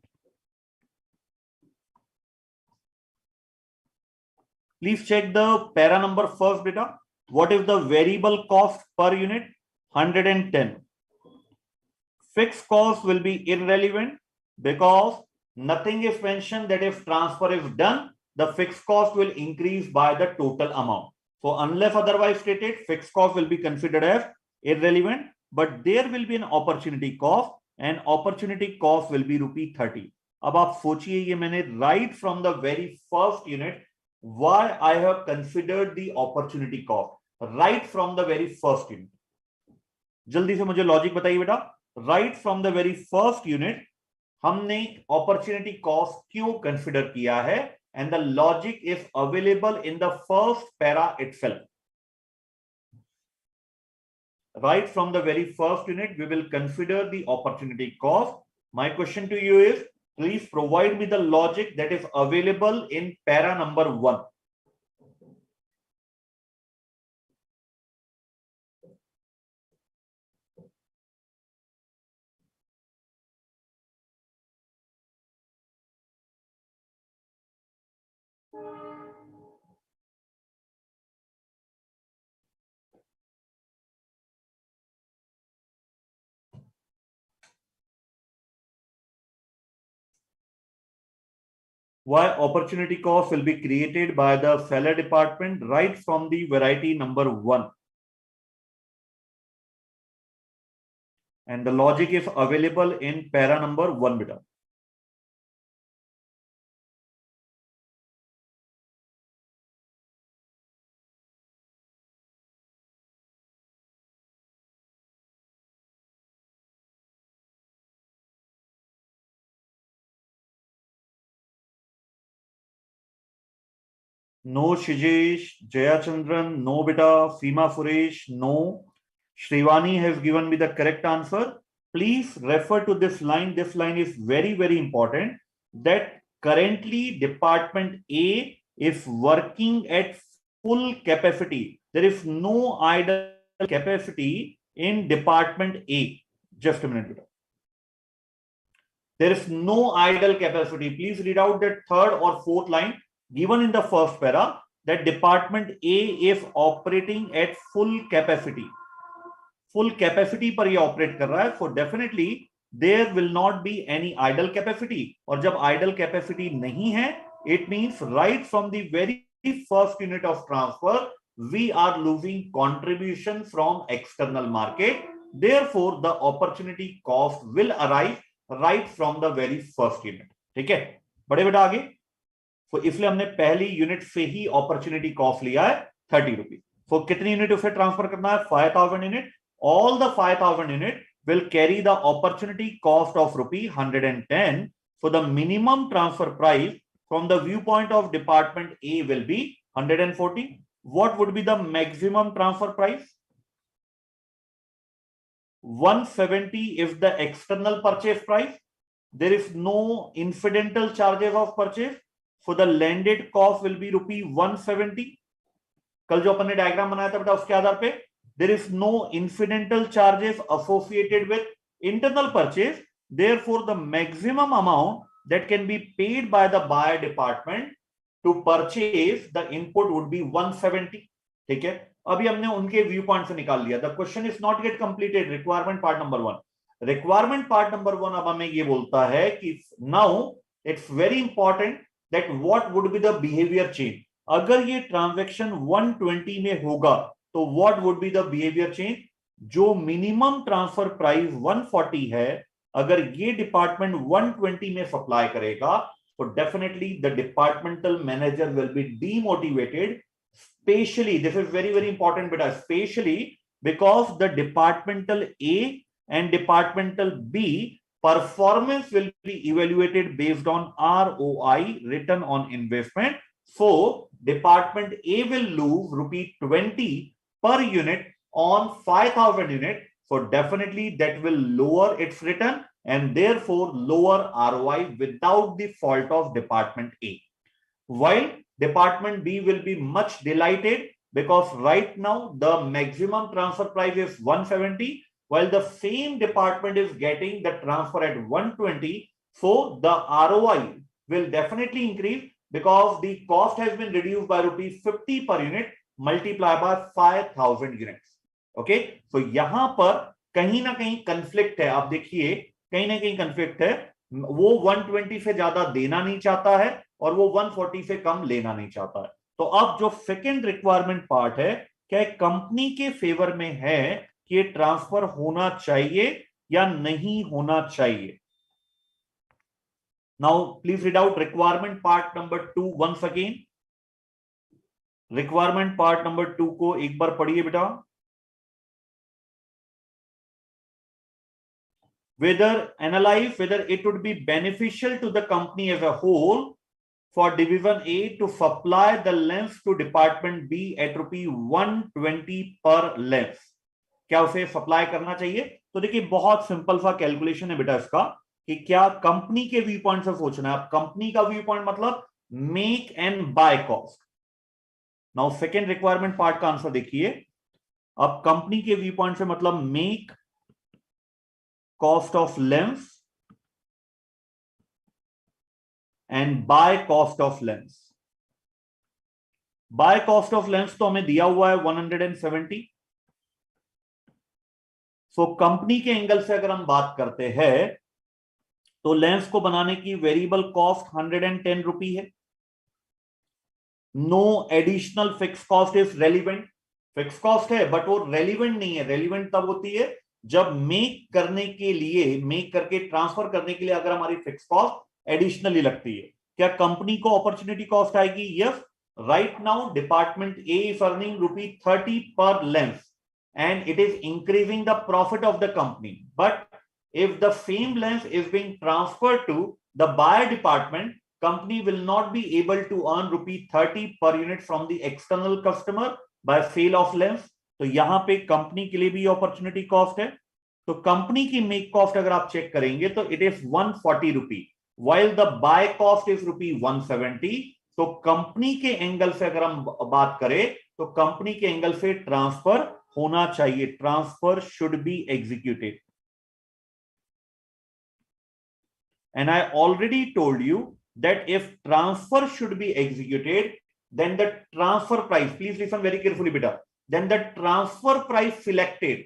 Please check the para number first beta. What is the variable cost per unit? 110. Fixed cost will be irrelevant because nothing is mentioned that if transfer is done, the fixed cost will increase by the total amount. So unless otherwise stated, fixed cost will be considered as irrelevant, but there will be an opportunity cost, and opportunity cost will be rupee 30. अब आप सोचिए, ये मैंने right from the very first unit why I have considered the opportunity cost right from the very first unit. जल्दी से मुझे logic बताइए बेटा. right from the very first unit हमने opportunity cost क्यों कंसिडर किया है, and the logic is available in the first para itself. Right from the very first unit we will consider the opportunity cost. My question to you is, please provide me the logic that is available in para number 1. Why opportunity cost will be created by the seller department right from the variety number 1. And the logic is available in para number 1 beta. No Shijesh, Jayachandran, no beta, Fima Suresh, no. Shrivani has given me the correct answer. Please refer to this line. This line is very, very important. That currently Department A is working at full capacity. There is no idle capacity in Department A. Just a minute, beta. There is no idle capacity. Please read out that third or fourth line given in the first para, that Department A is operating at full capacity. Full capacity पर ये operate कर रहा है. So definitely there will not be any idle capacity. और जब idle capacity नहीं है, it means right from the very first unit of transfer we are losing contribution from external market. Therefore the opportunity cost will arise right from the very first unit. ठीक है, बड़े बेटा आगे. तो इसलिए हमने पहली यूनिट से ही अपॉर्चुनिटी कॉस्ट लिया है 30 रुपीज. तो कितनी यूनिट उसे ट्रांसफर करना है? 5000 unit. All the 5000 unit will carry the opportunity cost of rupee 110. So the minimum transfer price from the viewpoint of Department A will be 140. What would be the maximum transfer price? 170 is the external purchase price. There is no incidental charges of purchase. So the landed cost will be rupee 170. कल जो अपन ने diagram बनाया था बेटा उसके आधार पे there is no incidental charges associated with internal purchase. Therefore the maximum amount that can be paid by the buyer department to purchase the input would be 170. ठीक है, अभी हमने उनके व्यू पॉइंट से निकाल लिया. The question is not gate completed. Requirement part number 1. Requirement part number 1 अब हमें ये बोलता है कि now it's very important that what would be the behaviour change. अगर ये ट्रांजैक्शन 120 में होगा तो what would be the behaviour change? जो मिनिमम ट्रांसफर प्राइस 140 है, अगर ये डिपार्टमेंट 120 में सप्लाई करेगा तो definitely the departmental manager will be demotivated. Specially this is very very important बेटा, specially because the departmental A and departmental B performance will be evaluated based on ROI, return on investment. So department A will lose rupee 20 per unit on 5000 unit. So definitely that will lower its return and therefore lower ROI without the fault of department A. While department B will be much delighted because right now the maximum transfer price is 170. While the same department is getting the transfer at 120, so the ROI will definitely increase because the cost has been reduced by rupees 50 per unit multiplied by 5000 units. Okay, so यहाँ पर कहीं ना कहीं conflict है. आप देखिए कहीं ना कहीं कंफ्लिक्ट है. वो 120 से ज्यादा देना नहीं चाहता है और वो 140 से कम लेना नहीं चाहता है. तो अब जो सेकेंड रिक्वायरमेंट पार्ट है, क्या कंपनी के फेवर में है कि ट्रांसफर होना चाहिए या नहीं होना चाहिए? Now please read out requirement part number 2 once again. Requirement part number 2 को एक बार पढ़िए बेटा. Whether analyze whether it would be beneficial to the company as a whole for division A to supply the lens to department B at rupee 120 per lens. क्या उसे supply करना चाहिए? तो देखिए बहुत सिंपल सा कैलकुलेशन है बेटा इसका कि क्या कंपनी के व्यू पॉइंट से सोचना है. अब कंपनी का व्यू पॉइंट मतलब make and by cost. Now second requirement part का आंसर देखिए. अब कंपनी के व्यू पॉइंट से मतलब make cost of lens and by cost of lens. By cost of lens तो हमें दिया हुआ है 170. सो कंपनी के एंगल से अगर हम बात करते हैं तो लेंस को बनाने की वेरिएबल कॉस्ट 110 रुपी है. No additional fix cost is relevant. Fix cost है बट वो रेलिवेंट नहीं है. रेलिवेंट तब होती है जब मेक करने के लिए, मेक करके ट्रांसफर करने के लिए अगर हमारी फिक्स कॉस्ट एडिशनली लगती है. क्या कंपनी को अपॉर्चुनिटी कॉस्ट आएगी? Yes. Right now department A is earning rupee 30 per lens and it is increasing the profit of the company. But if the same lens is being transferred to the buyer department, company will not be able to earn ₹30 per unit from the external customer by sale of lens. तो यहां पे company के लिए भी opportunity cost है. तो company की make cost अगर आप चेक करेंगे तो it is ₹140, while the buy cost is ₹170. तो कंपनी के एंगल से अगर हम बात करें तो कंपनी के एंगल से ट्रांसफर होना चाहिए. Transfer should be executed. And I already told you that if transfer should be executed, then the transfer price, please listen very carefully, beta, then the transfer price selected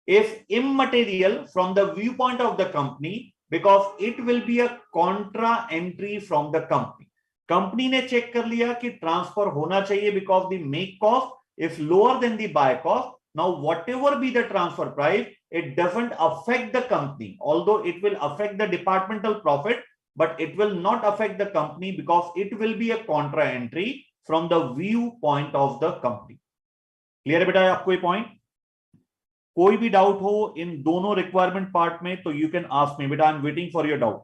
is immaterial from the viewpoint of the company because it will be a contra entry from the company. Company ने check कर लिया कि transfer होना चाहिए because the make cost is lower than the buy cost. Now whatever be the transfer price, it doesn't affect the company, although it will affect the departmental profit, but it will not affect the company because it will be a contra entry from the viewpoint of the company. Clear है बेटा आपको ये point? कोई भी doubt हो इन दोनों requirement part में तो यू कैन आस्क मी बेटा. I am waiting for your doubt.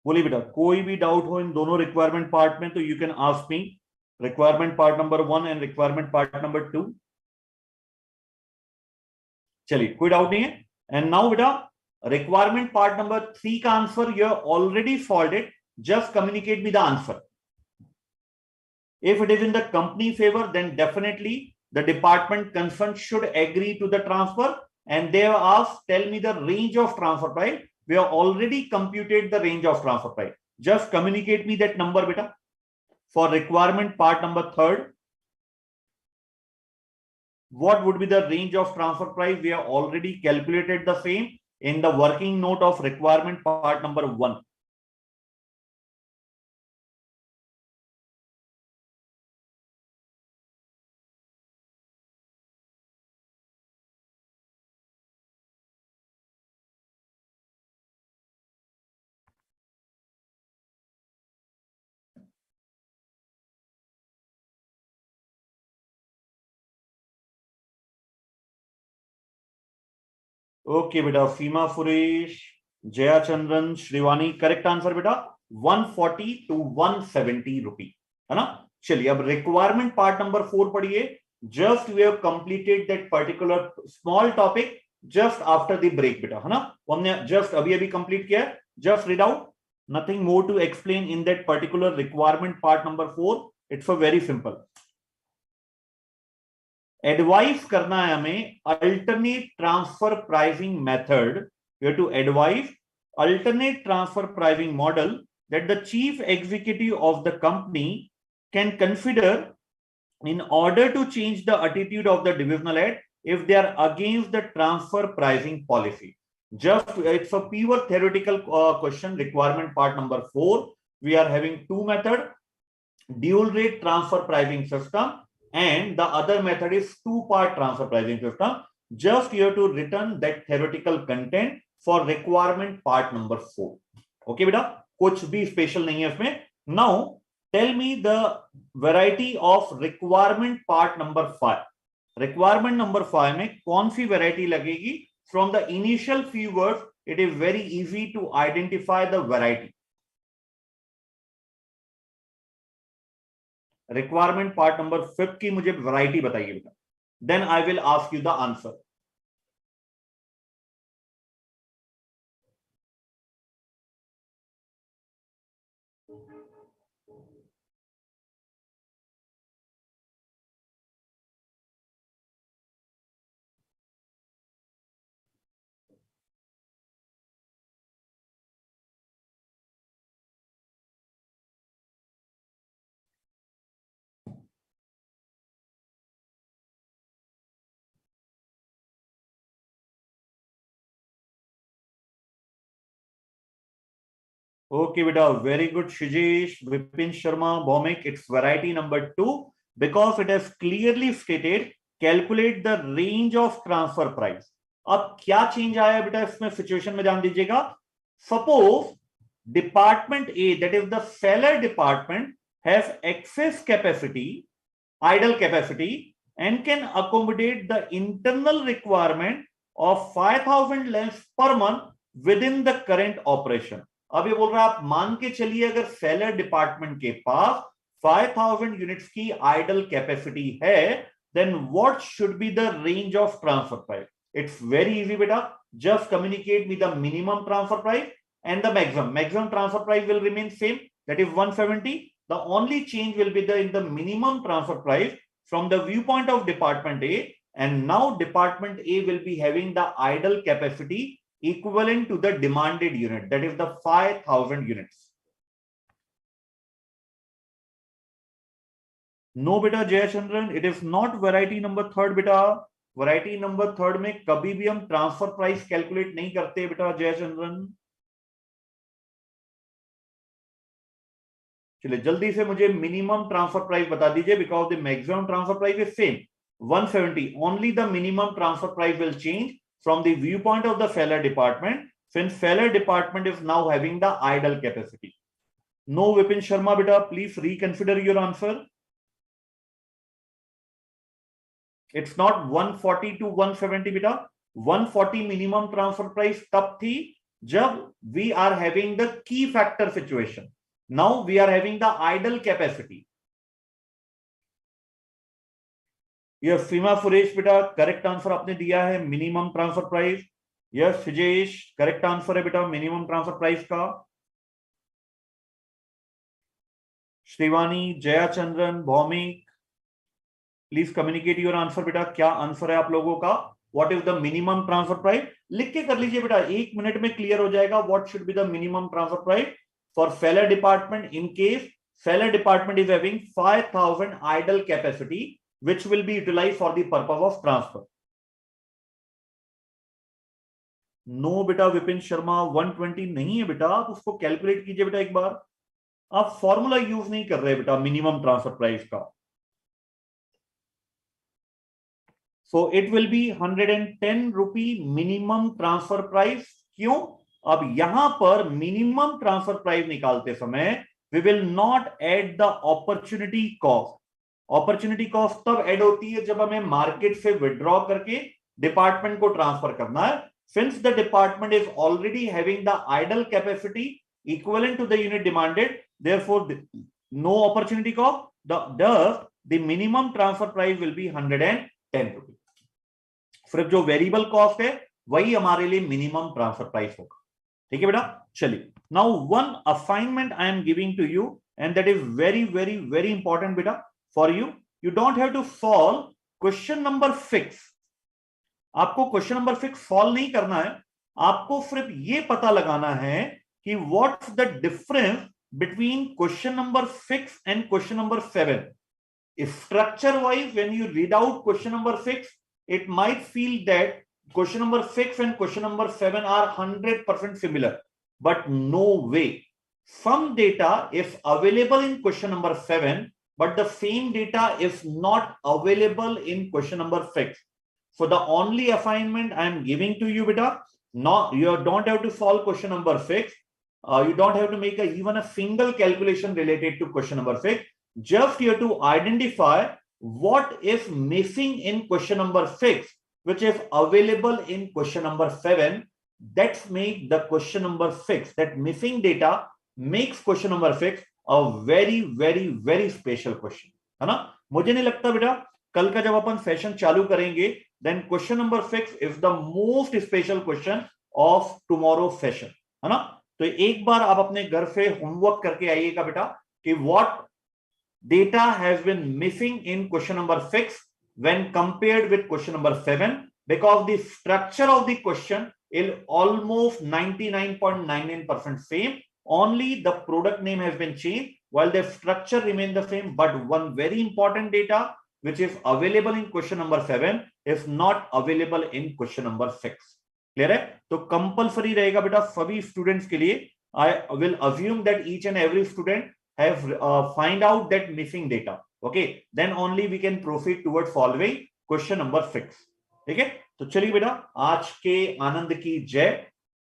बोलिए बेटा, कोई भी डाउट हो इन दोनों रिक्वायरमेंट पार्ट में तो you can ask me. Requirement part number 1 and requirement part number 2. चलिए, कोई डाउट नहीं है. एंड नाउ बेटा, रिक्वायरमेंट पार्ट नंबर 3 का answer you already solved it. Just communicate me the answer. If it is in the company favor, then definitely the department concerned should agree to the transfer. And they have asked, tell me the range of transfer price. We have already computed the range of transfer price. Just communicate me that number, beta. For requirement part number 3rd, what would be the range of transfer price? We have already calculated the same in the working note of requirement part number 1. Okay बेटा, सीमा Suresh, Jaya Chandran, Shrivani, correct answer बेटा 140 to 170 रुपी, है ना. चलिए अब requirement part number 4 पढ़िए. Just we have completed that particular small topic just after the break बेटा, है ना. हमने जस्ट अभी अभी कंप्लीट किया है. Just read out, nothing more to explain in that particular requirement part number 4. It's a very simple. Advice करना है हमें alternate transfer pricing method. You have to advice alternate transfer pricing model that the chief executive of the company can consider in order to change the attitude of the divisional head if they are against the transfer pricing policy. Just it's a pure theoretical question. Requirement part number 4. We are having two method: dual rate transfer pricing system, and the other method is two-part transfer pricing system. Just you have to return that theoretical content for requirement part number 4. Okay, बेटा, कुछ भी special नहीं है इसमें. Now tell me the variety of requirement part number 5. Requirement number 5 में कौन सी variety लगेगी? From the initial few words, it is very easy to identify the variety. Requirement part number 5 की मुझे variety बताइए बेटा. Then I will ask you the answer. Okay, beta, very good, Shijesh, Vipin Sharma, Bhomik. It's variety number 2. because it has clearly stated calculate the range of transfer price. अब क्या change आया बेटा इसमें situation में ध्यान दीजिएगा. Suppose department A, that is the seller department, has excess capacity, idle capacity, and can accommodate the internal requirement of 5,000 lamps per month within the current operation. अब ये बोल रहा है आप मान के चलिए अगर सेलर डिपार्टमेंट के पास 5,000 यूनिट्स की आइडल कैपेसिटी है, then what should be the range of transfer price? It's very easy beta, just communicate me the minimum transfer price and the maximum transfer price will remain same, that is 170. The only change will be in the minimum transfer price from the viewpoint of department A, and now department A will be having the idle capacity equivalent to the demanded unit, that is the 5,000 units. No beta Jayachandran, it is not variety number third beta. Variety number third में कभी भी हम transfer price calculate नहीं करते बेटा जयचंद्रन. चलिए जल्दी से मुझे मिनिमम ट्रांसफर प्राइस बता दीजिए, because the maximum transfer price is same 170. Only the minimum transfer price will change from the view point of the seller department, since seller department is now having the idle capacity. No Vipin Sharma बेटा, please reconsider your answer. It's not 140 to 170 बेटा. 140 minimum transfer price तब थी जब we are having the key factor situation. Now we are having the idle capacity. Yes Seema Suresh बेटा, correct answer आपने दिया है minimum transfer price. Yes Sujesh, correct answer है बेटा मिनिमम ट्रांसफर प्राइस का. Shrivani, Jayachandran, Bhaumik, please communicate your answer बेटा. क्या आंसर है आप लोगों का? What is the minimum transfer price? लिख के कर लीजिए बेटा, 1 मिनट में क्लियर हो जाएगा. What should be the minimum transfer price for seller department in case seller department is having 5,000 idle capacity which will be utilized for the purpose of transfer. No बेटा विपिन शर्मा, 120 नहीं है बेटा, आप उसको कैलकुलेट कीजिए बेटा एक बार. आप फॉर्मूला यूज नहीं कर रहे बेटा मिनिमम ट्रांसफर प्राइस का. So it will be 110 rupee minimum transfer price. क्यों? अब यहां पर मिनिमम ट्रांसफर प्राइस निकालते समय we will not add the opportunity cost. Opportunity cost तब ऐड होती है जब हमें मार्केट से विड्रॉ करके डिपार्टमेंट को ट्रांसफर करना है. Since the department is already having the idle capacity equivalent to the unit demanded, therefore no opportunity cost. Thus the minimum transfer price will be 110 रुपी. सिर्फ जो वेरिएबल कॉस्ट है वही हमारे लिए मिनिमम ट्रांसफर प्राइस होगा. ठीक है बेटा. चलिए now one assignment I am giving to you and that is very very very important बेटा for you. You don't have to solve question number 6. आपको क्वेश्चन नंबर 6 सॉल्व नहीं करना है, आपको सिर्फ ये पता लगाना है कि what's the difference between question number 6 and question number 7. Structure wise when you read out question number 6, it might feel that question number 6 and question number 7 are 100% similar, but no way. Some data is available in question number 7, but the same data is not available in question number 6. So the only assignment I am giving to you beta, no, you don't have to solve question number 6. You don't have to make even a single calculation related to question number 6. Just you have to identify what is missing in question number 6 which is available in question number 7. That's make the question number 6, that missing data makes question number 6 a very very very special question, है ना. मुझे नहीं लगता बेटा कल का जब अपन session चालू करेंगे then question number 6 is the most special question of tomorrow session, है ना. तो एक बार आप अपने घर से होमवर्क करके आइएगा बेटा कि what data has been missing in question number 6 when compared with question number 7, because the structure of the question is almost 99.99% same. Only the product name has been changed while the structure remains the same, but one very important data which is available in question number 7 is not available in question number 6. Clear है? तो compulsory रहेगा बेटा सभी students के लिए. I will assume that each and every student have find out that missing data. Okay, then only we can proceed toward following question number 6. ठीक है, तो चलिए बेटा, आज के आनंद की जय.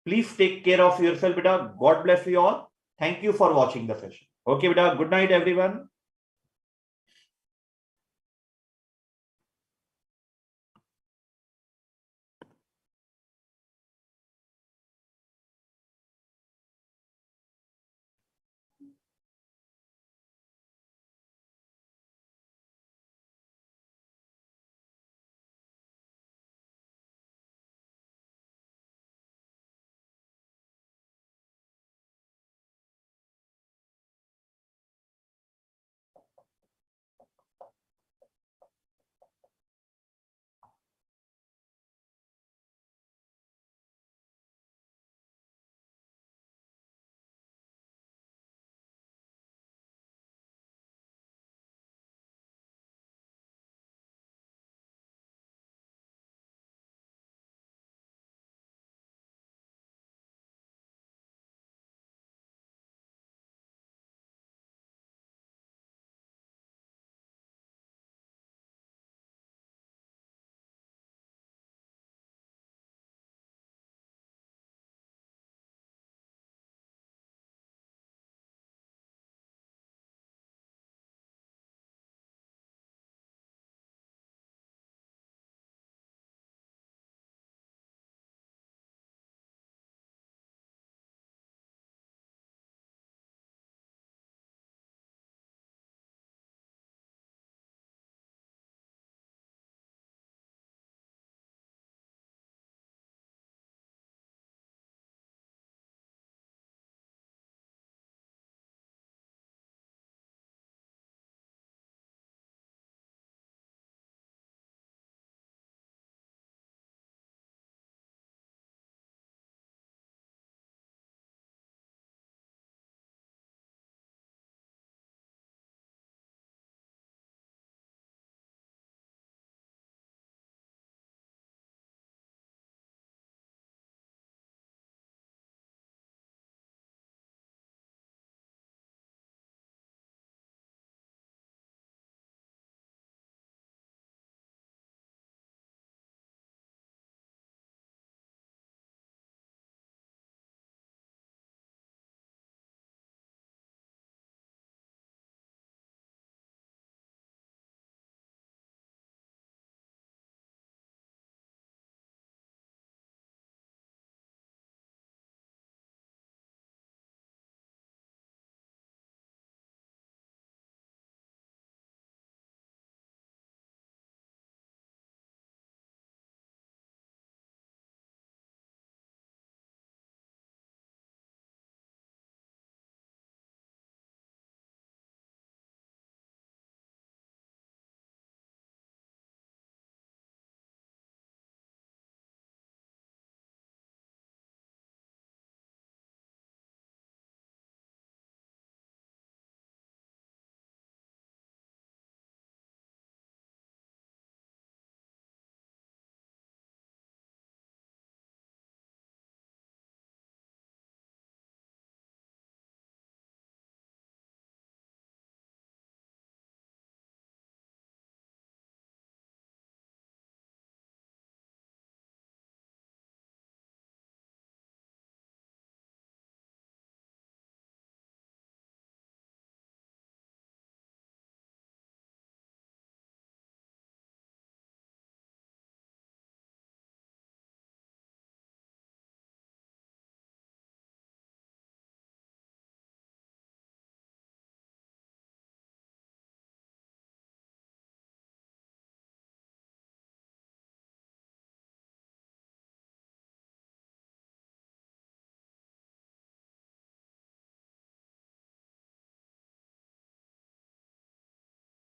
Please take care of yourself बेटा. God bless you all. Thank you for watching the session. Okay बेटा, गुड नाइट एवरीवन.